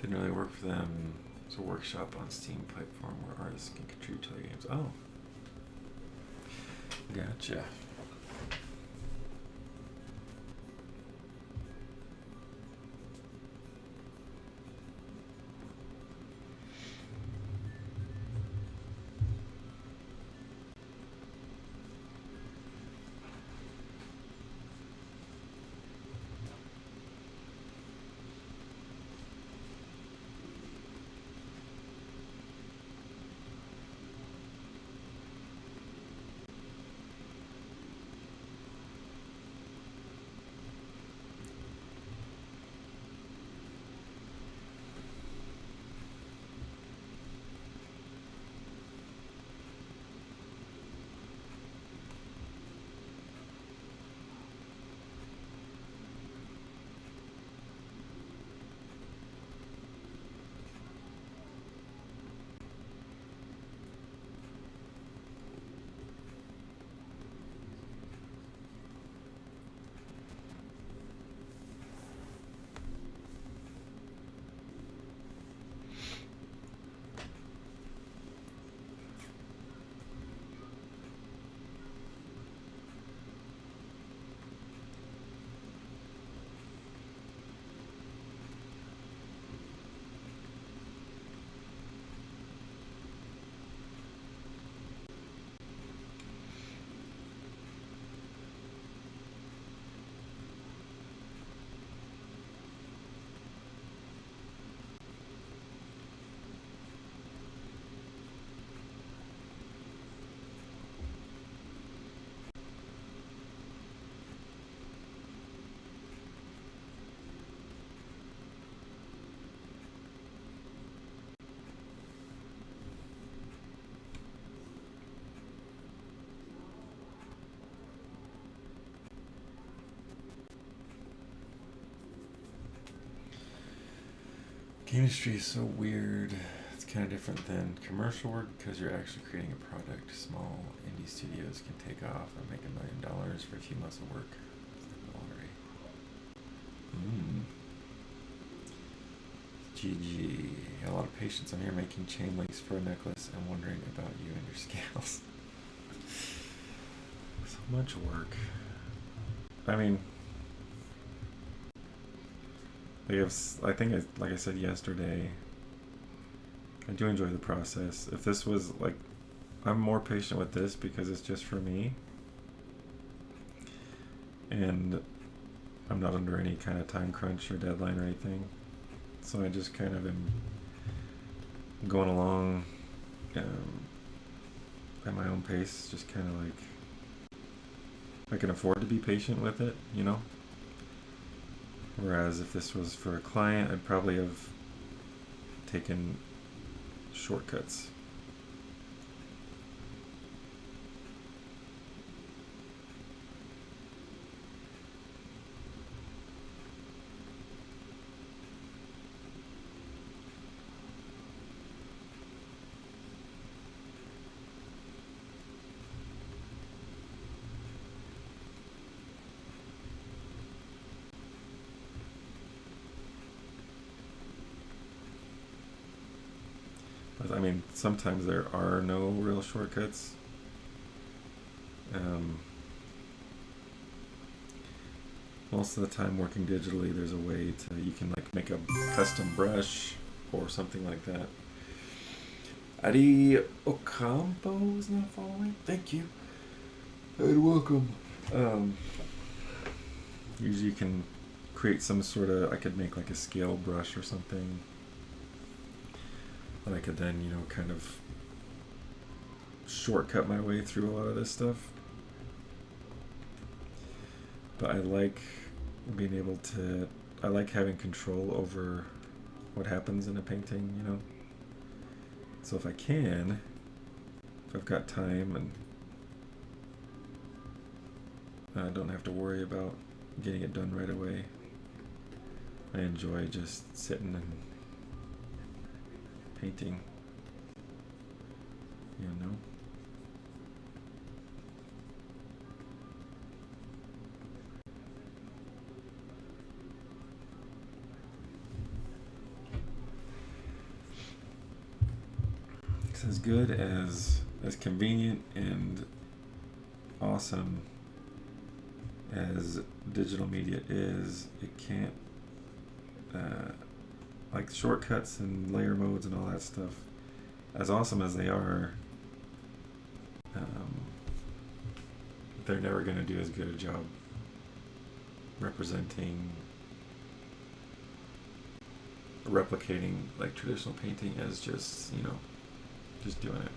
Didn't really work for them. It's a workshop on Steam platform where artists can contribute to their games. Oh. Gotcha. Game industry is so weird. It's kind of different than commercial work because you're actually creating a product. Small indie studios can take off and make $1 million for a few months of work. It's like the lottery. GG. A lot of patience. I'm here making chain links for a necklace and wondering about you and your scales. So much work. I mean, I think, like I said yesterday, I do enjoy the process. If this was like, I'm more patient with this because it's just for me. And I'm not under any kind of time crunch or deadline or anything. So I just kind of am going along at my own pace, just kind of like, I can afford to be patient with it, you know? Whereas if this was for a client, I'd probably have taken shortcuts. I mean, sometimes there are no real shortcuts. Most of the time working digitally, there's a way to, you can like make a custom brush or something like that. Adi Ocampo is not following. Thank you. And welcome. Usually you can create some sort of, I could make like a scale brush or something. And I could then, you know, kind of shortcut my way through a lot of this stuff. But I like being able to, I like having control over what happens in a painting, you know. So if I can, if I've got time and I don't have to worry about getting it done right away, I enjoy just sitting and painting, you know. It's as good as convenient and awesome as digital media is. It can't like shortcuts and layer modes and all that stuff, as awesome as they are, they're never going to do as good a job replicating like traditional painting as just, you know, just doing it.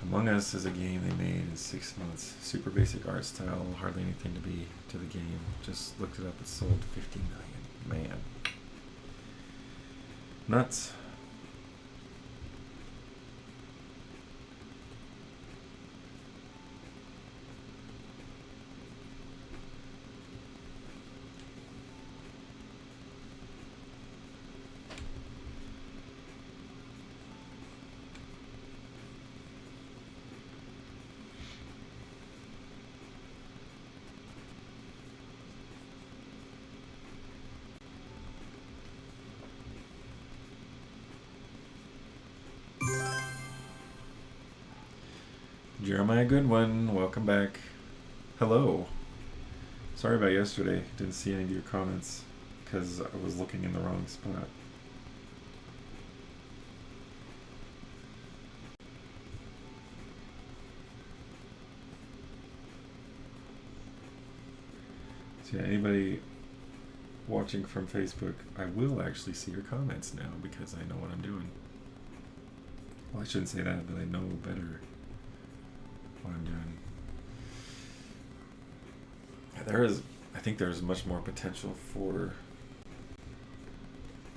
Among Us is a game they made in 6 months. Super basic art style, hardly anything to the game. Just looked it up, it sold 50 million. Man. Nuts. Jeremiah Goodwin, welcome back. Hello. Sorry about yesterday. Didn't see any of your comments because I was looking in the wrong spot. So yeah, anybody watching from Facebook, I will actually see your comments now because I know what I'm doing. Well, I shouldn't say that, but I know better what I'm doing. I think there's much more potential for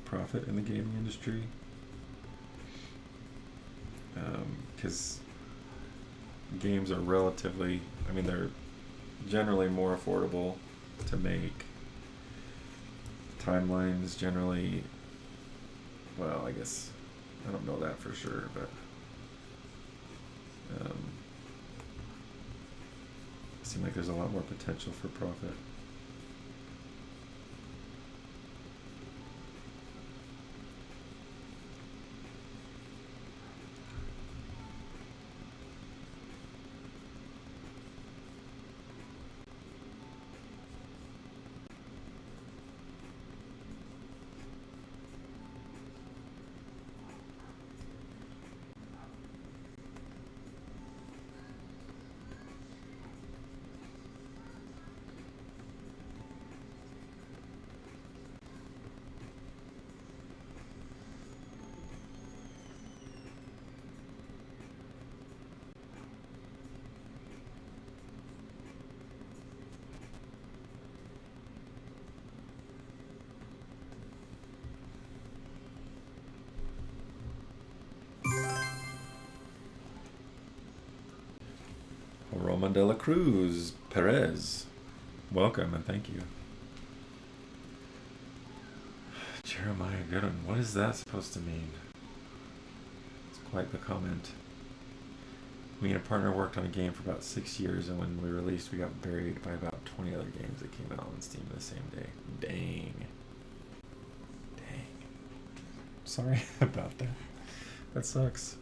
profit in the gaming industry, because games are relatively, I mean, they're generally more affordable to make timelines generally, well, I guess I don't know that for sure, but it seems like there's a lot more potential for profit. Roman de la Cruz Perez, welcome and thank you. Jeremiah Gooden, what is that supposed to mean? It's quite the comment. Me and a partner worked on a game for about 6 years, and when we released, we got buried by about 20 other games that came out on Steam the same day. Dang. Sorry about that. That sucks.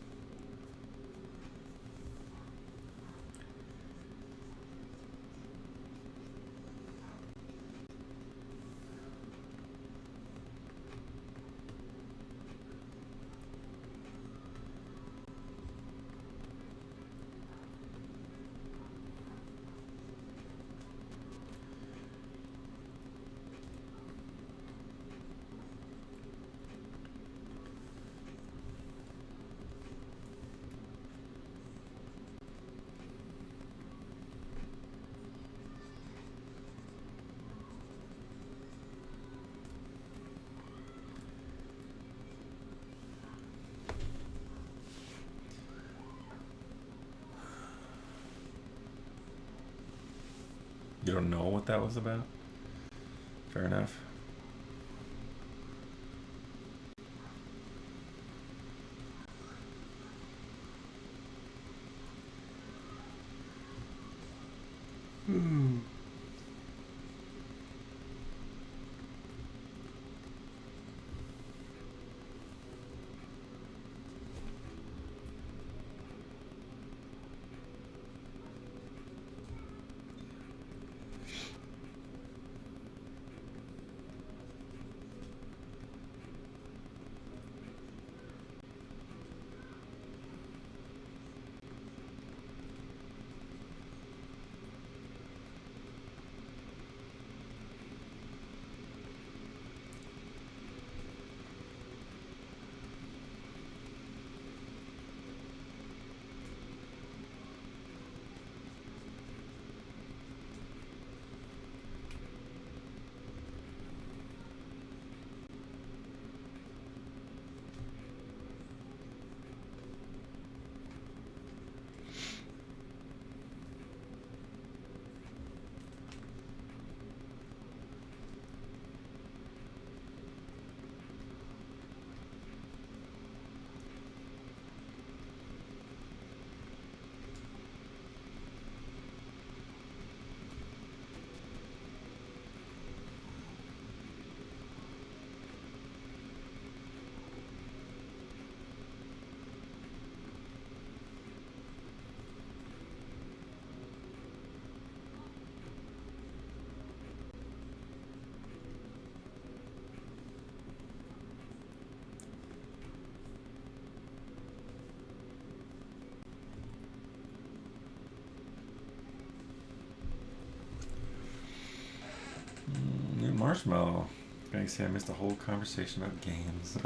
You don't know what that was about? Fair enough. Marshmallow. Gonna say I missed a whole conversation about games.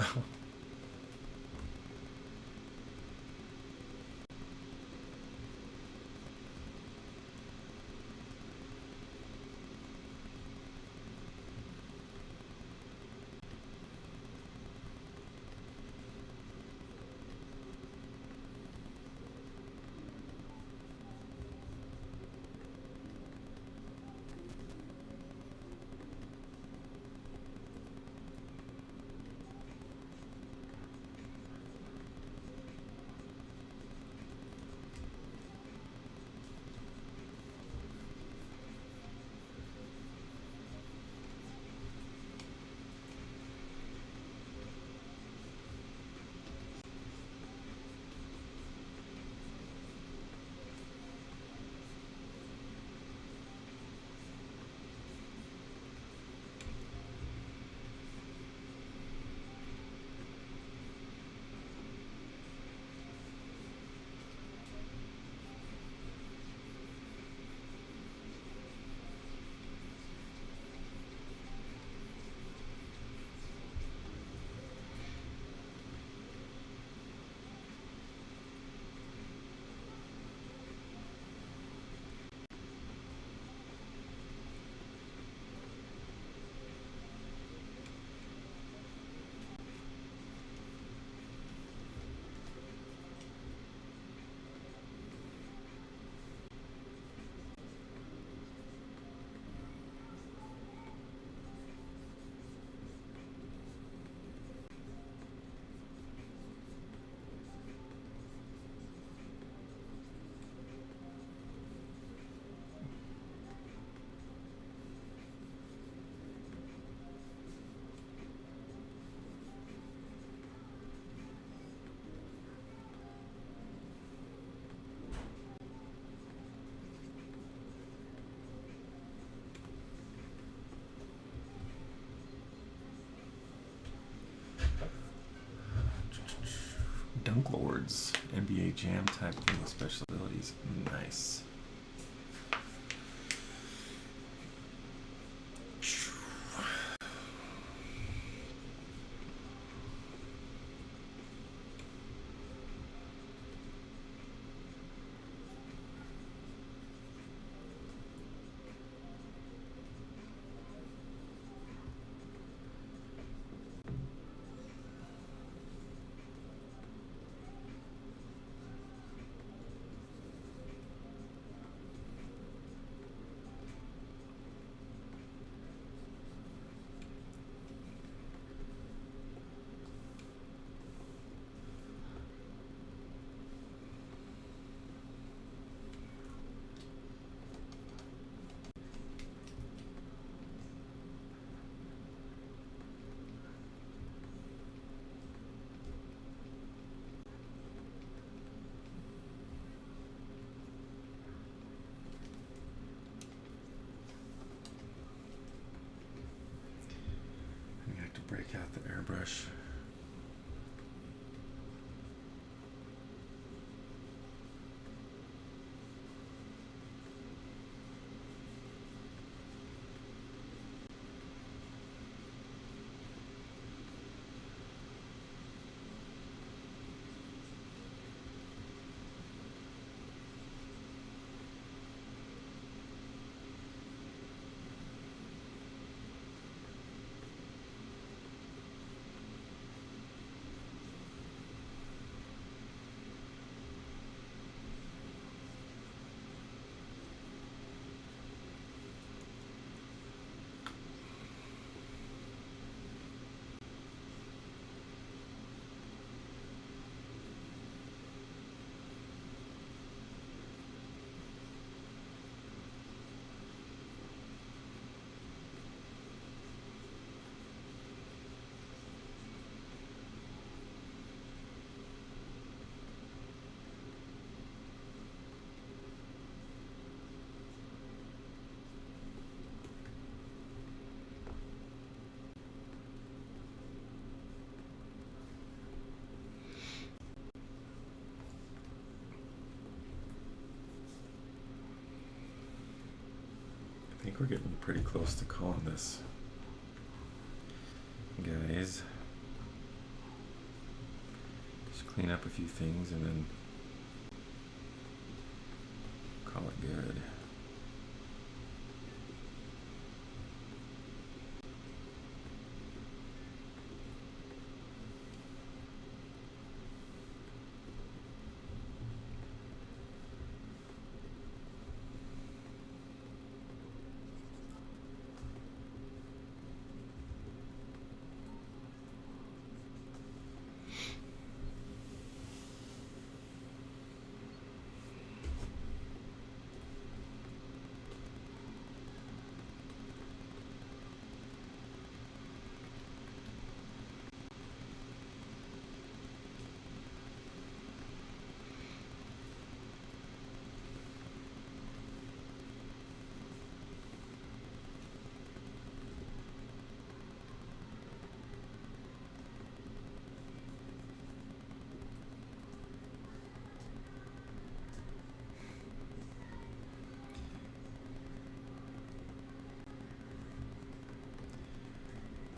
Dunk Lords, NBA Jam type thing with special abilities. Nice. We have to break out the airbrush. I think we're getting pretty close to calling this, guys. Just clean up a few things and then call it good.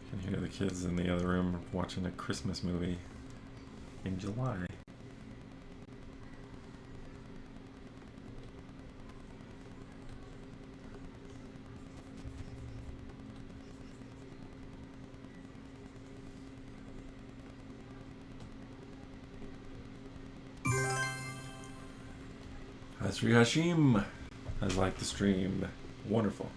I can hear the kids in the other room watching a Christmas movie in July. Hasri Hashim has liked the stream. Wonderful.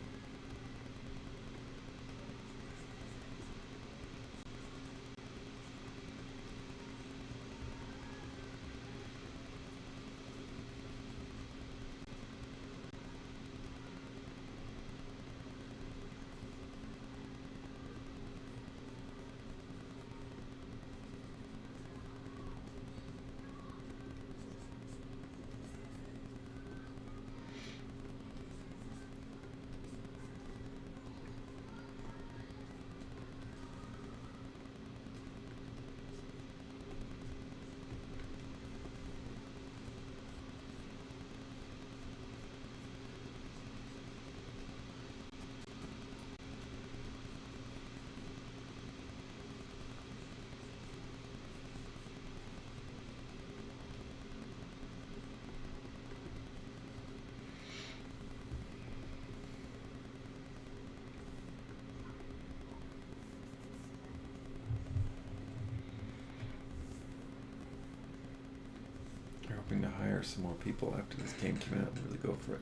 hire some more people after this game came out and really go for it.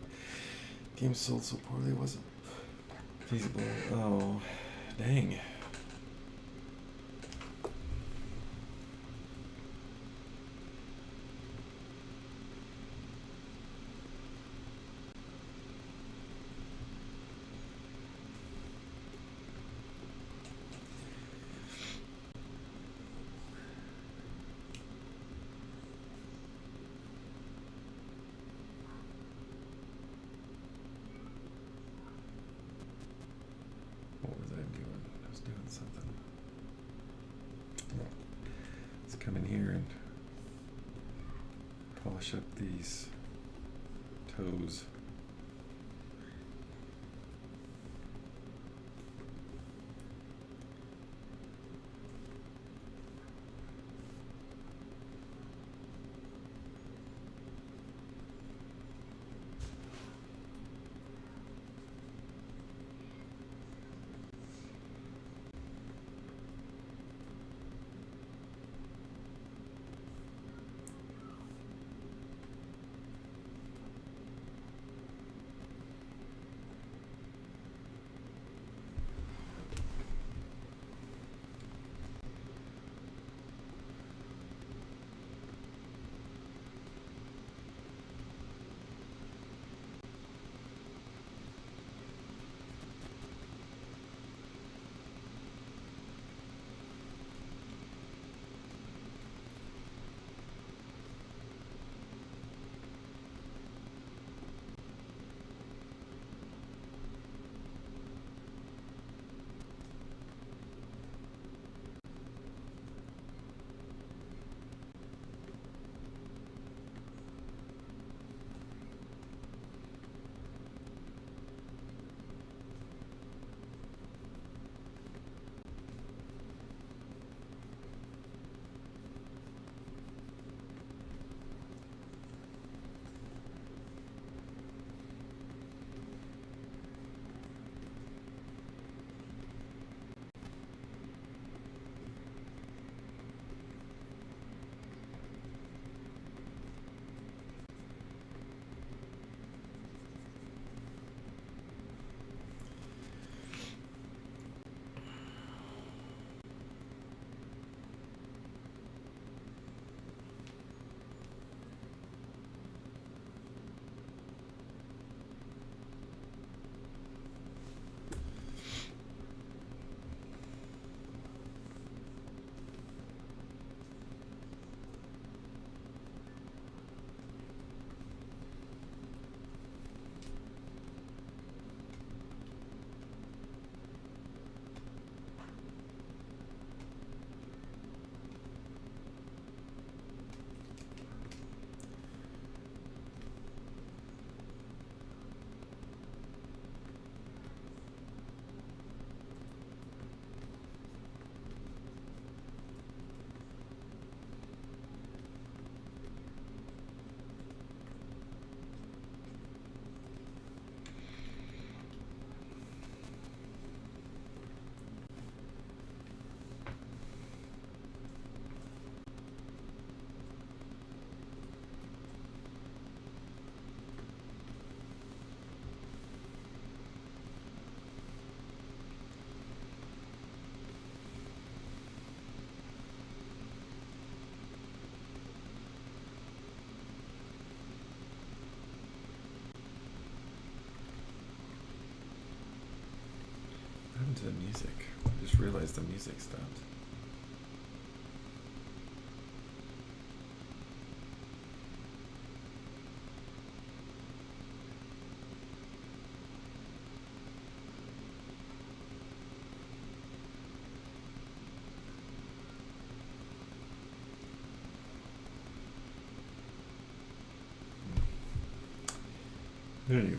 Game sold so poorly, it wasn't feasible. Oh, dang. What was I doing? I was doing something. Let's come in here and polish up these toes. What happened to the music? I just realized the music stopped. Anyway.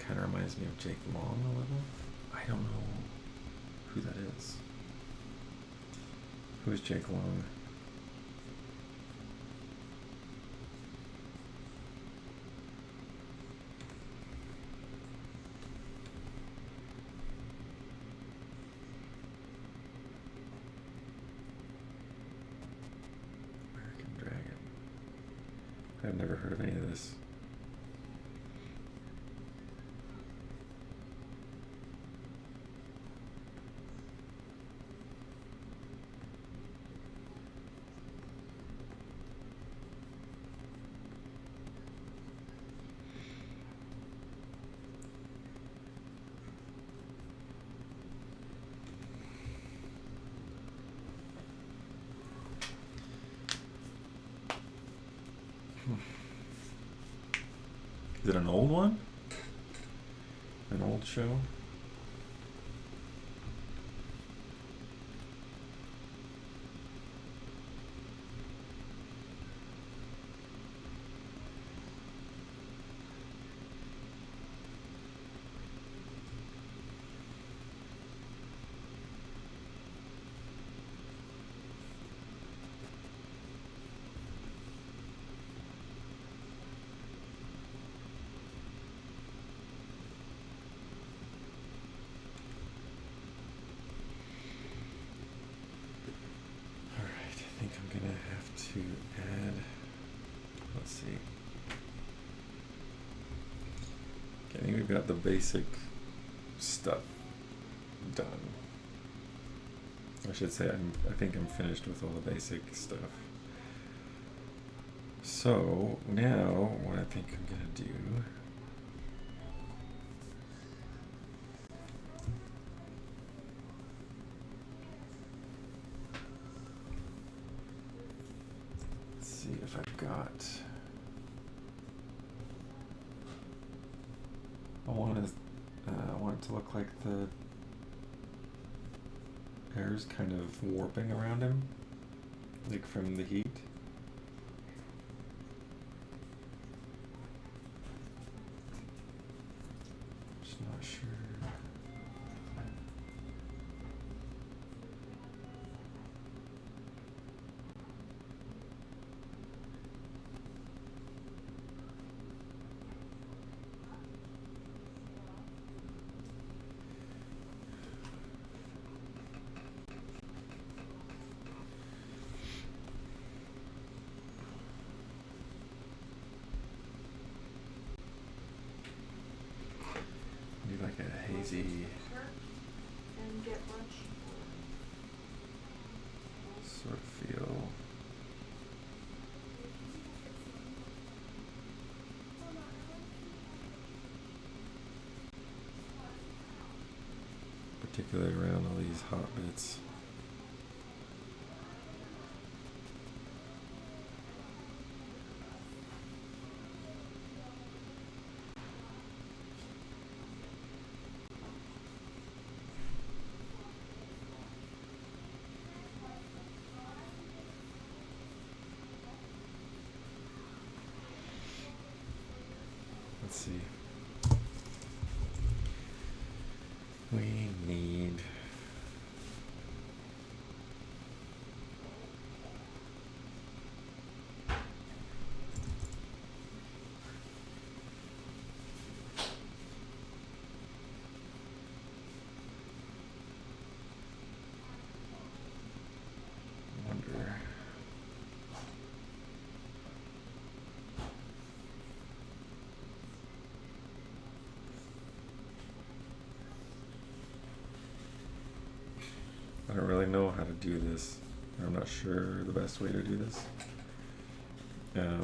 kind of reminds me of Jake Long a little. I don't know who that is. Who is Jake Long? American Dragon. I've never heard of any of this. Is it an old one? An old show? I think I'm gonna have to add, let's see. Okay, I think we've got the basic stuff done. I should say I think I'm finished with all the basic stuff. So now what I think I'm gonna do, see if I've got, I want it to look like the air's kind of warping around him, like from the heat. Just not sure. Like a hazy And get lunch. sort of feel. Particularly around all these hot bits. Let's see. We need wonder. I don't really know how to do this. I'm not sure the best way to do this. Hmm.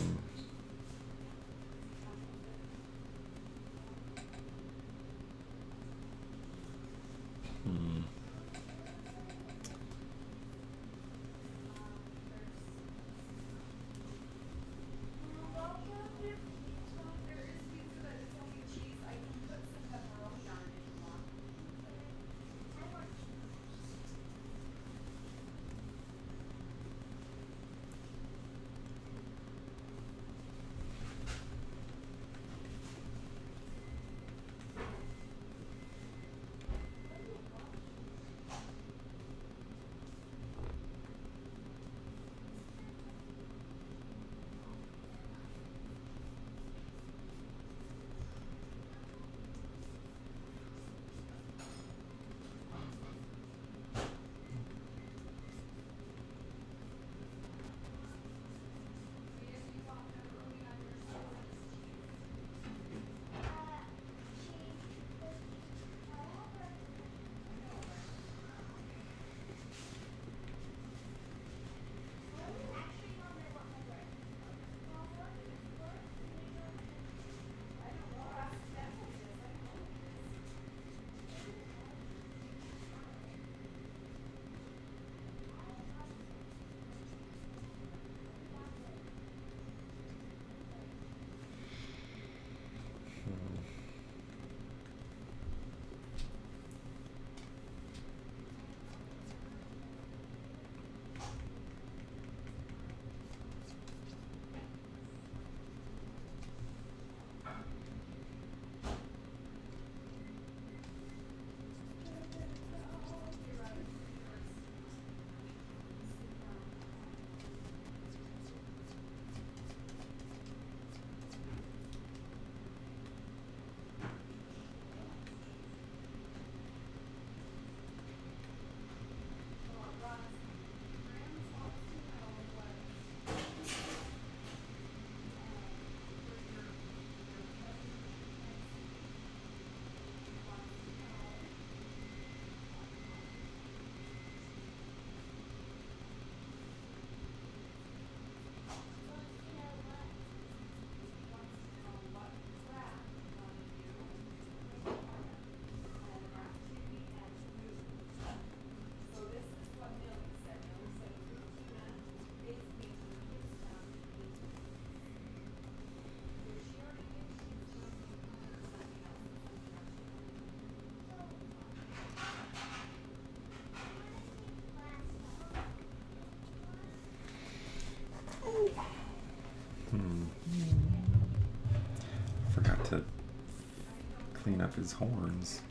heating up his horns.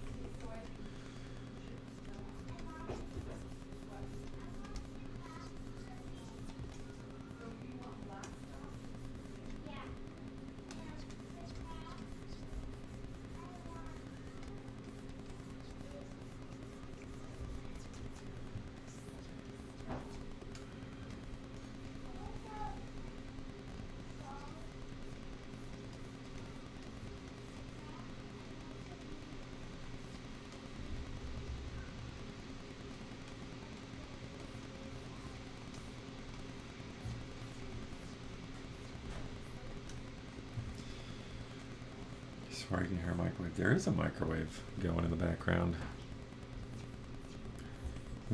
Sorry, you can hear a microwave. There is a microwave going in the background.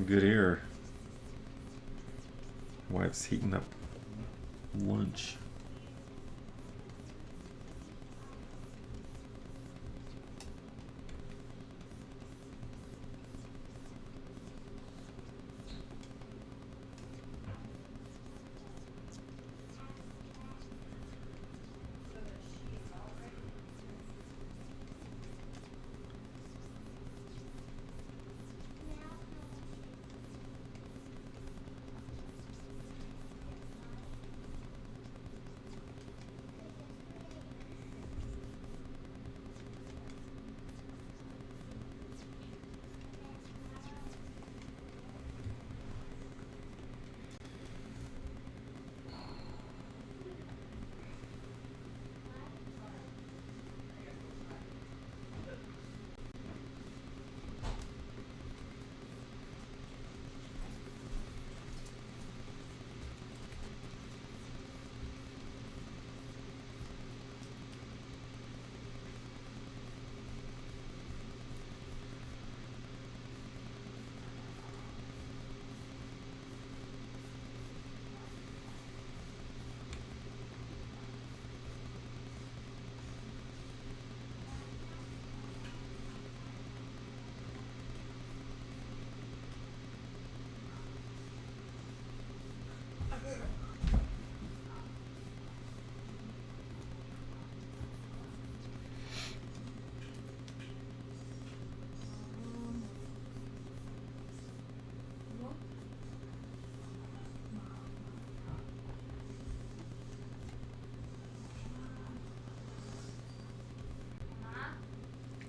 Good ear. Wife's heating up lunch.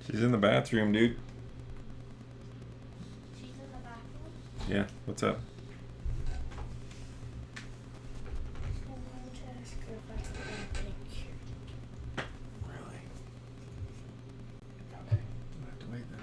She's in the bathroom, dude. She's in the bathroom? Yeah, what's up? I wanted to ask her if I could get a picture. Really? Okay, we'll have to wait then.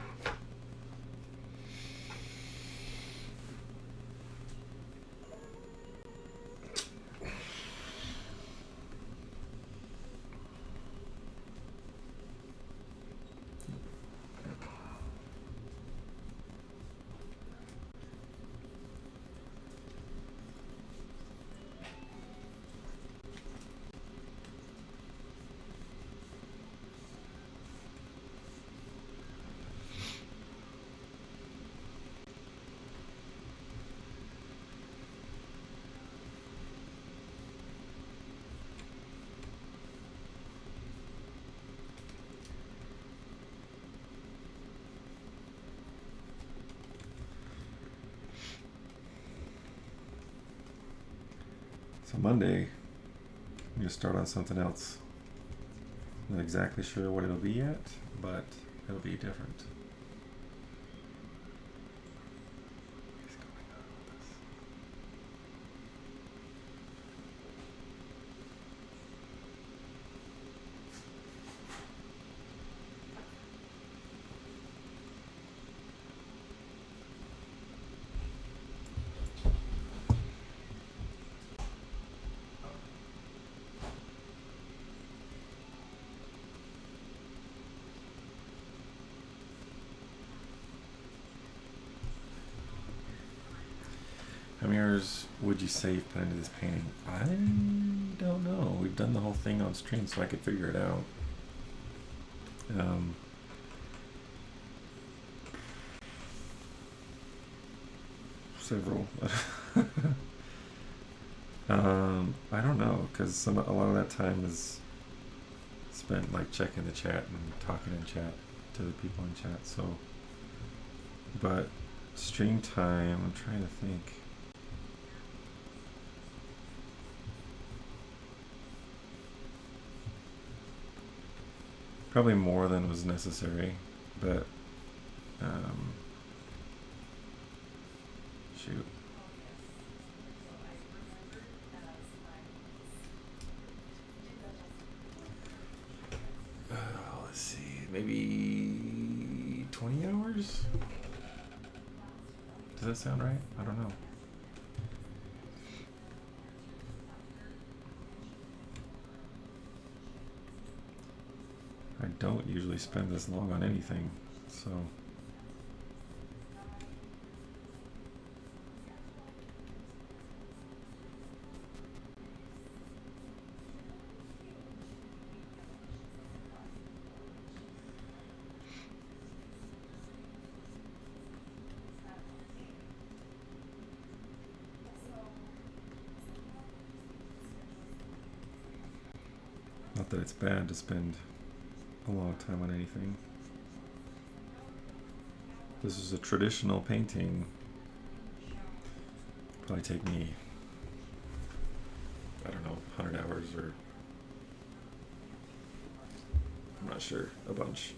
So Monday, I'm going to start on something else. Not exactly sure what it'll be yet, but it'll be different. What is going on with this? How many hours would you say you've put into this painting? I don't know. We've done the whole thing on stream, so I could figure it out. Several. I don't know, because a lot of that time is spent like checking the chat and talking in chat. to the people in chat. So, but stream time, I'm trying to think. Probably more than was necessary, but shoot. Let's see, maybe 20 hours? Does that sound right? I don't know. I don't usually spend this long on anything, so. Not that it's bad to spend a long time on anything. This is a traditional painting. Probably take me, I don't know, 100 hours or, I'm not sure, a bunch.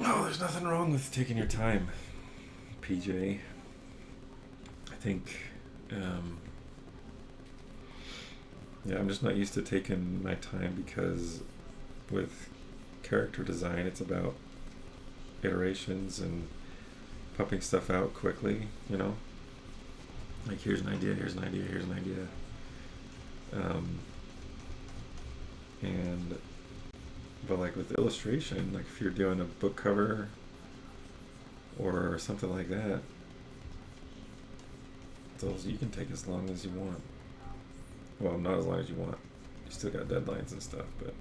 Oh, there's nothing wrong with taking your time, PJ. I think, yeah, I'm just not used to taking my time because with character design, it's about iterations and pumping stuff out quickly, you know? Like, here's an idea, here's an idea, here's an idea. But like with illustration, like if you're doing a book cover or something like that, those you can take as long as you want. Well, not as long as you want. You still got deadlines and stuff, but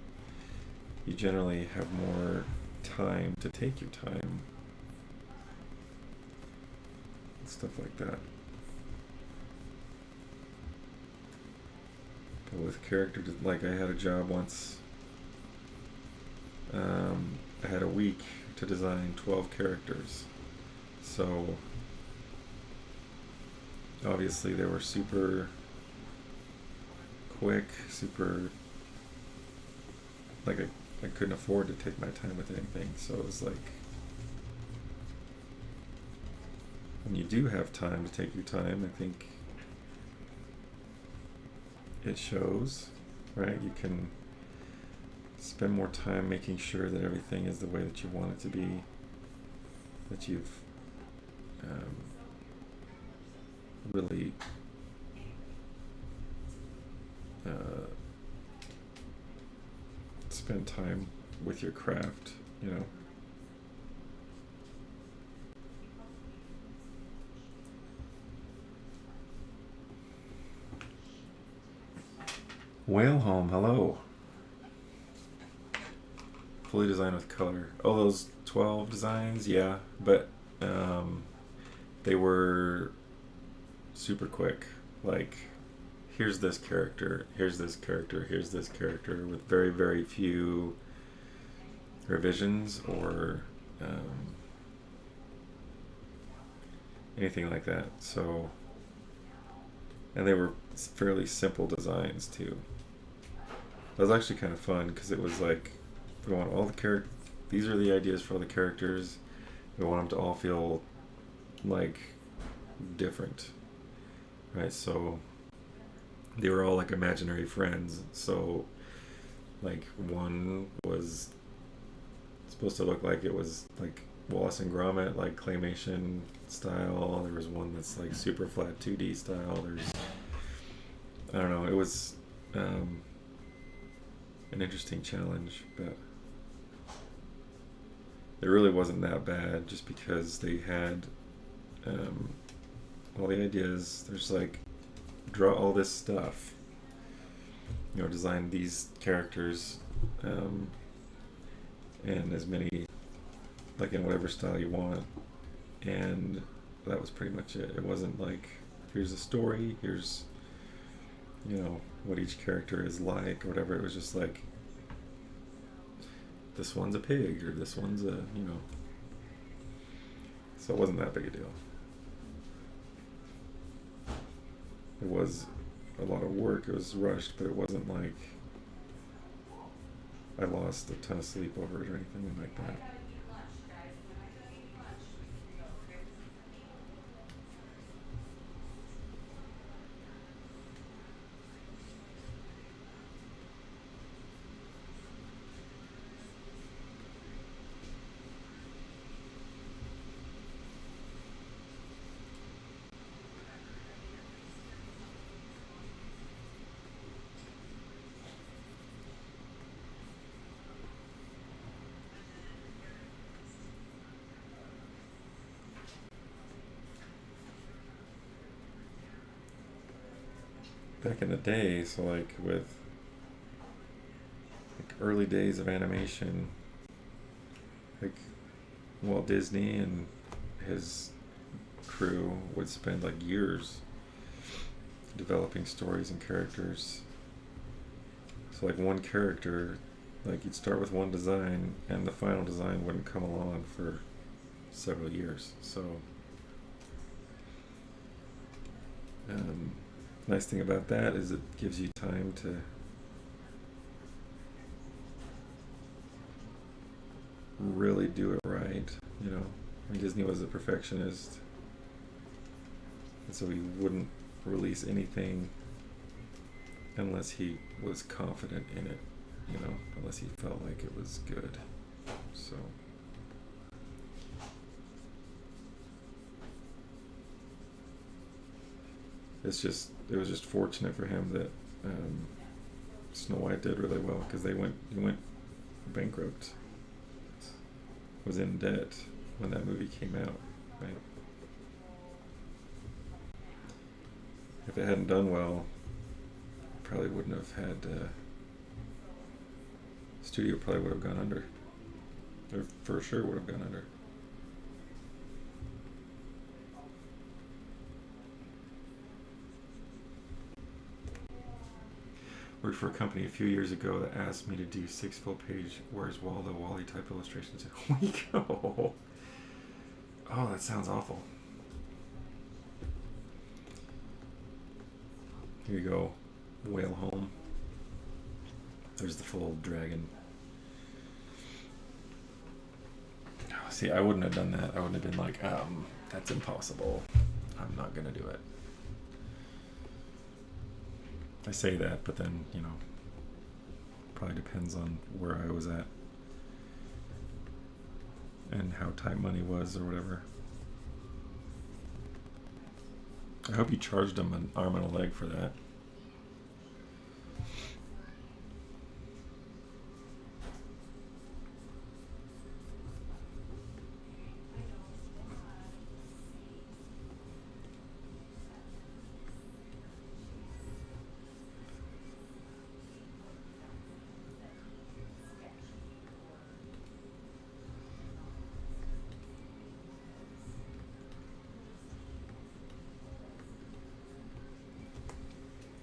you generally have more time to take your time and stuff like that. But with character, like I had a job once, I had a week to design 12 characters. So obviously they were super quick, super, like I couldn't afford to take my time with anything, so it was like, when you do have time to take your time, I think it shows, right? You can spend more time making sure that everything is the way that you want it to be, that you've really spend time with your craft, you know. Whale Home, hello. Fully designed with color. Oh, those 12 designs, yeah, but they were super quick. Like, here's this character, here's this character, here's this character, with very, very few revisions or anything like that. So, and they were fairly simple designs too. That was actually kind of fun because it was like, we want all the characters, these are the ideas for all the characters, we want them to all feel like different, right? So they were all like imaginary friends. So like one was supposed to look like it was like Wallace and Gromit, like claymation style. There was one that's like super flat 2D style. There's, I don't know, it was an interesting challenge, but it really wasn't that bad just because they had all the ideas. There's like, draw all this stuff, you know, design these characters and as many, like in whatever style you want, and that was pretty much it. It wasn't like, here's a story, here's, you know, what each character is like or whatever. It was just like, this one's a pig or this one's a, you know. So it wasn't that big a deal. It was a lot of work. It was rushed, but it wasn't like I lost a ton of sleep over it or anything like that. Back in the day, so like with like early days of animation, like Walt Disney and his crew would spend like years developing stories and characters. So like one character, like you'd start with one design and the final design wouldn't come along for several years. So nice thing about that is it gives you time to really do it right, you know. And Disney was a perfectionist, and so he wouldn't release anything unless he was confident in it, you know, unless he felt like it was good. So it was just fortunate for him that Snow White did really well, because he went bankrupt, was in debt when that movie came out, right? If it hadn't done well, probably wouldn't have had studio probably would have gone under, or for sure would have gone under. Worked for a company a few years ago that asked me to do 6 full-page Where's Waldo Wally type illustrations a week. Oh, that sounds awful. Here you go, Whale Home. There's the full dragon. Oh, see, I wouldn't have done that. I wouldn't have been like, that's impossible. I'm not gonna do it. I say that, but then, you know, probably depends on where I was at and how tight money was or whatever. I hope you charged them an arm and a leg for that.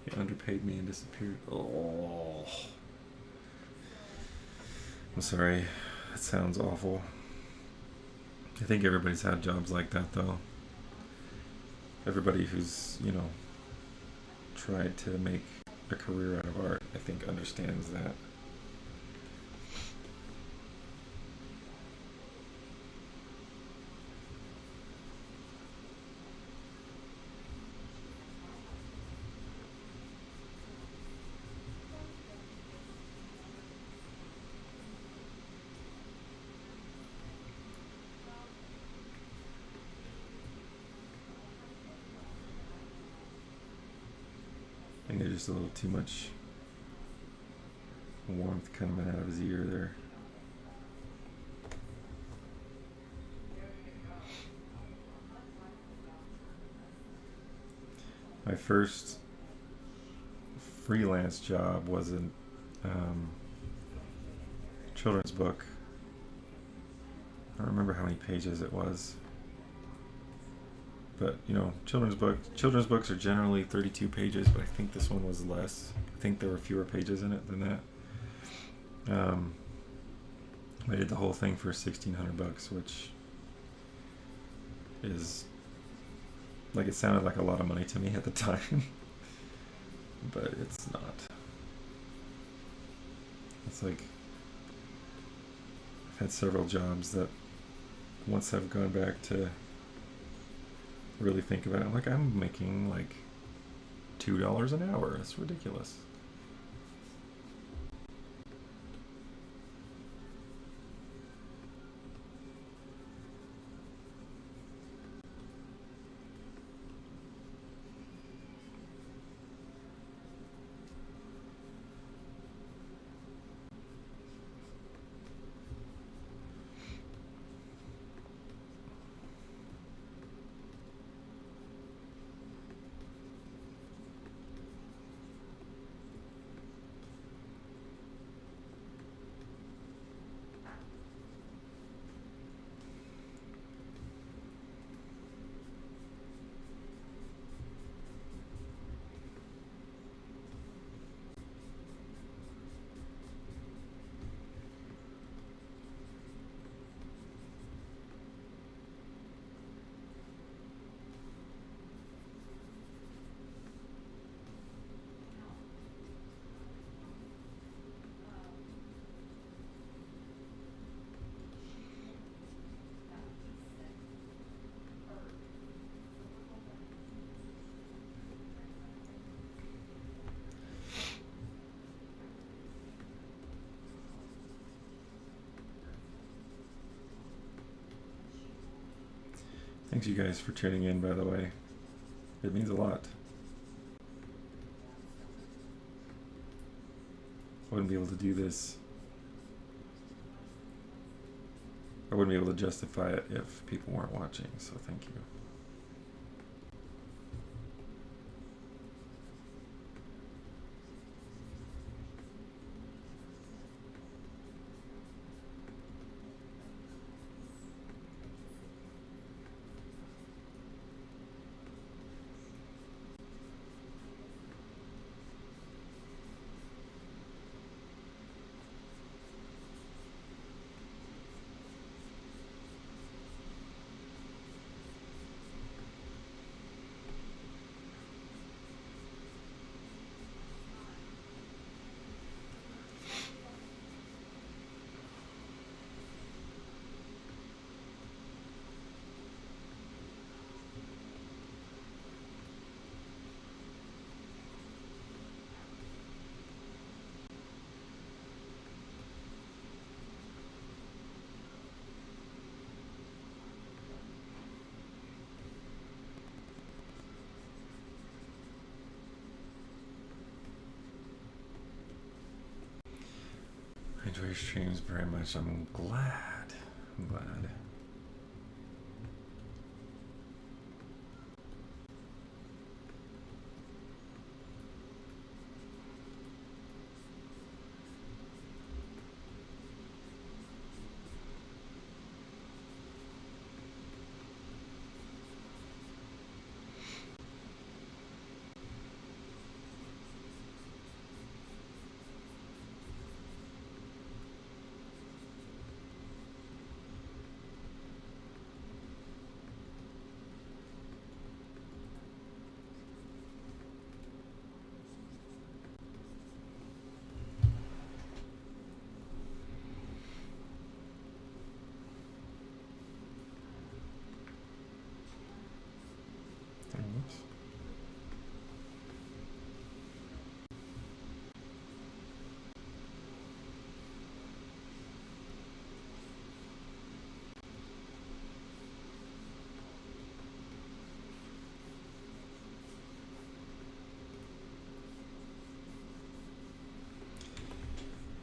He underpaid me and disappeared. Oh, I'm sorry. That sounds awful. I think everybody's had jobs like that, though. Everybody who's, you know, tried to make a career out of art, I think, understands that. I think there's just a little too much warmth coming out of his ear there. My first freelance job was a children's book. I don't remember how many pages it was. But, you know, children's books are generally 32 pages, but I think this one was less. I think there were fewer pages in it than that. I did the whole thing for $1,600, which is like, it sounded like a lot of money to me at the time, but it's not. It's like I've had several jobs that once I've gone back to really think about it, I'm like, I'm making like $2 an hour. That's ridiculous. Thanks you guys for tuning in, by the way. It means a lot. I wouldn't be able to do this. I wouldn't be able to justify it if people weren't watching, so thank you. I enjoy your streams very much. I'm glad. I'm glad. Thanks.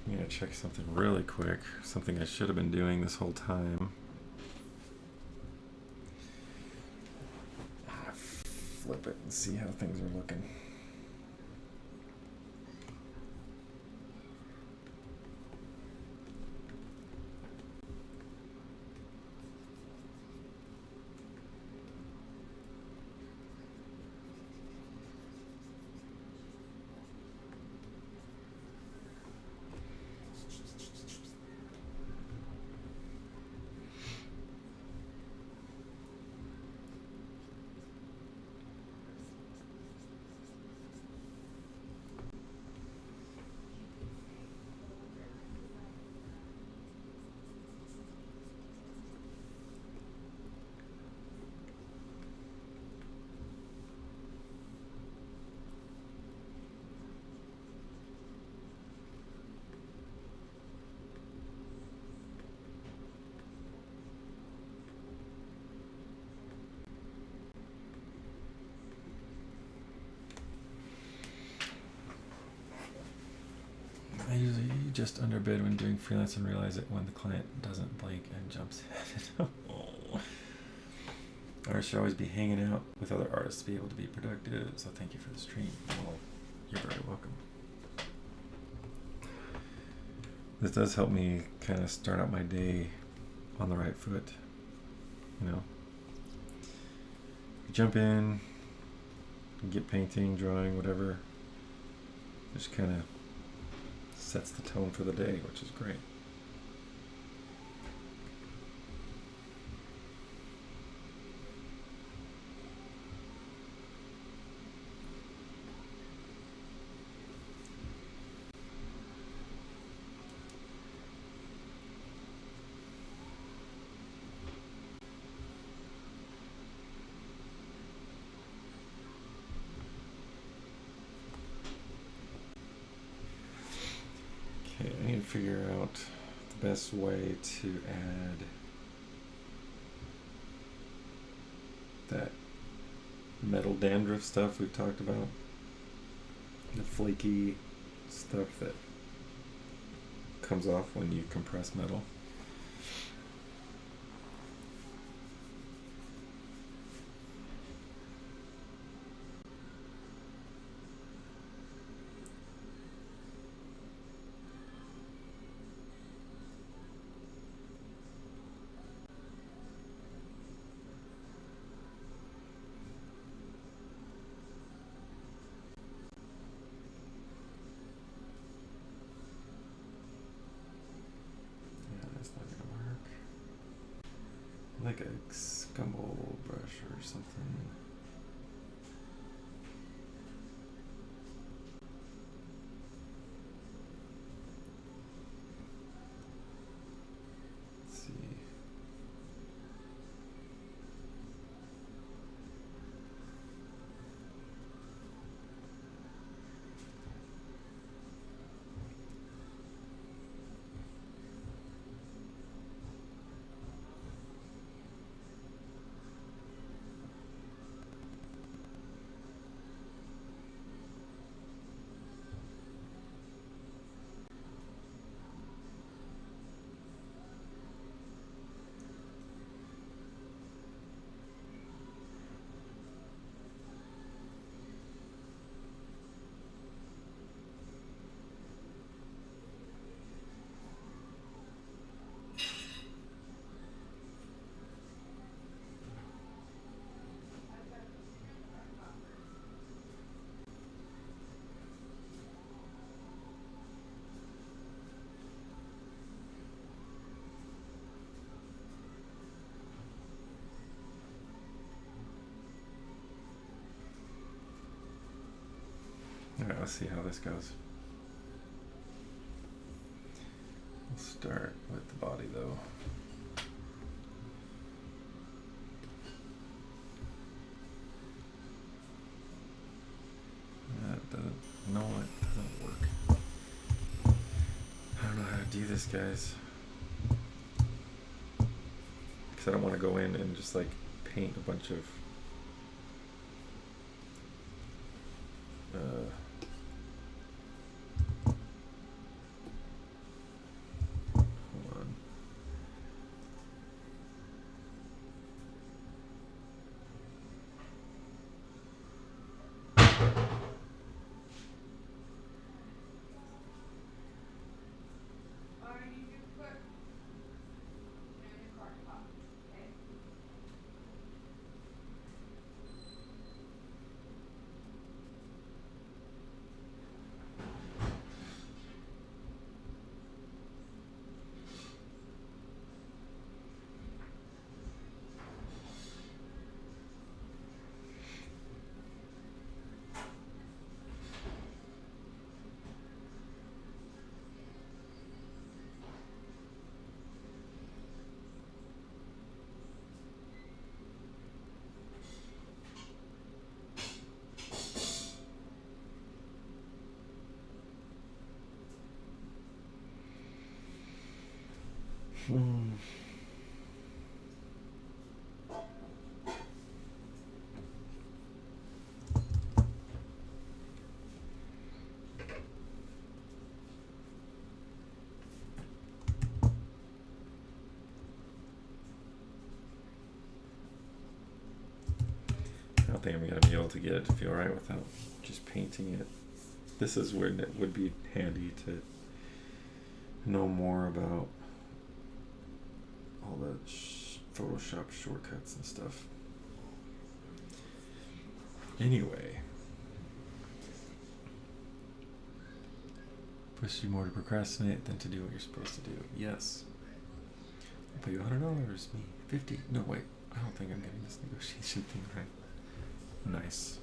I'm gonna check something really quick, something I should have been doing this whole time. Flip it and see how things are looking. just underbid when doing freelance and realize it when the client doesn't blink and jumps ahead. Oh. Artists should always be hanging out with other artists to be able to be productive. So thank you for the stream. Well, you're very welcome. This does help me kind of start out my day on the right foot. You know, jump in, get painting, drawing, whatever. Just kind of sets the tone for the day, which is great. Okay, I need to figure out the best way to add that metal dandruff stuff we've talked about. The flaky stuff that comes off when you compress metal. Like a scumble brush or something. Let's see. Alright, let's see how this goes. We'll start with the body though. That doesn't, no, it doesn't work. I don't know how to do this, guys. Because I don't want to go in and just like paint a bunch of hold on. don't think I'm gonna be able to get it to feel right without just painting it. This is when it would be handy to know more about all the Photoshop shortcuts and stuff. Anyway, push you more to procrastinate than to do what you're supposed to do. Yes. I'll pay you $100, me 50. No, wait. I don't think I'm getting this negotiation thing right. Nice.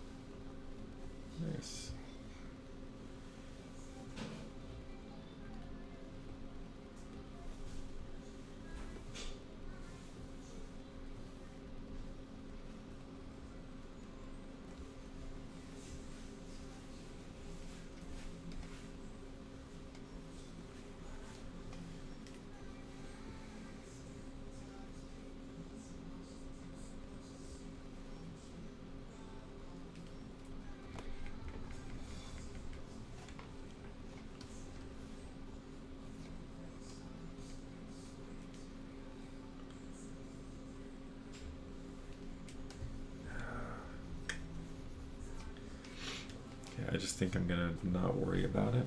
Nice. I just think I'm gonna not worry about it,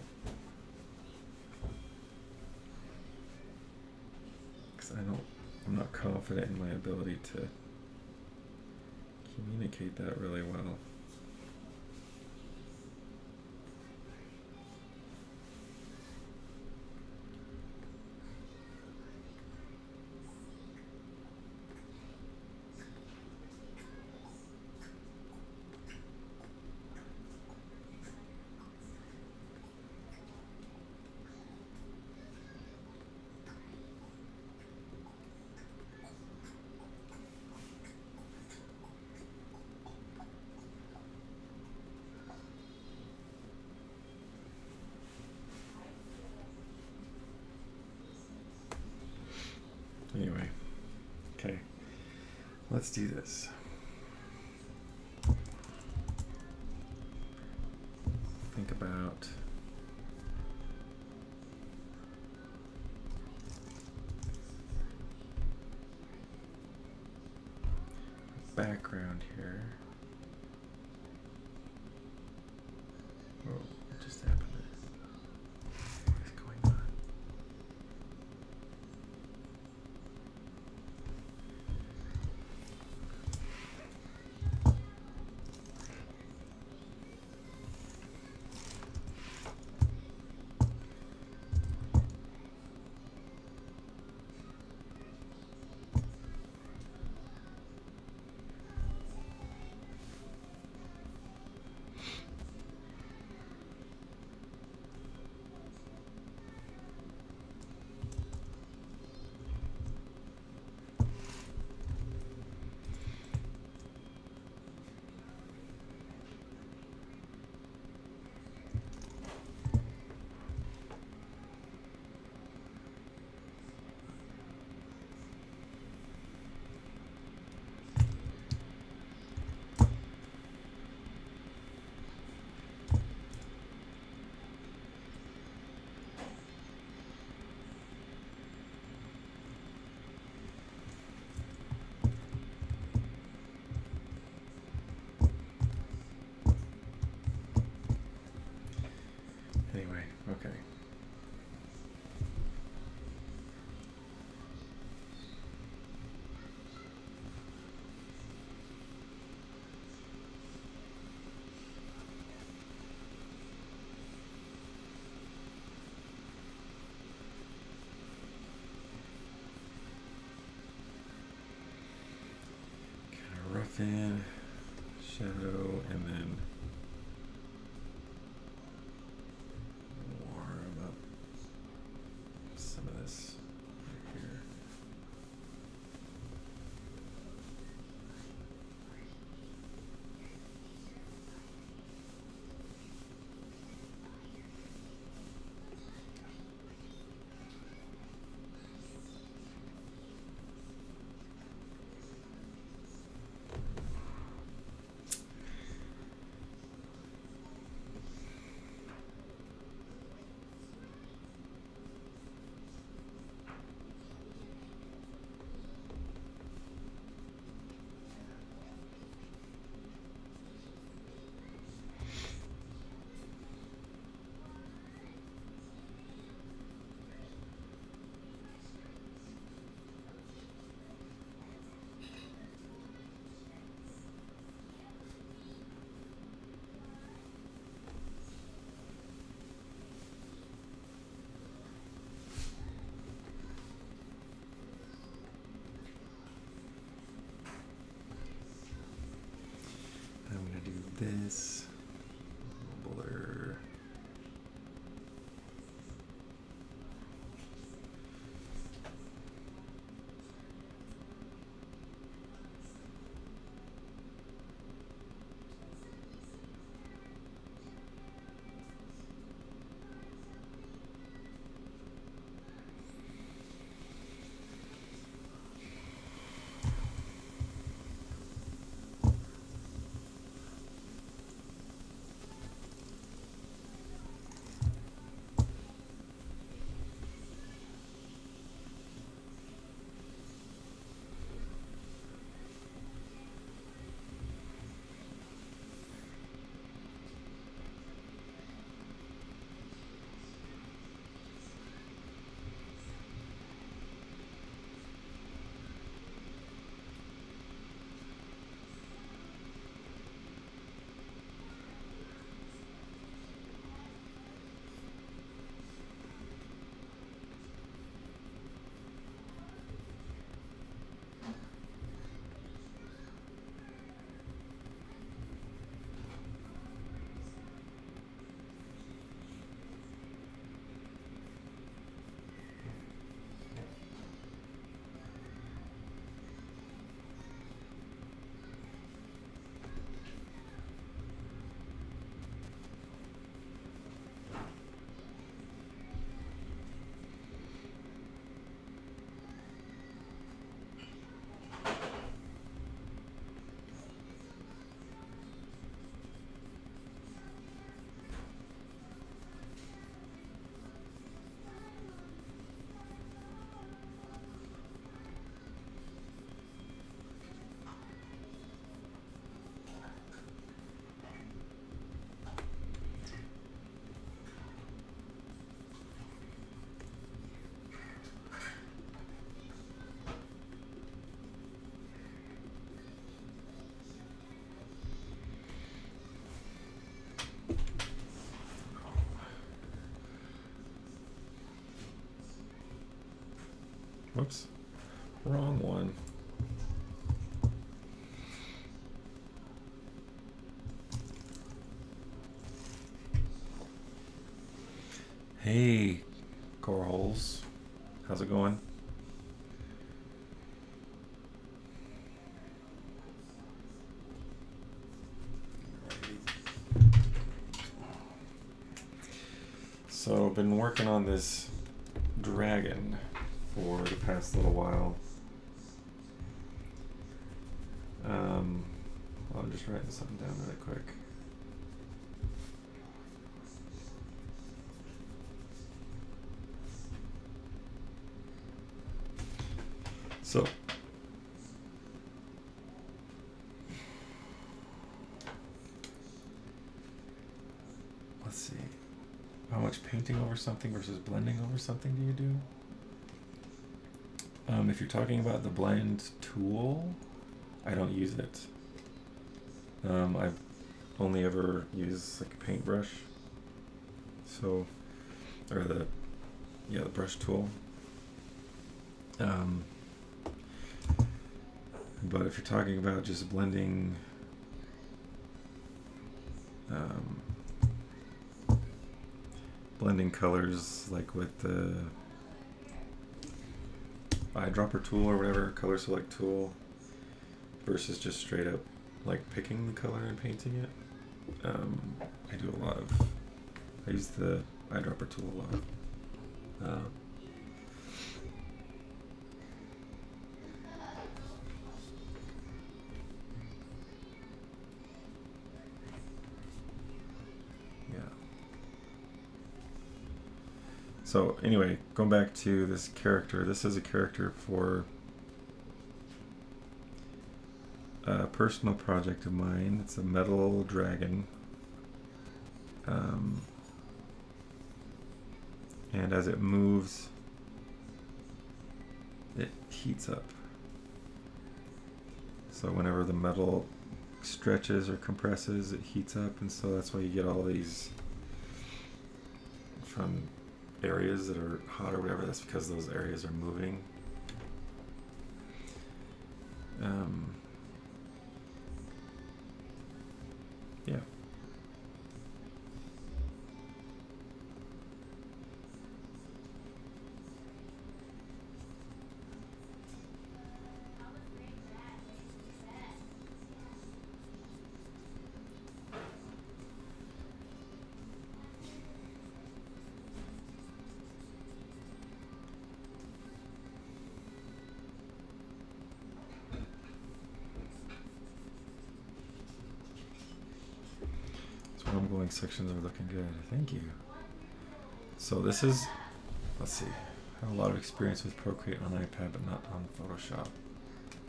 because I'm not confident in my ability to communicate that really well. Anyway, okay, let's do this. Think about background here. Whoa, what just happened? What is going on? Anyway, okay. Kind of rough in, shadow, and then warm up some of this right here. this. Blur. Whoops. Wrong one. Hey, core holes. How's it going? So I've been working on this dragon for the past little while. I'm just writing something down really quick. So, let's see. How much painting over something versus blending over something do you do? If you're talking about the blend tool, I don't use it. I've only ever used like a paintbrush. So, or the brush tool. But if you're talking about just blending blending colors, like with the eyedropper tool or whatever, color select tool, versus just straight up like picking the color and painting it, I use the eyedropper tool a lot. So anyway, going back to this character, this is a character for a personal project of mine. It's a metal dragon. And as it moves, it heats up. So whenever the metal stretches or compresses, it heats up, and so that's why you get all these from areas that are hot or whatever. That's because those areas are moving. Yeah. So ongoing sections are looking good. Thank you. So this is, let's see, I have a lot of experience with Procreate on iPad, but not on Photoshop.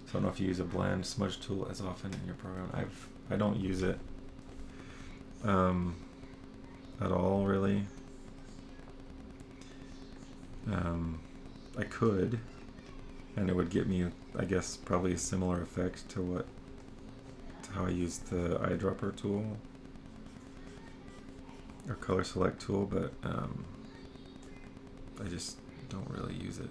So I don't know if you use a blend smudge tool as often in your program. I don't use it at all, really. I could, and it would get me, I guess, probably a similar effect to how I use the eyedropper tool or color select tool, but I just don't really use it.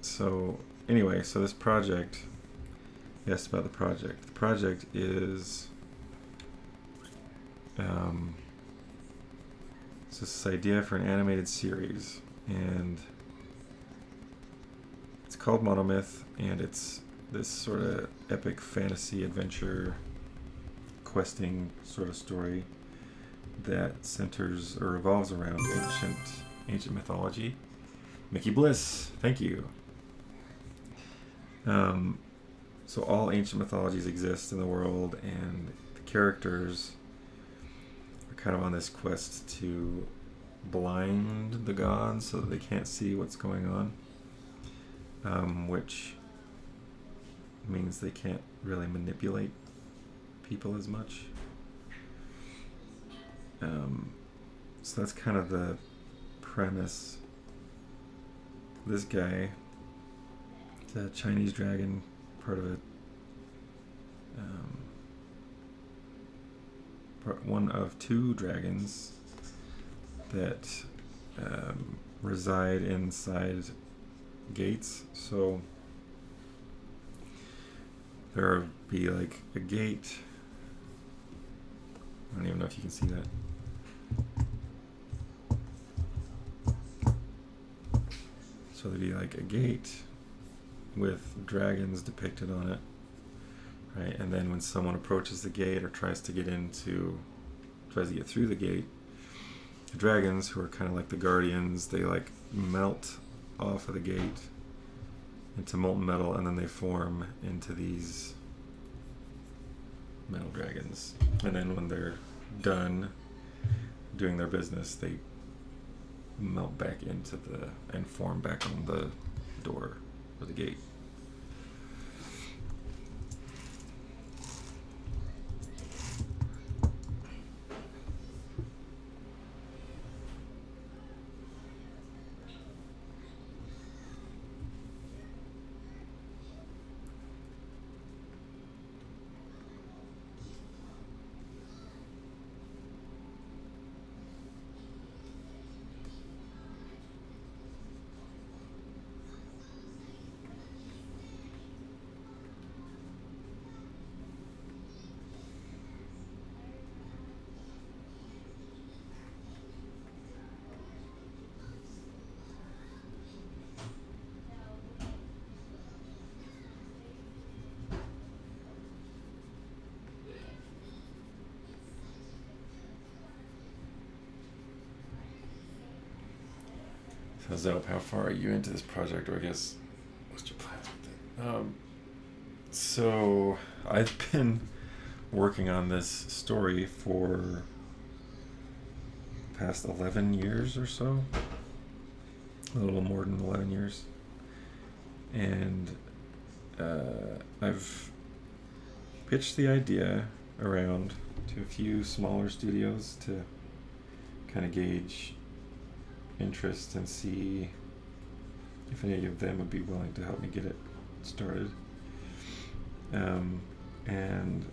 So anyway, so this project, you asked about the project. The project is it's this idea for an animated series, and it's called Monomyth, and it's this sort of epic fantasy adventure questing sort of story that centers or revolves around ancient mythology. Mickey Bliss, thank you. So all ancient mythologies exist in the world, and the characters are kind of on this quest to blind the gods so that they can't see what's going on, which means they can't really manipulate people as much. So that's kind of the premise. This guy, the Chinese dragon part of it, one of two dragons that reside inside gates. So there would be like a gate. I don't even know if you can see that. So there'd be like a gate with dragons depicted on it, right? And then when someone approaches the gate or tries to get through the gate, the dragons, who are kind of like the guardians, they like melt off of the gate into molten metal, and then they form into these metal dragons. And then when they're done doing their business, they melt back into and form back on the door or the gate. So Zope, how far are you into this project, or I guess, what's your plans with it? So I've been working on this story for the past 11 years or so, a little more than 11 years, and I've pitched the idea around to a few smaller studios to kind of gauge interest and see if any of them would be willing to help me get it started, and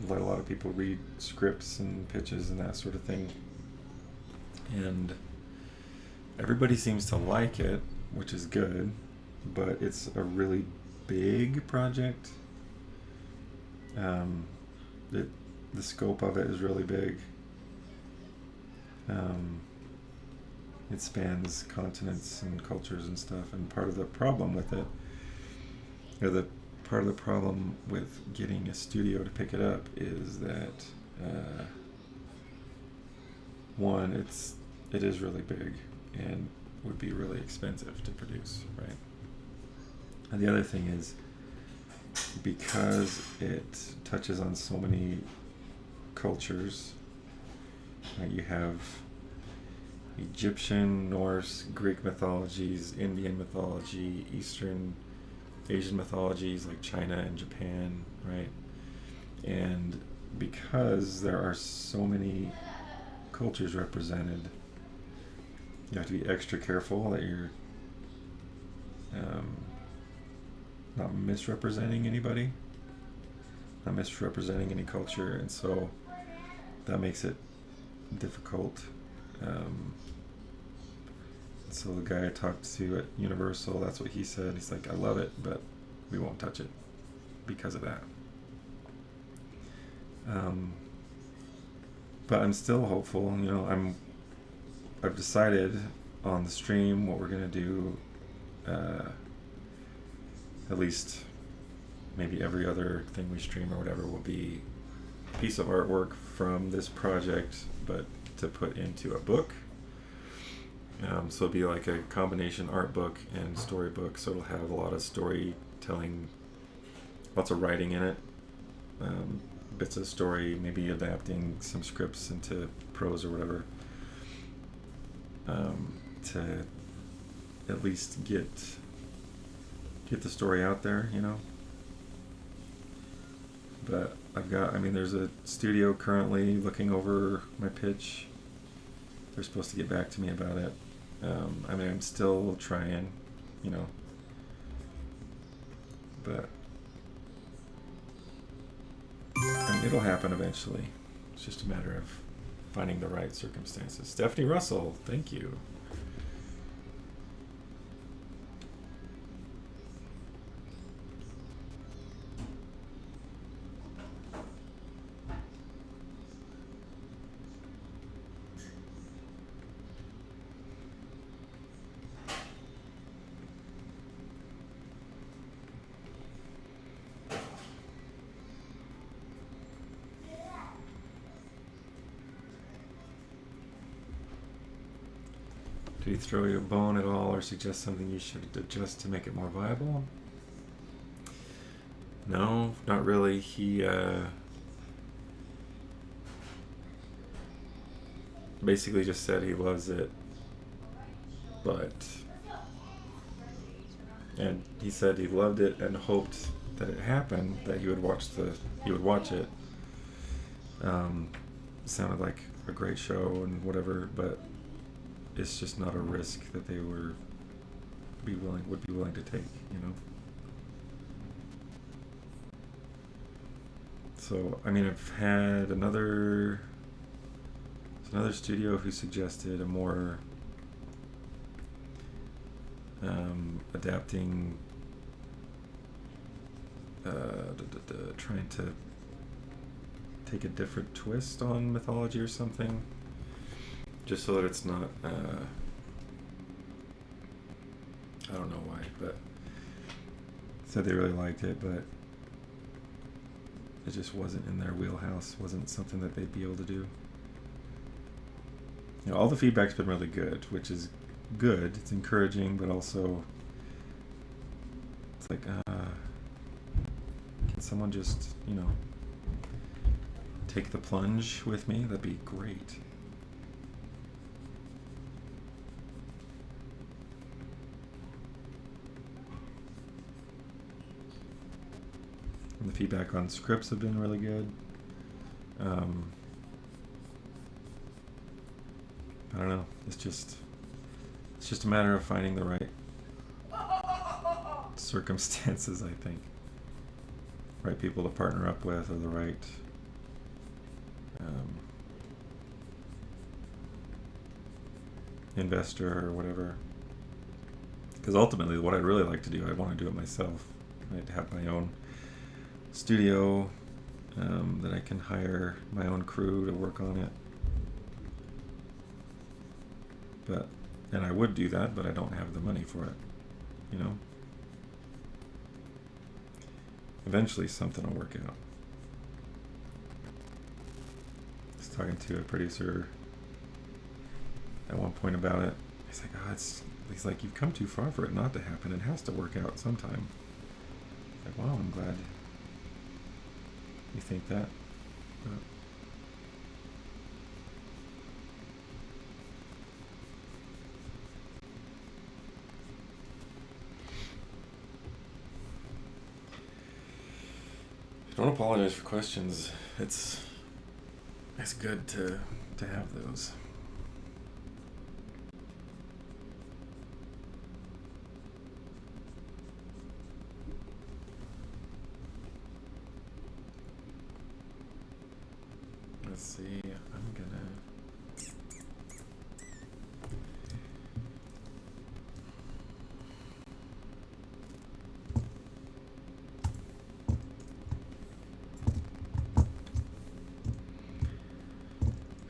let a lot of people read scripts and pitches and that sort of thing, and everybody seems to like it, which is good. but it's a really big project. The scope of it is really big. It spans continents and cultures and stuff, and part of the problem with it, or the part of the problem with getting a studio to pick it up, is that one, it is really big and would be really expensive to produce, right? And the other thing is, because it touches on so many cultures, right? You have Egyptian, Norse, Greek mythologies, Indian mythology, Eastern Asian mythologies like China and Japan, right? And because there are so many cultures represented, you have to be extra careful that you're not misrepresenting anybody, not misrepresenting any culture, and so that makes it difficult. So the guy I talked to at Universal, that's what he said. He's like, I love it, but we won't touch it because of that. But I'm still hopeful. You know, I've decided on the stream what we're gonna do. At least maybe every other thing we stream or whatever will be a piece of artwork from this project, but to put into a book. So it'll be like a combination art book and storybook. So it'll have a lot of storytelling, lots of writing in it, bits of story, maybe adapting some scripts into prose or whatever, to at least get the story out there, you know. But there's a studio currently looking over my pitch. They're supposed to get back to me about it. I'm still trying, you know. But it'll happen eventually. It's just a matter of finding the right circumstances. Stephanie Russell, thank you. Did he throw you a bone at all or suggest something you should adjust to make it more viable? No, not really. He basically just said he loves it, and he said he loved it and hoped that it happened, that he would watch it. Sounded like a great show and whatever, but it's just not a risk that they would be willing to take, you know. So I've had another studio who suggested a more adapting, trying to take a different twist on mythology or something, just so that it's not, I don't know why, but said they really liked it, but it just wasn't in their wheelhouse, wasn't something that they'd be able to do. You know, all the feedback's been really good, which is good. It's encouraging, but also it's like, can someone just, you know, take the plunge with me? That'd be great. And the feedback on scripts have been really good. I don't know. It's just a matter of finding the right circumstances, I think. Right people to partner up with, or the right investor or whatever. Because ultimately, what I'd really like to do, I want to do it myself. I'd have my own studio that I can hire my own crew to work on it. And I would do that, but I don't have the money for it, you know? Eventually something will work out. I was talking to a producer at one point about it. He's like, he's like, you've come too far for it not to happen. It has to work out sometime. Like, wow, I'm glad you think that. But don't apologize for questions. It's good to have those. Let's see. I'm gonna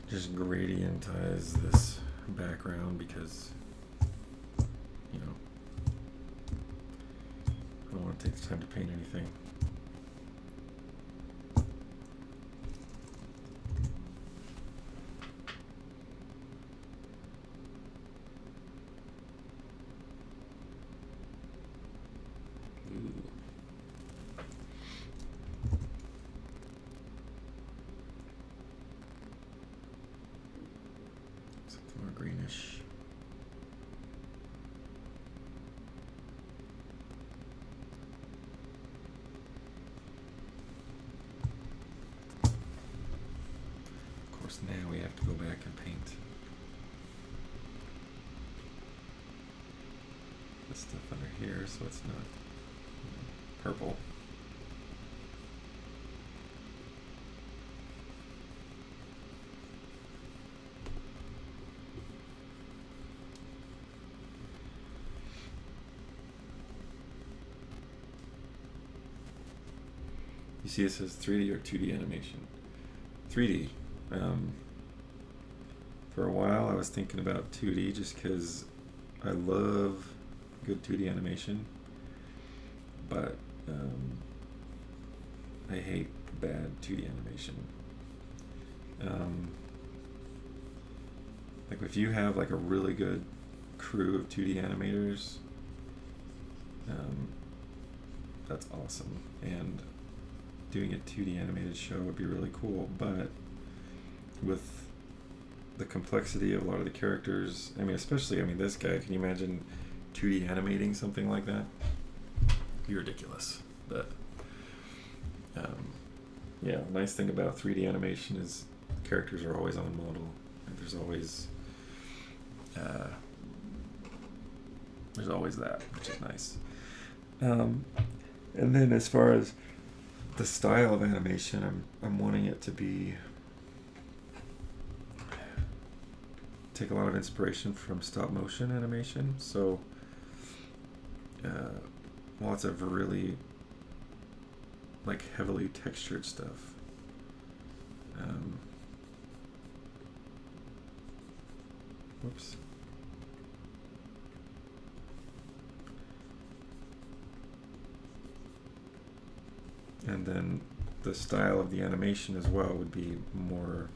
just gradientize this background because, you know, I don't want to take the time to paint anything. Something more greenish. Of course, now we have to go back and paint this stuff under here so it's not, you know, purple. You see, it says 3D or 2D animation. 3D. For a while, I was thinking about 2D just because I love good 2D animation, but I hate bad 2D animation. Like if you have like a really good crew of 2D animators, that's awesome. And doing a 2D animated show would be really cool, but with the complexity of a lot of the characters, especially this guy, can you imagine 2D animating something like that? It'd be ridiculous. But yeah, nice thing about 3D animation is characters are always on model. And there's always that, which is nice. And then as far as the style of animation, I'm wanting it to be take a lot of inspiration from stop motion animation. So lots of really like heavily textured stuff. Whoops. And then the style of the animation as well would be more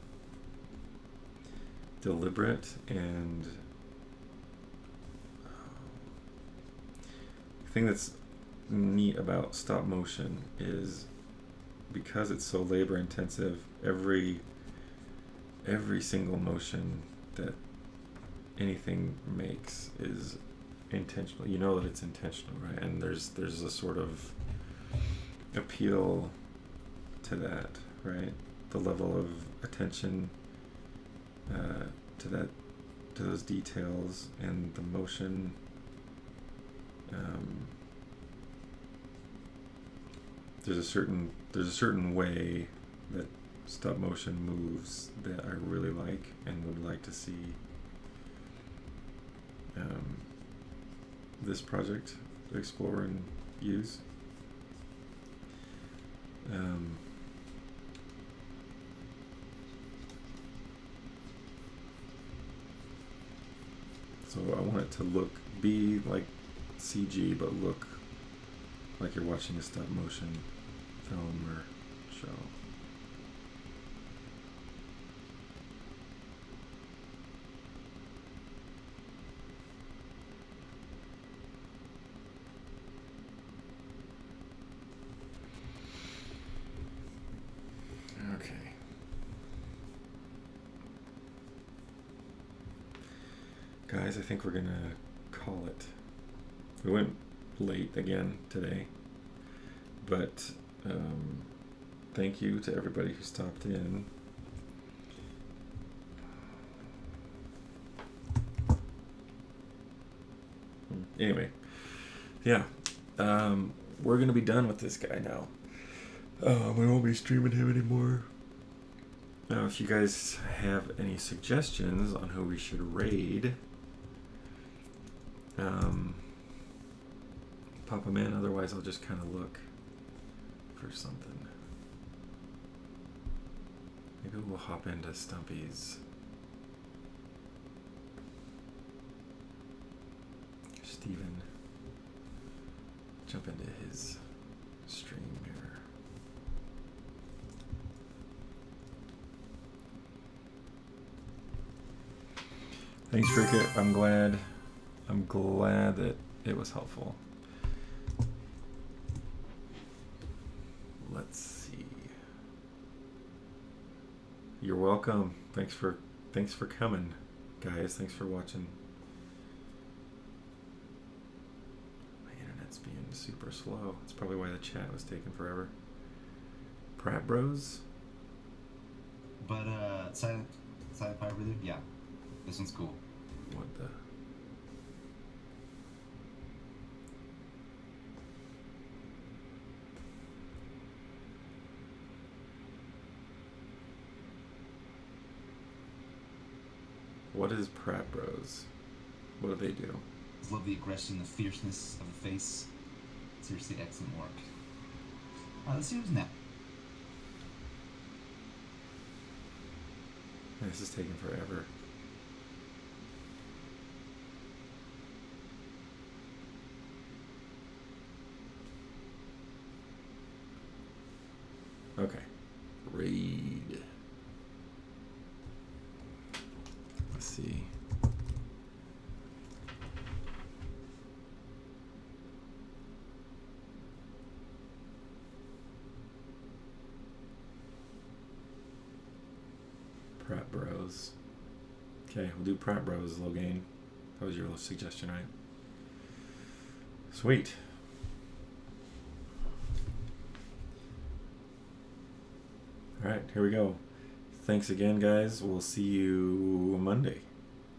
deliberate, and the thing that's neat about stop motion is because it's so labor intensive, every single motion that anything makes is intentional. You know that it's intentional, right? And there's a sort of appeal to that, right? The level of attention to those details and the motion. There's a certain way that stop motion moves that I really like and would like to see this project to explore and use. So I want it to be like CG, but look like you're watching a stop motion film or show. Okay. Guys, I think we're gonna call it. We went late again today, but thank you to everybody who stopped in. Anyway, yeah, we're gonna be done with this guy now. We won't be streaming him anymore. Now, if you guys have any suggestions on who we should raid, pop them in. Otherwise, I'll just kind of look for something. Maybe we'll hop into Stumpy's. Steven. Jump into his stream here. Thanks, Cricket. I'm glad that it was helpful. Let's see. You're welcome. Thanks for coming, guys. Thanks for watching. My internet's being super slow. That's probably why the chat was taking forever. Pratt Bros. But Silent Fire Breather, yeah. This one's cool. What the? What is Pratt Bros? What do they do? I love the aggression, the fierceness of the face. Seriously excellent work. Let's see who's next. This is taking forever. Okay. Raid. Let's see. Pratt Bros. Okay, we'll do Pratt Bros, Logain. That was your suggestion, right? Sweet. All right, here we go. Thanks again, guys. We'll see you Monday.